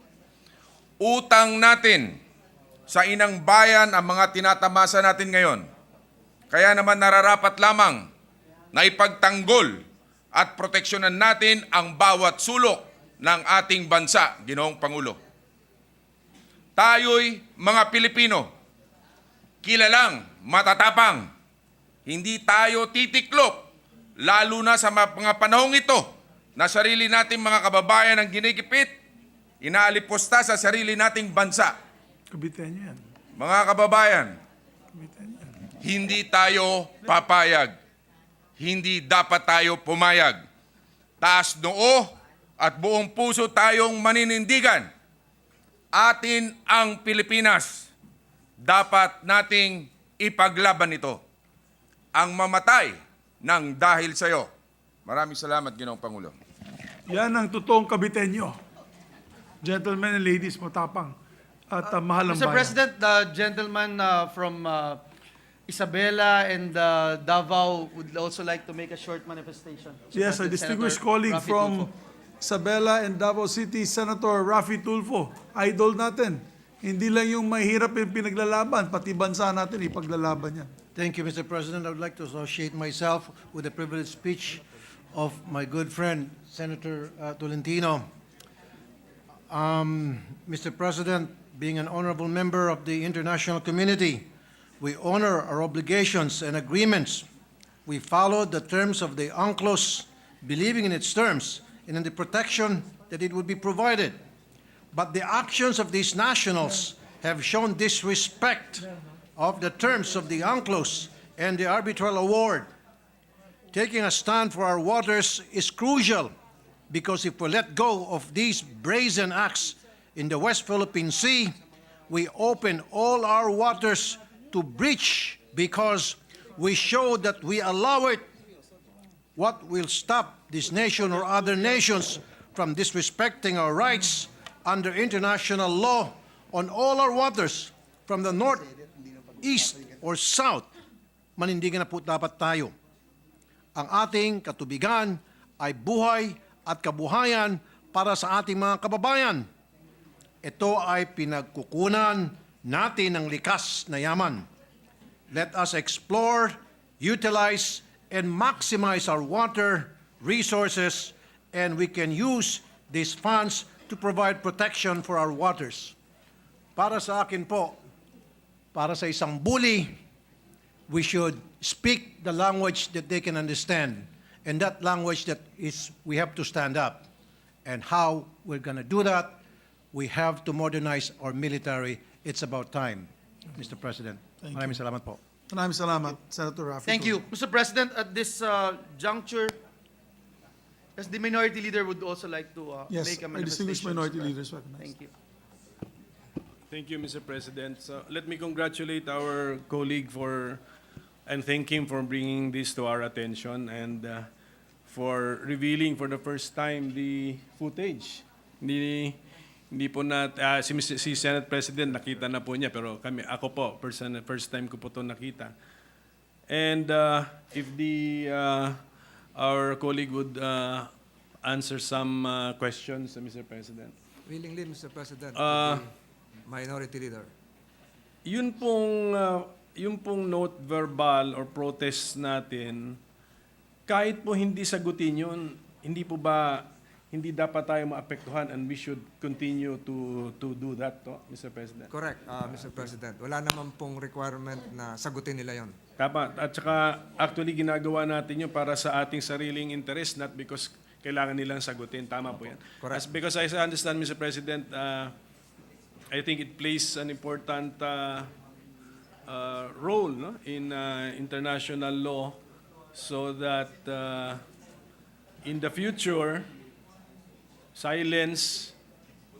Speaker 15: Utang natin sa inang bayan ang mga tinatamasa natin ngayon. Kaya naman nararapat lamang na ipagtanggol at proteksyonan natin ang bawat sulok ng ating bansa, Ginoong Pangulo. Tayo'y mga Pilipino, kilalang matatapang. Hindi tayo titiklop, lalo na sa mga panahong ito na sarili nating mga kababayan ang ginikipit, inaalipusta sa sarili nating bansa.
Speaker 1: Kabitenyo yan.
Speaker 15: Mga kababayan,
Speaker 1: Kabitenyo yan.
Speaker 15: hindi tayo papayag. Hindi dapat tayo pumayag. Taas noo at buong puso tayong maninindigan. Atin ang Pilipinas. Dapat nating ipaglaban ito. Ang mamatay ng dahil sa'yo. Maraming salamat, Ginoong Pangulo.
Speaker 1: Yan ang totoong Kabitenyo. Gentlemen and ladies, matapang at mahal ang
Speaker 4: Mr.
Speaker 1: bayan.
Speaker 4: President, the gentleman from Isabela and Davao would also like to make a short manifestation.
Speaker 1: Yes, a distinguished colleague
Speaker 4: Rafi
Speaker 1: from
Speaker 4: Tulfo.
Speaker 1: Isabela and Davao City, Senator Rafi Tulfo. Idol natin. Hindi lang yung mahirap yung pinaglalaban, pati bansa natin ipaglalaban yan.
Speaker 12: Thank you, Mr. President. I would like to associate myself with the privileged speech of my good friend, Senator Tolentino. Mr. President, being an honorable member of the international community, we honor our obligations and agreements. We follow the terms of the UNCLOS, believing in its terms and in the protection that it would be provided. But the actions of these nationals have shown disrespect of the terms of the UNCLOS and the arbitral award. Taking a stand for our waters is crucial because if we let go of these brazen acts in the West Philippine Sea, we open all our waters to breach because we show that we allow it. What will stop this nation or other nations from disrespecting our rights under international law on all our waters from the north, east, or south? Manindigan na po dapat tayo. Ang ating katubigan ay buhay at kabuhayan para sa ating mga kababayan. Ito ay pinagkukunan natin ng likas na yaman. Let us explore, utilize, and maximize our water resources, and we can use these funds to provide protection for our waters. Para sa akin po, para sa isang bully, we should speak the language that they can understand And that language that is, we have to stand up. And how we're going to do that, we have to modernize our military. It's about time, Mr. President.
Speaker 1: Thank
Speaker 12: Maraming salamat po.
Speaker 1: Maraming salamat, Senator Rafi.
Speaker 4: Thank you. Mr. President, at this juncture, as the minority leader would also like to
Speaker 1: Yes,
Speaker 4: make a
Speaker 1: our distinguished
Speaker 4: manifestation.
Speaker 1: minority
Speaker 4: Mr.
Speaker 1: leaders recognized.
Speaker 4: Thank you.
Speaker 9: Thank you, Mr. President. So let me congratulate our colleague and thank him for bringing this to our attention and for revealing for the first time the footage. Hindi po si Senate President nakita na po niya, pero ako po, first time ko po ito nakita. And if our colleague would answer some questions, Mr. President.
Speaker 11: Willingly, Mr. President, Minority Leader.
Speaker 9: Yun pong note verbal or protest natin, kahit po hindi sagutin yun, hindi dapat tayo maapektuhan and we should continue to do that, Mr. President.
Speaker 11: Correct, Mr. President. Wala naman pong requirement na sagutin nila yon.
Speaker 9: Tama. At saka actually ginagawa natin yun para sa ating sariling interest, not because kailangan nilang sagutin. Tama po yan.
Speaker 11: Correct.
Speaker 9: Because I understand, Mr. President, I think it plays an important role in international law so that in the future, silence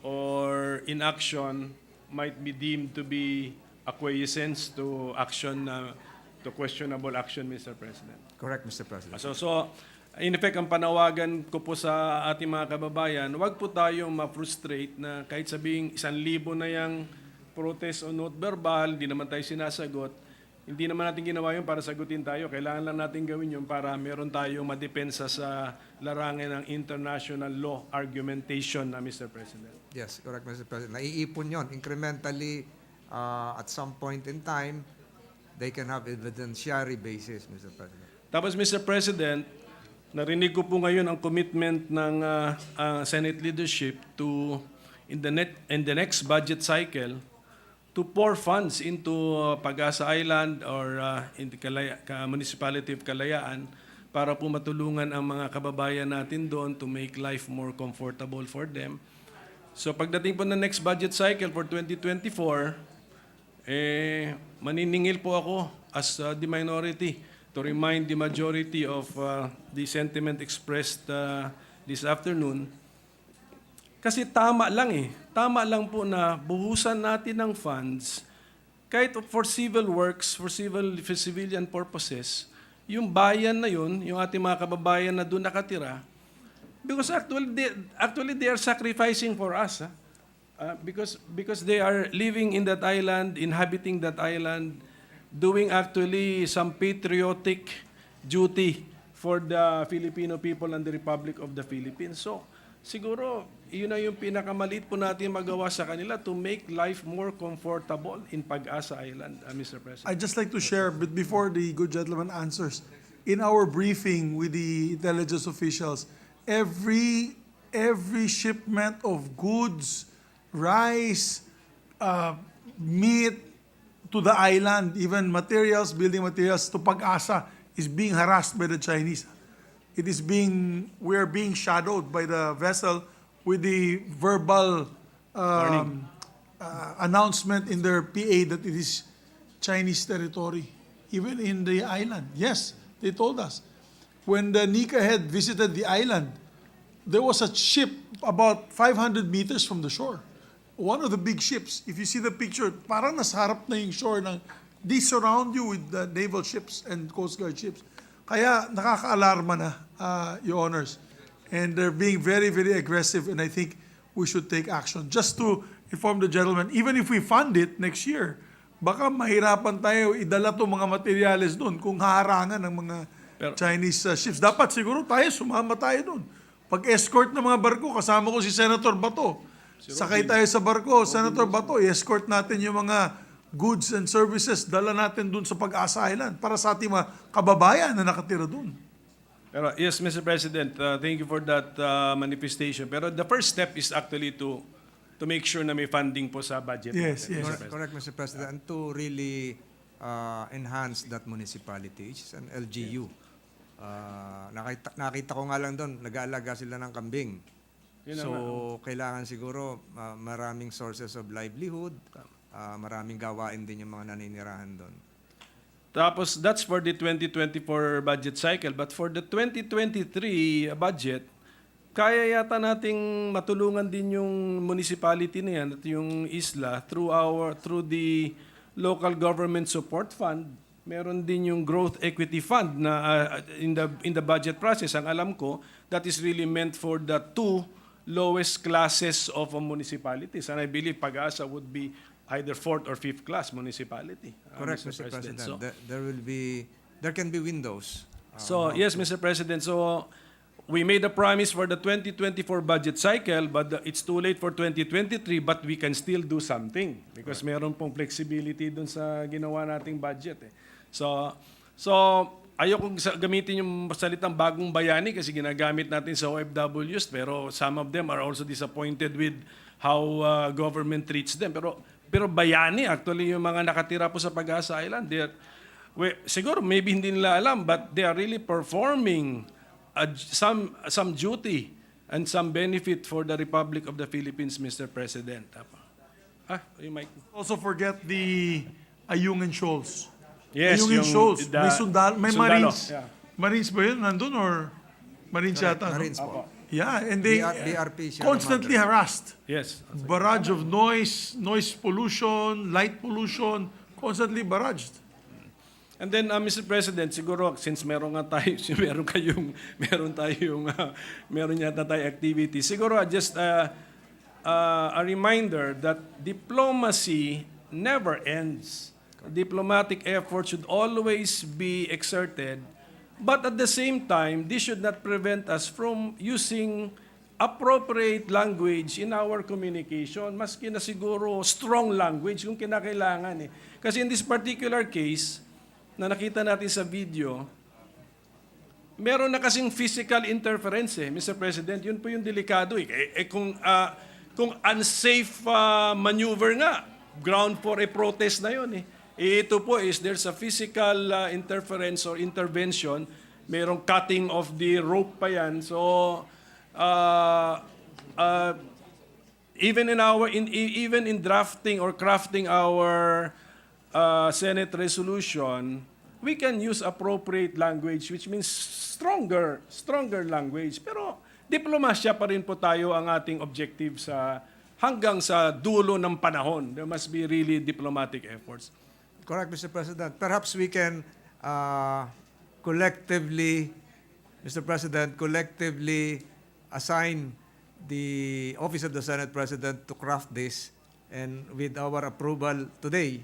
Speaker 9: or inaction might be deemed to be acquiescence to action, to questionable action, Mr. President.
Speaker 11: Correct, Mr. President.
Speaker 9: So, in effect, ang panawagan ko po sa ating mga kababayan, huwag po tayong ma-frustrate na kahit sabihing 1,000 na yung protest o note verbal, hindi naman tayo sinasagot, hindi naman natin ginawa yun para sagutin tayo. Kailangan lang natin gawin yun para meron tayong madepensa sa larangan ng international law argumentation, Mr. President.
Speaker 11: Yes, correct, Mr. President. Naiipon yon incrementally at some point in time, they can have evidentiary basis, Mr. President.
Speaker 9: Tapos, Mr. President, narinig ko po ngayon ang commitment ng Senate leadership to, in the next budget cycle, to pour funds into Pag-asa Island or in the municipality of Kalayaan para po matulungan ang mga kababayan natin doon to make life more comfortable for them. So pagdating po ng next budget cycle for 2024, maniningil po ako as the minority to remind the majority of the sentiment expressed this afternoon. Kasi tama lang po na buhusan natin ng funds kahit for civil works, for civilian purposes, yung bayan na yun, yung ating mga kababayan na doon nakatira, because actually they are sacrificing for us. Because they are living in that island, inhabiting that island, doing actually some patriotic duty for the Filipino people and the Republic of the Philippines. So, siguro, yun na yung pinakamaliit po natin magawa sa kanila to make life more comfortable in Pag-asa Island, Mr. President.
Speaker 1: I'd just like to share, but before the good gentleman answers, in our briefing with the intelligence officials, every shipment of goods, rice, meat to the island, even materials, building materials to Pag-asa is being harassed by the Chinese. We are being shadowed by the vessel with the verbal announcement in their PA that it is Chinese territory, even in the island. Yes, they told us. When the Nika Head visited the island, there was a ship about 500 meters from the shore. One of the big ships, if you see the picture, parang nasa harap na yung shore. They surround you with the naval ships and Coast Guard ships. Kaya nakaka-alarma na, Your Honors. And they're being very, very aggressive, and I think we should take action. Just to inform the gentleman, even if we fund it next year, baka mahirapan tayo idala to mga materyales doon kung haharangan ng mga Chinese ships. Dapat siguro sumama tayo doon. Pag-escort ng mga barko, kasama ko si Senator Bato. Sakay tayo sa barko, Senator Bato, i-escort natin yung mga goods and services, dala natin doon sa Pag-asa Island para sa ating mga kababayan na nakatira doon.
Speaker 9: Pero yes, Mr. President, thank you for that manifestation. Pero the first step is actually to make sure na may funding po sa budget.
Speaker 1: Yes,
Speaker 9: natin,
Speaker 1: yes.
Speaker 9: Mr. President.
Speaker 11: Correct, Mr. President. And to really enhance that municipality, which is an LGU. Nakita ko nga lang doon, nag-aalaga sila ng kambing.
Speaker 9: Yun
Speaker 11: So,
Speaker 9: naman,
Speaker 11: kailangan siguro maraming sources of livelihood, maraming gawain din yung mga naninirahan doon.
Speaker 9: Tapos, that's for the 2024 budget cycle. But for the 2023 budget, kaya yata nating matulungan din yung municipality na yan at yung isla through the local government support fund. Meron din yung growth equity fund na in the budget process. Ang alam ko, that is really meant for the 2 lowest classes of municipalities. And I believe Pag-asa would be either 4th or 5th class municipality.
Speaker 11: Correct, Mr. President.
Speaker 9: So,
Speaker 11: There can be windows.
Speaker 9: yes, Mr. President. So, we made a promise for the 2024 budget cycle, but it's too late for 2023, but we can still do something because meron pong flexibility dun sa ginawa nating budget. So ayokong gamitin yung salitang bagong bayani kasi ginagamit natin sa OFWs, pero some of them are also disappointed with how government treats them. Pero bayani, actually, yung mga nakatira po sa Pag-asa Island, siguro maybe hindi nila alam, but they are really performing some duty and some benefit for the Republic of the Philippines, Mr. President. You might...
Speaker 1: Also forget the Ayungin Shoals.
Speaker 9: Yes,
Speaker 1: Ayungin
Speaker 9: yung
Speaker 1: Shoals. May
Speaker 9: sundalo,
Speaker 1: Marines.
Speaker 9: yeah.
Speaker 1: Marines ba yun? Nandun or Marines yata?
Speaker 11: Marines
Speaker 1: no?
Speaker 11: po.
Speaker 1: Yeah, and they
Speaker 11: BRP Sierra
Speaker 1: constantly
Speaker 11: Madre.
Speaker 1: harassed.
Speaker 9: Yes.
Speaker 1: Barrage of noise pollution, light pollution, constantly barraged.
Speaker 9: And then, Mr. President, siguro, since meron yata tayong activity, siguro just a reminder that diplomacy never ends. Diplomatic effort should always be exerted, but at the same time, this should not prevent us from using appropriate language in our communication, maski na siguro strong language kung kinakailangan. Kasi in this particular case, na nakita natin sa video, meron na kasing physical interference, Mr. President. Yun po yung delikado. Kung unsafe maneuver nga, ground for a protest na yun. Ito po there's a physical interference or intervention. Merong cutting of the rope pa yan. So, even in drafting or crafting our Senate resolution, we can use appropriate language, which means stronger language. Pero diplomasya pa rin po tayo ang ating objective hanggang sa dulo ng panahon. There must be really diplomatic efforts.
Speaker 11: Correct, Mr. President. Perhaps we can collectively, Mr. President, assign the Office of the Senate President to craft this, and with our approval today,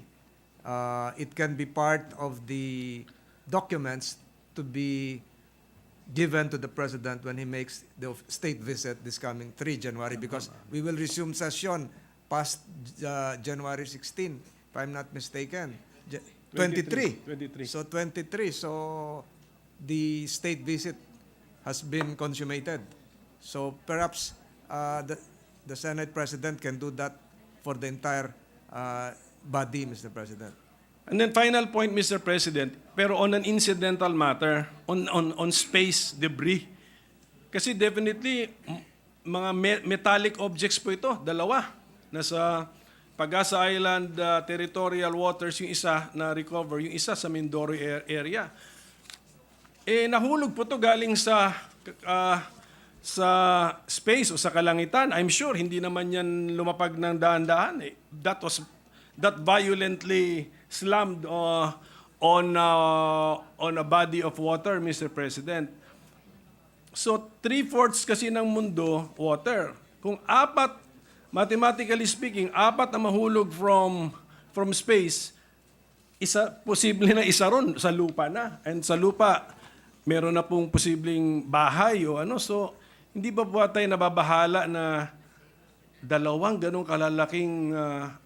Speaker 11: it can be part of the documents to be given to the President when he makes the state visit this coming 3 January, because we will resume session past January 16, if I'm not mistaken. 23. So 23. So the state visit has been consummated. So perhaps the Senate President can do that for the entire body, Mr. President.
Speaker 9: And then final point, Mr. President, pero on an incidental matter, on space debris. Kasi definitely, mga metallic objects po ito, dalawa. Nasa Pag-asa Island territorial waters, yung isa na recover, yung isa sa Mindoro area. Nahulog po to galing sa space o sa kalangitan. I'm sure hindi naman yan lumapag ng dahan-dahan. That violently slammed on a body of water, Mr. President. So 3/4 kasi ng mundo water. Kung mathematically speaking, 4 na mahulog from space, posible na isa ron sa lupa na. And sa lupa, meron na pong posibleng bahay o ano. So, hindi ba po tayo nababahala na 2 ganong kalalaking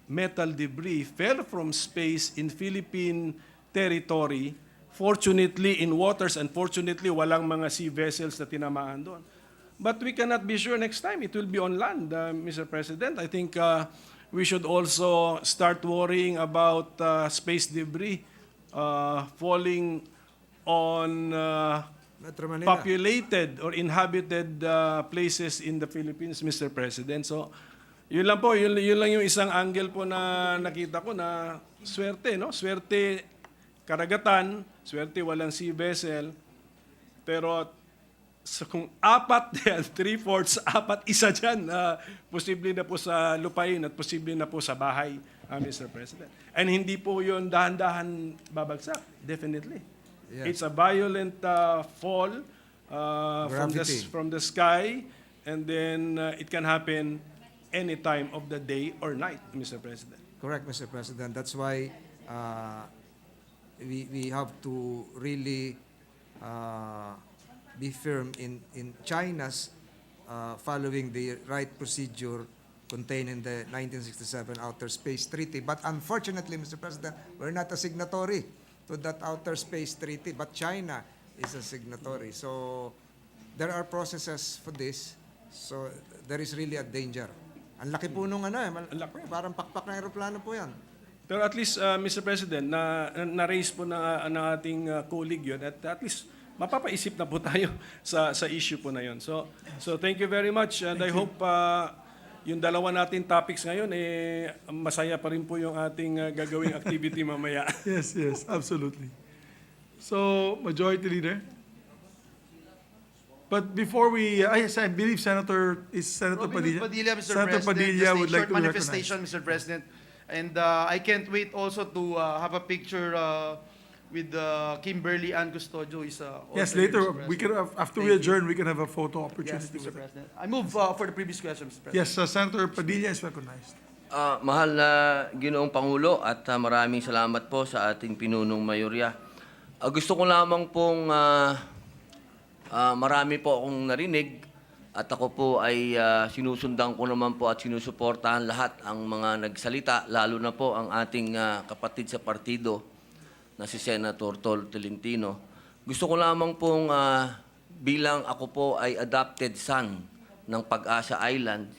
Speaker 9: metal debris fell from space in Philippine territory, fortunately in waters, and fortunately walang mga sea vessels na tinamaan doon. But we cannot be sure next time it will be on land, Mr. President. I think we should also start worrying about space debris falling on
Speaker 11: Metro Manila.
Speaker 9: populated or inhabited places in the Philippines, Mr. President. So, yun lang po, yun lang yung isang angle po na nakita ko na swerte, no? Swerte karagatan, swerte walang sea vessel, pero kung apat yan, 3/4, apat, isa dyan, posible na po sa lupain at posible na po sa bahay, Mr. President. And hindi po yun dahan-dahan babagsak, definitely.
Speaker 11: Yes.
Speaker 9: It's a violent fall
Speaker 11: Gravity.
Speaker 9: from the sky, and then it can happen any time of the day or night, Mr. President.
Speaker 11: Correct, Mr. President. That's why we have to really be firm in China's following the right procedure contained in the 1967 Outer Space Treaty. But unfortunately, Mr. President, we're not a signatory to that Outer Space Treaty, but China is a signatory. So there are processes for this. So there is really a danger. Ang laki po nung parang pakpak na aeroplano po yan.
Speaker 9: Pero at least, Mr. President, na-raise po ng ating colleague yun, at least mapapaisip na po tayo sa issue po na yun. So thank you very much, and I hope yung dalawa nating topics ngayon, masaya pa rin po yung ating gagawing activity mamaya.
Speaker 1: Yes, absolutely. So, Majority Leader. But before we, yes, I believe Senator Padilla.
Speaker 4: Mr.
Speaker 1: Senator
Speaker 4: President,
Speaker 1: Padilla
Speaker 4: just a
Speaker 1: would like
Speaker 4: short
Speaker 1: to
Speaker 4: manifestation, Mr. President. And I can't wait also to have a picture with Kimberly Ann Custodio.
Speaker 1: Yes, later, we can, after we adjourn, we can have a photo opportunity.
Speaker 4: Yes, Mr.
Speaker 1: with her.
Speaker 4: President. I move for the previous question, Mr. President.
Speaker 1: Yes, Senator Padilla is recognized.
Speaker 2: Mahal na Ginoong Pangulo, at maraming salamat po sa ating pinunong mayorya. Gusto ko lamang pong marami po akong narinig, at ako po ay sinusundan ko naman po at sinusuportahan lahat ang mga nagsalita, lalo na po ang ating kapatid sa partido na si Senator Tolentino. Gusto ko lamang pong bilang ako po ay adopted son ng Pag-asa Islands,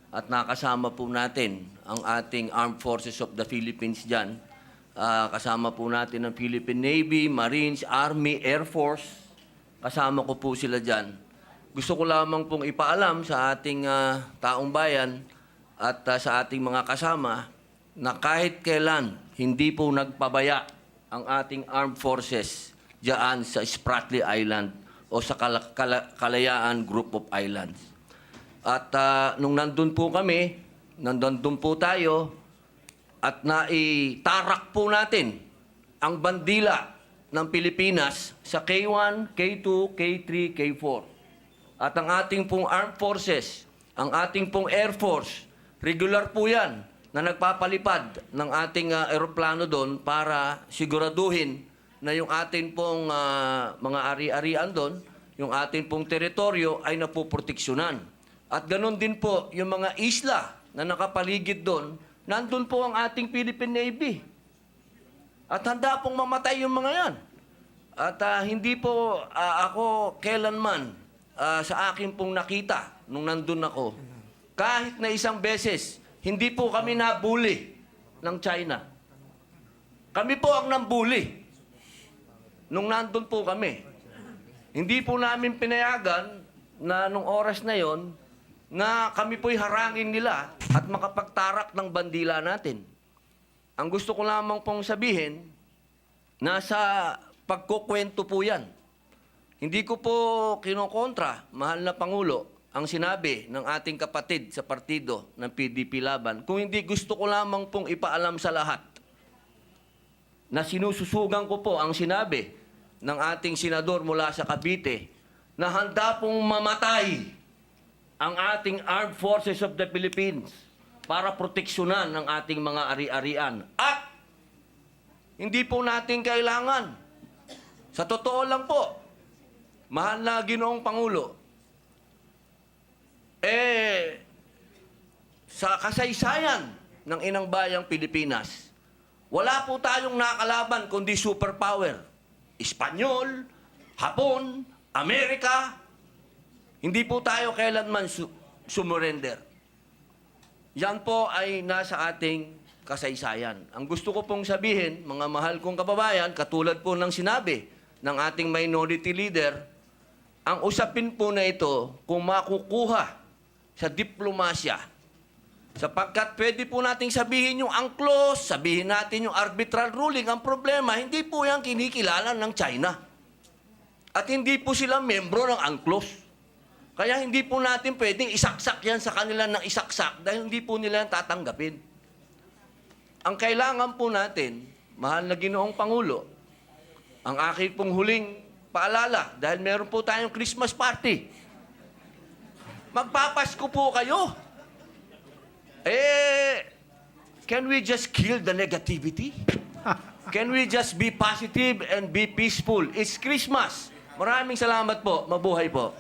Speaker 2: at nakasama po natin ang ating Armed Forces of the Philippines dyan. Kasama po natin ang Philippine Navy, Marines, Army, Air Force. Kasama ko po sila dyan. Gusto ko lamang pong ipaalam sa ating taong bayan at sa ating mga kasama na kahit kailan hindi po nagpabaya ang ating armed forces diyan sa Spratly Island o sa Kalayaan Group of Islands. At nung nandun po kami, nandun po tayo, at naitarak po natin ang bandila ng Pilipinas sa K1, K2, K3, K4. At ang ating pong armed forces, ang ating pong Air Force, regular po yan na nagpapalipad ng ating aeroplano doon para siguraduhin na yung ating pong mga ari-arian doon, yung ating pong teritoryo ay napoproteksyonan. At ganun din po yung mga isla na nakapaligid doon, nandun po ang ating Philippine Navy. At handa pong mamatay yung mga yan. At hindi po ako kailanman sa akin pong nakita nung nandun ako, kahit na isang beses, hindi po kami nabuli ng China. Kami po ang nambuli nung nandun po kami. Hindi po namin pinayagan na nung oras na yon na kami po'y harangin nila at makapagtarak ng bandila natin. Ang gusto ko lamang pong sabihin, nasa pagkukwento po yan. Hindi ko po kinokontra, mahal na Pangulo, ang sinabi ng ating kapatid sa partido ng PDP Laban. Kung hindi, gusto ko lamang pong ipaalam sa lahat na sinususugan ko po ang sinabi ng ating senador mula sa Cavite na handa pong mamatay ang ating Armed Forces of the Philippines para proteksyonan ng ating mga ari-arian. At hindi po natin kailangan. Sa totoo lang po, mahal na Ginoong Pangulo, sa kasaysayan ng inang bayang Pilipinas, wala po tayong nakalaban kundi superpower. Espanyol, Hapon, Amerika, hindi po tayo kailanman sumurrender. Yan po ay nasa ating kasaysayan. Ang gusto ko pong sabihin, mga mahal kong kababayan, katulad po ng sinabi ng ating minority leader, ang usapin po na ito kung makukuha sa diplomasya, sapagkat pwede po nating sabihin yung UNCLOS, sabihin natin yung arbitral ruling. Ang problema, hindi po yan kinikilala ng China. At hindi po sila membro ng UNCLOS. Kaya hindi po natin pwedeng isaksak yan sa kanila ng isaksak dahil hindi po nila yan tatanggapin. Ang kailangan po natin, mahal na Ginoong Pangulo, ang aking pong huling paalala, dahil meron po tayong Christmas party. Magpapasko po kayo. Can we just kill the negativity? Can we just be positive and be peaceful? It's Christmas. Maraming salamat po. Mabuhay po.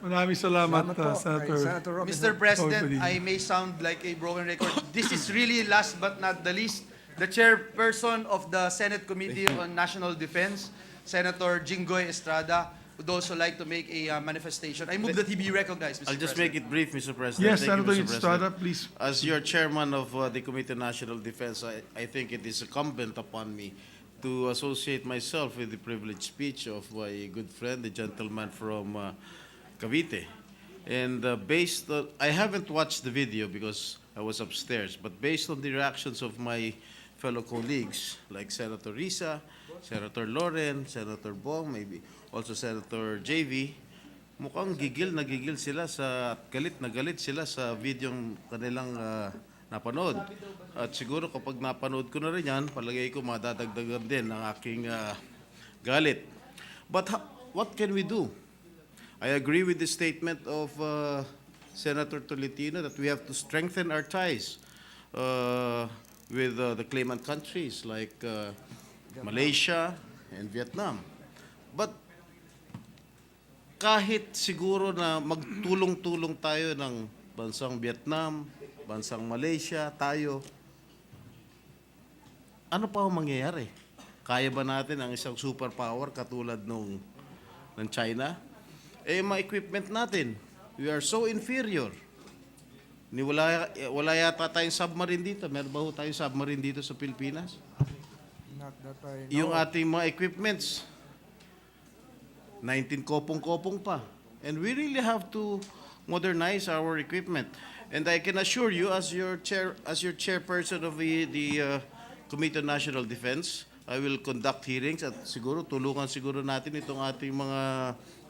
Speaker 1: Maraming salamat, Senator.
Speaker 4: Mr. President,
Speaker 1: Padilla.
Speaker 4: I may sound like a broken record. This is really, last but not the least, the chairperson of the Senate Committee on National Defense, Senator Jinggoy Estrada, would also like to make a manifestation. I move that he be recognized, Mr.
Speaker 17: I'll just
Speaker 4: President.
Speaker 17: make it brief, Mr. President.
Speaker 1: Yes,
Speaker 17: Thank you,
Speaker 1: Senator
Speaker 17: Mr.
Speaker 1: Estrada,
Speaker 17: President.
Speaker 1: please.
Speaker 17: As your chairman of the Committee on National Defense, I think it is incumbent upon me to associate myself with the privileged speech of my good friend, the gentleman from Cavite. And I haven't watched the video because I was upstairs, but based on the reactions of my fellow colleagues, like Senator Risa, Senator Loren, Senator Bong, maybe also Senator JV, mukhang gigil sila at galit na galit sila sa videong kanilang napanood. At siguro kapag napanood ko na rin yan, palagay ko madadagdagan din ang aking galit. But what can we do? I agree with the statement of Senator Tolentino that we have to strengthen our ties with the claimant countries like Malaysia and Vietnam. But kahit siguro na magtulong-tulong tayo ng bansang Vietnam, bansang Malaysia, tayo, ano pa ang mangyayari? Kaya ba natin ang isang superpower katulad ng China? Mga equipment natin, we are so inferior. Wala yata tayong submarine dito. Meron ba ho tayong submarine dito sa Pilipinas?
Speaker 7: Not that I know.
Speaker 17: Yung ating mga equipments, 19 kopong-kopong pa. And we really have to modernize our equipment. And I can assure you, as your chairperson of the Committee on National Defense, I will conduct hearings at siguro tulungan natin itong ating mga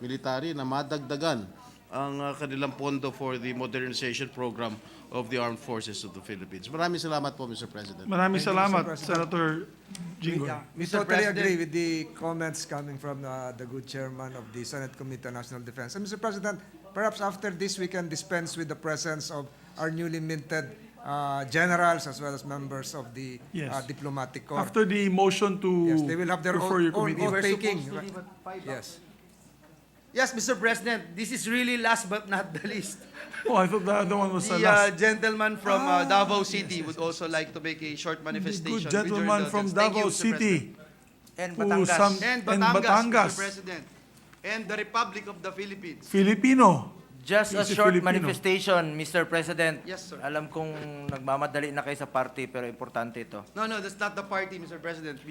Speaker 17: military na madagdagan ang kanilang pondo for the modernization program of the Armed Forces of the Philippines. Maraming salamat po, Mr. President.
Speaker 1: Maraming
Speaker 7: Thank you,
Speaker 1: salamat,
Speaker 7: Mr. President.
Speaker 1: Senator Jinggoy.
Speaker 7: We
Speaker 4: Mr.
Speaker 7: totally
Speaker 4: President.
Speaker 7: agree with the comments coming from the good chairman of the Senate Committee on National Defense. And Mr. President, perhaps after this we can dispense with the presence of our newly minted generals as well as members of the
Speaker 1: Yes.
Speaker 7: diplomatic corps.
Speaker 1: After the motion to
Speaker 7: Yes, they will have their
Speaker 1: refer your
Speaker 7: own
Speaker 1: committee.
Speaker 7: oath-taking.
Speaker 4: supposed to leave at 5
Speaker 7: Yes.
Speaker 4: Yes, Mr. President, this is really last but not the least.
Speaker 1: Oh, I thought the other one was the
Speaker 4: The
Speaker 1: last.
Speaker 4: gentleman from Davao City would also like to make a short
Speaker 1: The
Speaker 4: manifestation.
Speaker 1: good gentleman
Speaker 4: with your
Speaker 1: from
Speaker 4: indulgence. Thank you,
Speaker 1: Davao
Speaker 4: Mr.
Speaker 1: City.
Speaker 4: And
Speaker 1: who
Speaker 4: Batangas. And Batangas,
Speaker 1: Batangas.
Speaker 4: Mr. President. And the Republic of the Philippines.
Speaker 1: Filipino.
Speaker 18: Just a
Speaker 1: He's a
Speaker 18: short
Speaker 1: Filipino.
Speaker 18: manifestation, Mr. President.
Speaker 4: Yes, sir.
Speaker 18: Alam kong nagmamadali na kayo sa party, pero importante ito.
Speaker 4: No, that's not the party, Mr. President.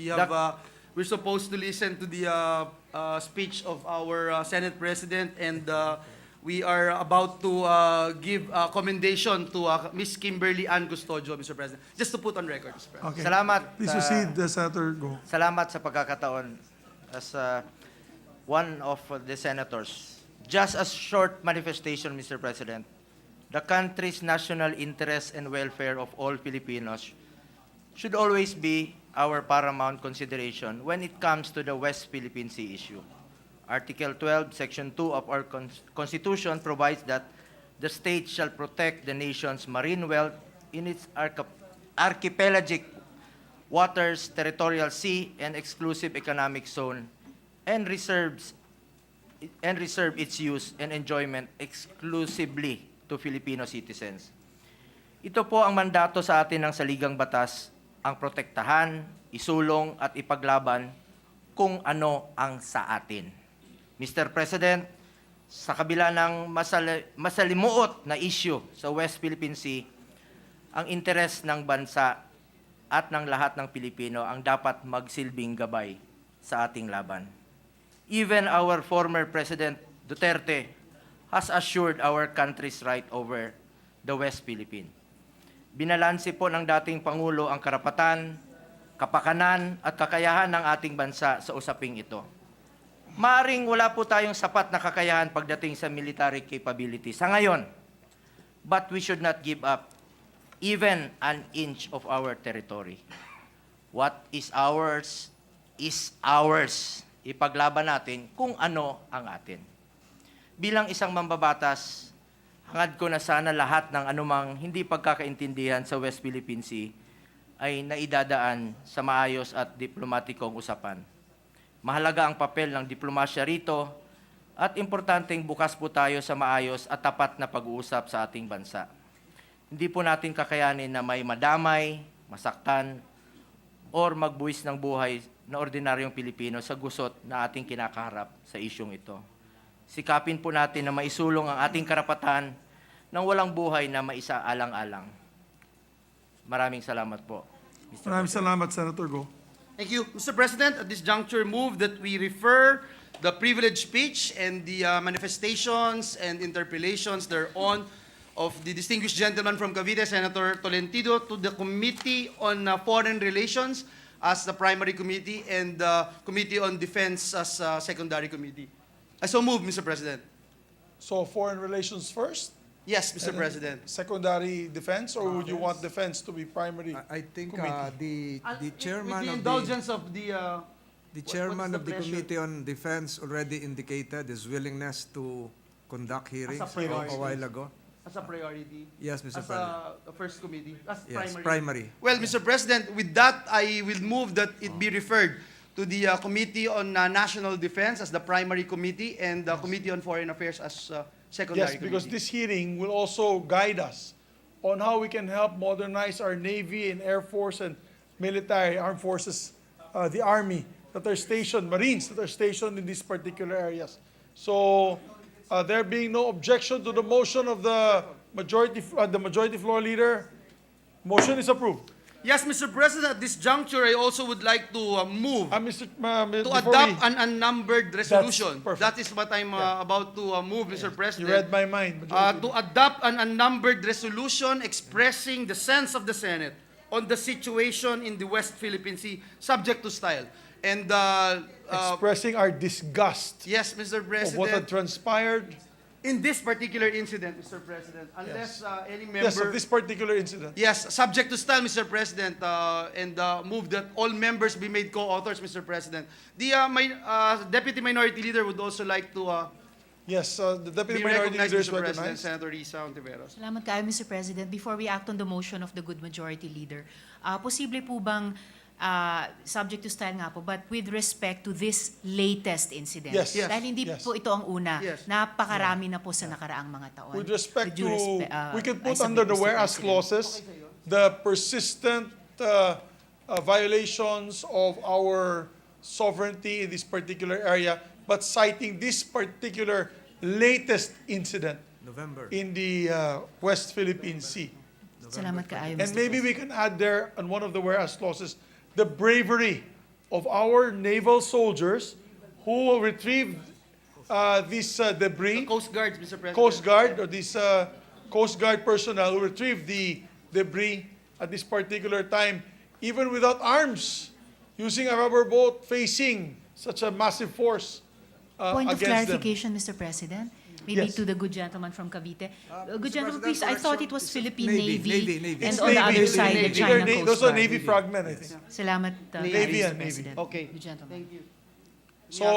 Speaker 4: We're supposed to listen to the speech of our Senate President, and we are about to give a commendation to Miss Kimberly Ann Custodio, Mr. President. Just to put on record, Mr. President.
Speaker 1: Okay.
Speaker 18: Salamat.
Speaker 1: Please proceed, Senator Go.
Speaker 18: Salamat sa pagkakataon as one of the senators. Just a short manifestation, Mr. President. The country's national interest and welfare of all Filipinos should always be our paramount consideration when it comes to the West Philippine Sea issue. Article 12, Section 2 of our Constitution provides that the state shall protect the nation's marine wealth in its archipelagic waters, territorial sea, and exclusive economic zone, and reserve its use and enjoyment exclusively to Filipino citizens. Ito po ang mandato sa atin ng saligang batas, ang protektahan, isulong at ipaglaban kung ano ang sa atin. Mr. President, sa kabila ng masalimuot na issue sa West Philippine Sea, ang interes ng bansa at ng lahat ng Pilipino ang dapat magsilbing gabay sa ating laban. Even our former President Duterte has assured our country's right over the West Philippines. Binalanse po ng dating Pangulo ang karapatan, kapakanan at kakayahan ng ating bansa sa usaping ito. Maaring wala po tayong sapat na kakayahan pagdating sa military capability sa ngayon, but we should not give up even an inch of our territory. What is ours is ours. Ipaglaban natin kung ano ang atin. Bilang isang mambabatas, hangad ko na sana lahat ng anumang hindi pagkakaintindihan sa West Philippine Sea ay naidadaan sa maayos at diplomatikong usapan. Mahalaga ang papel ng diplomasya rito at importanteng bukas po tayo sa maayos at tapat na pag-uusap sa ating bansa. Hindi po natin kakayanin na may madamay, masaktan, or magbuwis ng buhay na ordinaryong Pilipino sa gusot na ating kinakaharap sa isyong ito. Sikapin po natin na maisulong ang ating karapatan ng walang buhay na maisaalang-alang. Maraming salamat po, Mr.
Speaker 1: Maraming salamat, Senator Go.
Speaker 4: Thank you. Mr. President, at this juncture, move that we refer the privilege speech and the manifestations and interpellations thereon of the distinguished gentleman from Cavite, Senator Tolentino, to the Committee on Foreign Relations as the primary committee and the Committee on Defense as secondary committee. I so move, Mr. President.
Speaker 1: So foreign relations first?
Speaker 4: Yes, Mr.
Speaker 1: and then
Speaker 4: President.
Speaker 1: Secondary defense, or would you want defense to be primary?
Speaker 11: I think
Speaker 1: committee?
Speaker 11: the chairman
Speaker 4: With the
Speaker 11: of
Speaker 4: indulgence of the
Speaker 11: the chairman
Speaker 4: what's
Speaker 11: of the
Speaker 4: pleasure?
Speaker 11: Committee on Defense already indicated his willingness to conduct hearings
Speaker 4: priority.
Speaker 11: a while ago.
Speaker 4: As a priority.
Speaker 11: Yes, Mr.
Speaker 4: As
Speaker 11: President.
Speaker 4: a first committee. As
Speaker 11: Yes,
Speaker 4: primary.
Speaker 11: primary.
Speaker 4: Well, Mr. President, with that, I will move that it be referred to the Committee on National Defense as the primary committee and the Committee on Foreign Affairs as secondary
Speaker 1: Yes, because
Speaker 4: committee.
Speaker 1: this hearing will also guide us on how we can help modernize our Navy and Air Force and military armed forces, the Army that are stationed, Marines that are stationed in these particular areas. So, there being no objection to the motion of the majority floor leader, motion is approved.
Speaker 4: Yes, Mr. President, at this juncture, I also would like to move to
Speaker 1: Before
Speaker 4: adopt an unnumbered resolution.
Speaker 1: perfect.
Speaker 4: That is what I'm about to move, Mr.
Speaker 1: You
Speaker 4: President.
Speaker 1: read my mind.
Speaker 4: To adopt an unnumbered resolution expressing the sense of the Senate on the situation in the West Philippine Sea, subject to style. And
Speaker 1: Expressing our disgust
Speaker 4: yes, Mr.
Speaker 1: of what
Speaker 4: President,
Speaker 1: had transpired.
Speaker 4: in this particular incident, Mr. President, unless any member...
Speaker 1: Yes, of this particular incident.
Speaker 4: Yes, subject to style, Mr. President, and move that all members be made co-authors, Mr. President. The Deputy Minority Leader would also like to
Speaker 1: Yes, the Deputy
Speaker 4: be
Speaker 1: Minority
Speaker 4: recognized,
Speaker 1: Leader is
Speaker 4: Mr. President,
Speaker 1: recognized.
Speaker 4: Senator Risa Ontiveros.
Speaker 8: Salamat kayo, Mr. President. Before we act on the motion of the good majority leader, posible po bang subject to style nga po, but with respect to this latest incident?
Speaker 1: Yes. Yes.
Speaker 8: Dahil hindi
Speaker 1: Yes.
Speaker 8: po ito ang una.
Speaker 4: Yes.
Speaker 8: Napakarami na po sa nakaraang mga taon.
Speaker 1: With respect to, we can
Speaker 8: I
Speaker 1: put
Speaker 8: submit,
Speaker 1: under the
Speaker 8: Mr.
Speaker 1: whereas
Speaker 8: President.
Speaker 1: clauses, the persistent violations of our sovereignty in this particular area, but citing this particular latest incident
Speaker 11: November.
Speaker 1: in the West Philippine Sea.
Speaker 8: Salamat kaayo,
Speaker 1: And
Speaker 8: Mr.
Speaker 1: maybe we
Speaker 8: President.
Speaker 1: can add there on one of the whereas clauses, the bravery of our naval soldiers who retrieved this debris.
Speaker 4: Coast Guards, Mr. President.
Speaker 1: Coast Guard or these Coast Guard personnel who retrieved the debris at this particular time, even without arms, using a rubber boat facing such a massive force
Speaker 8: Point of
Speaker 1: against them.
Speaker 8: clarification, Mr. President. Maybe
Speaker 1: Yes.
Speaker 8: to the good gentleman from Cavite. Good
Speaker 11: Mr.
Speaker 8: gentleman,
Speaker 11: President,
Speaker 8: please, I thought it was
Speaker 11: correction.
Speaker 8: Philippine
Speaker 11: Navy,
Speaker 8: Navy.
Speaker 11: Navy.
Speaker 8: And
Speaker 1: It's
Speaker 8: on the
Speaker 1: Navy,
Speaker 8: other
Speaker 1: it's
Speaker 8: side,
Speaker 1: Navy.
Speaker 8: the China
Speaker 1: Those
Speaker 8: Coast
Speaker 1: are
Speaker 8: Guard.
Speaker 1: Navy fragment, I think.
Speaker 8: Salamat,
Speaker 1: Navy
Speaker 8: Mr.
Speaker 1: and Navy.
Speaker 8: President.
Speaker 4: Okay.
Speaker 8: Good gentleman.
Speaker 4: Thank you.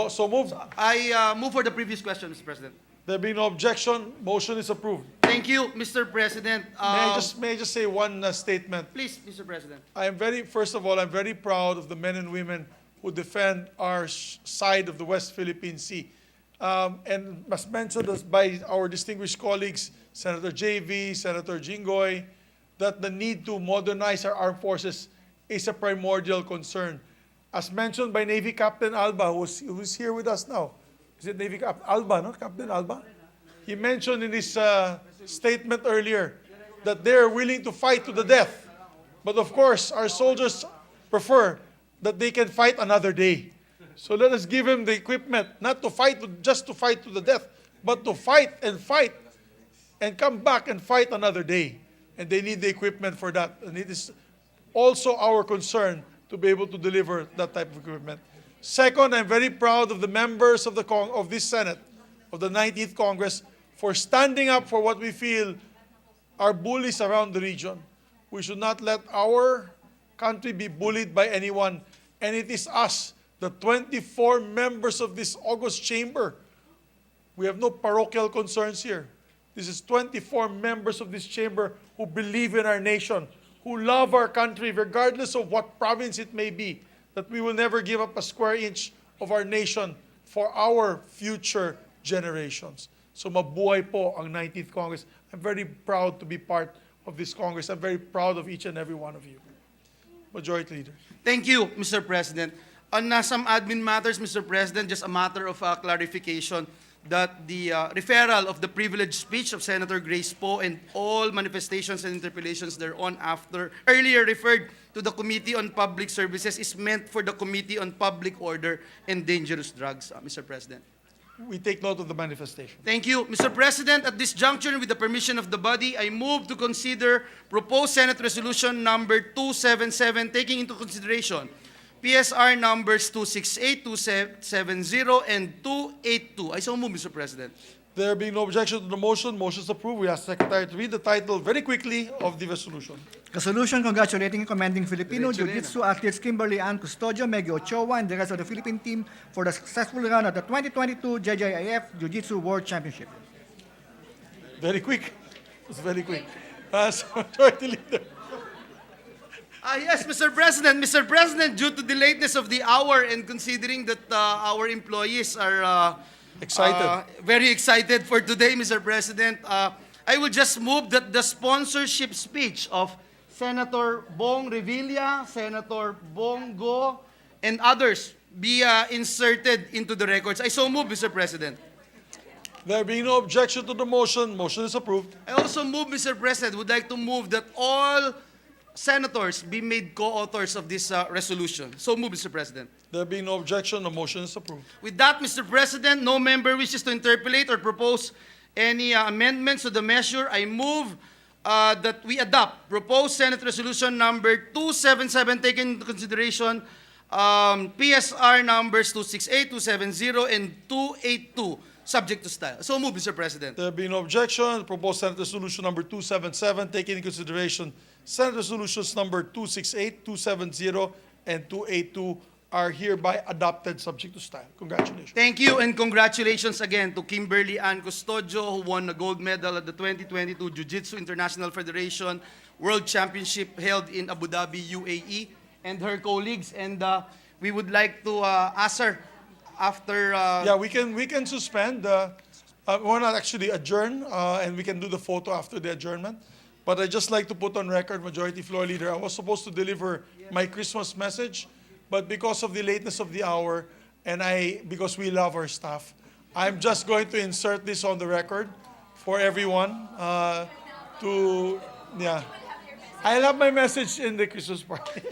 Speaker 1: So move.
Speaker 4: I move for the previous question, Mr. President.
Speaker 1: There being no objection, motion is approved.
Speaker 4: Thank you, Mr. President.
Speaker 1: May I just say one statement?
Speaker 4: Please, Mr. President.
Speaker 1: First of all, I'm very proud of the men and women who defend our side of the West Philippine Sea. And as mentioned by our distinguished colleagues, Senator JV, Senator Jinggoy, that the need to modernize our armed forces is a primordial concern. As mentioned by Navy Captain Alba, who's here with us now. Is it Navy Captain Alba, no? Captain Alba? He mentioned in his statement earlier that they're willing to fight to the death. But of course, our soldiers prefer that they can fight another day. So let us give them the equipment, not to fight, just to fight to the death, but to fight and come back and fight another day. And they need the equipment for that. And it is also our concern to be able to deliver that type of equipment. Second, I'm very proud of the members of this Senate, of the 19th Congress, for standing up for what we feel are bullies around the region. We should not let our country be bullied by anyone. And it is us, the 24 members of this August chamber. We have no parochial concerns here. This is 24 members of this chamber who believe in our nation, who love our country, regardless of what province it may be, that we will never give up a square inch of our nation for our future generations. So mabuhay po ang 19th Congress. I'm very proud to be part of this Congress. I'm very proud of each and every one of you. Majority Leader.
Speaker 4: Thank you, Mr. President. On some admin matters, Mr. President, just a matter of clarification that the referral of the privileged speech of Senator Grace Poe and all manifestations and interpellations thereon earlier referred to the Committee on Public Services is meant for the Committee on Public Order and Dangerous Drugs, Mr. President.
Speaker 1: We take note of the manifestation.
Speaker 4: Thank you. Mr. President, at this juncture, with the permission of the body, I move to consider proposed Senate Resolution number 277, taking into consideration PSR numbers 268, 270, and 282. I so move, Mr. President.
Speaker 1: There being no objection to the motion, motion is approved. We ask the Secretary to read the title very quickly of the resolution.
Speaker 3: Resolution congratulating and commending Filipino Jiu-Jitsu athletes Kimberly Ann Custodio, Maggie Ochoa, and the rest of the Philippine team for the successful run of the 2022 JJIF Jiu-Jitsu World Championship.
Speaker 1: Very quick. It's very quick. Majority Leader.
Speaker 4: Yes, Mr. President. Mr. President, due to the lateness of the hour and considering that our employees are very excited for today, Mr. President, I will just move that the sponsorship speech of Senator Bong Revilla, Senator Bongo, and others be inserted into the records. I so move, Mr. President.
Speaker 1: There being no objection to the motion, motion is approved.
Speaker 4: I also move, Mr. President, would like to move that all senators be made co-authors of this resolution. So move, Mr. President.
Speaker 1: There being no objection, the motion is approved.
Speaker 4: With that, Mr. President, no member wishes to interpolate or propose any amendments to the measure. I move that we adopt proposed Senate Resolution number 277, taking into consideration PSR numbers 268, 270, and 282, subject to style. So move, Mr. President.
Speaker 1: There being no objection, proposed Senate Resolution number 277, taking into consideration Senate Resolutions number 268, 270, and 282 are hereby adopted subject to style. Congratulations.
Speaker 4: Thank you, and congratulations again to Kimberly Ann Custodio, who won the gold medal at the 2022 Jiu-Jitsu International Federation World Championship held in Abu Dhabi, UAE, and her colleagues. And we would like to ask her after...
Speaker 1: Yeah, we can suspend. We're not actually adjourn, and we can do the photo after the adjournment. But I'd just like to put on record, Majority Floor Leader, I was supposed to deliver my Christmas message, but because of the lateness of the hour, and because we love our staff, I'm just going to insert this on the record for everyone I'll have my message in the Christmas party.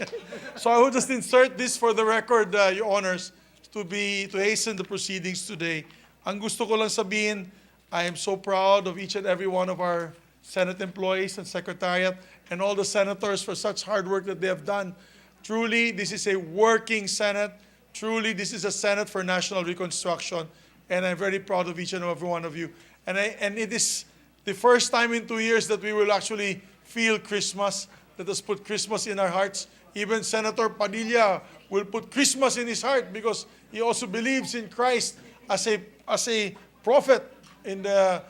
Speaker 1: So I will just insert this for the record, Your Honors, to hasten the proceedings today. Ang gusto ko lang sabihin, I am so proud of each and every one of our Senate employees and Secretariat and all the senators for such hard work that they have done. Truly, this is a working Senate. Truly, this is a Senate for national reconstruction. And I'm very proud of each and every one of you. And it is the first time in 2 years that we will actually feel Christmas, that has put Christmas in our hearts. Even Senator Padilla will put Christmas in his heart because he also believes in Christ as a prophet in the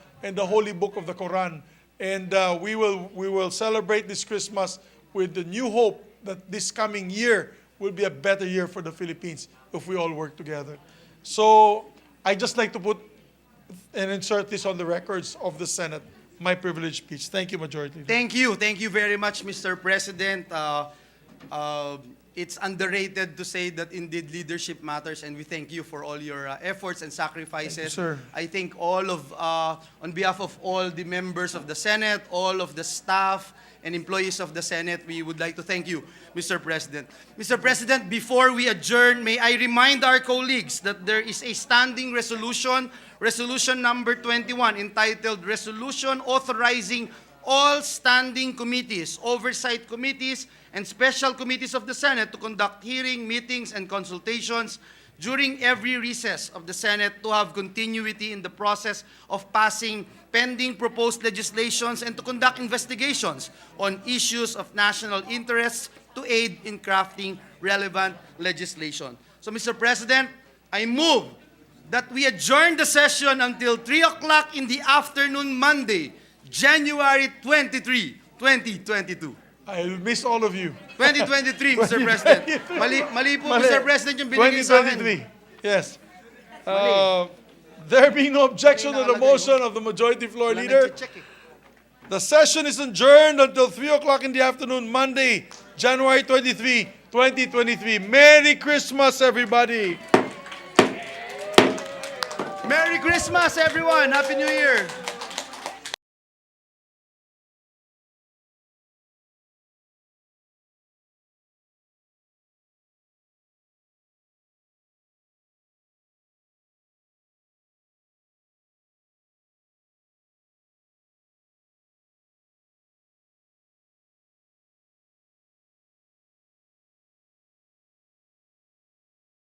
Speaker 1: holy book of the Quran. And we will celebrate this Christmas with the new hope that this coming year will be a better year for the Philippines if we all work together. So I just like to put and insert this on the records of the Senate, my privileged speech. Thank you, Majority Leader.
Speaker 4: Thank you. Thank you very much, Mr. President. it's underrated to say that indeed leadership matters, and we thank you for all your efforts and sacrifices.
Speaker 1: Thank you, sir.
Speaker 4: I think on behalf of all the members of the Senate, all of the staff and employees of the Senate, we would like to thank you, Mr. President. Mr. President, before we adjourn, may I remind our colleagues that there is a standing resolution, resolution number 21, entitled Resolution Authorizing All Standing Committees, Oversight Committees, and Special Committees of the Senate to conduct hearing, meetings, and consultations during every recess of the Senate to have continuity in the process of passing pending proposed legislations and to conduct investigations on issues of national interest to aid in crafting relevant legislation. So, Mr. President, I move that we adjourn the session until 3 o'clock in the afternoon Monday, January 23, 2022.
Speaker 1: I'll miss all of you.
Speaker 4: 2023, Mr. President. Mali po, Mr. President, yung binigay sa akin.
Speaker 1: 2023. Yes. There being no objection to the motion of the majority floor leader, the session is adjourned until 3 o'clock in the afternoon, Monday, January 23, 2023. Merry Christmas, everybody.
Speaker 4: Merry Christmas, everyone. Happy New Year.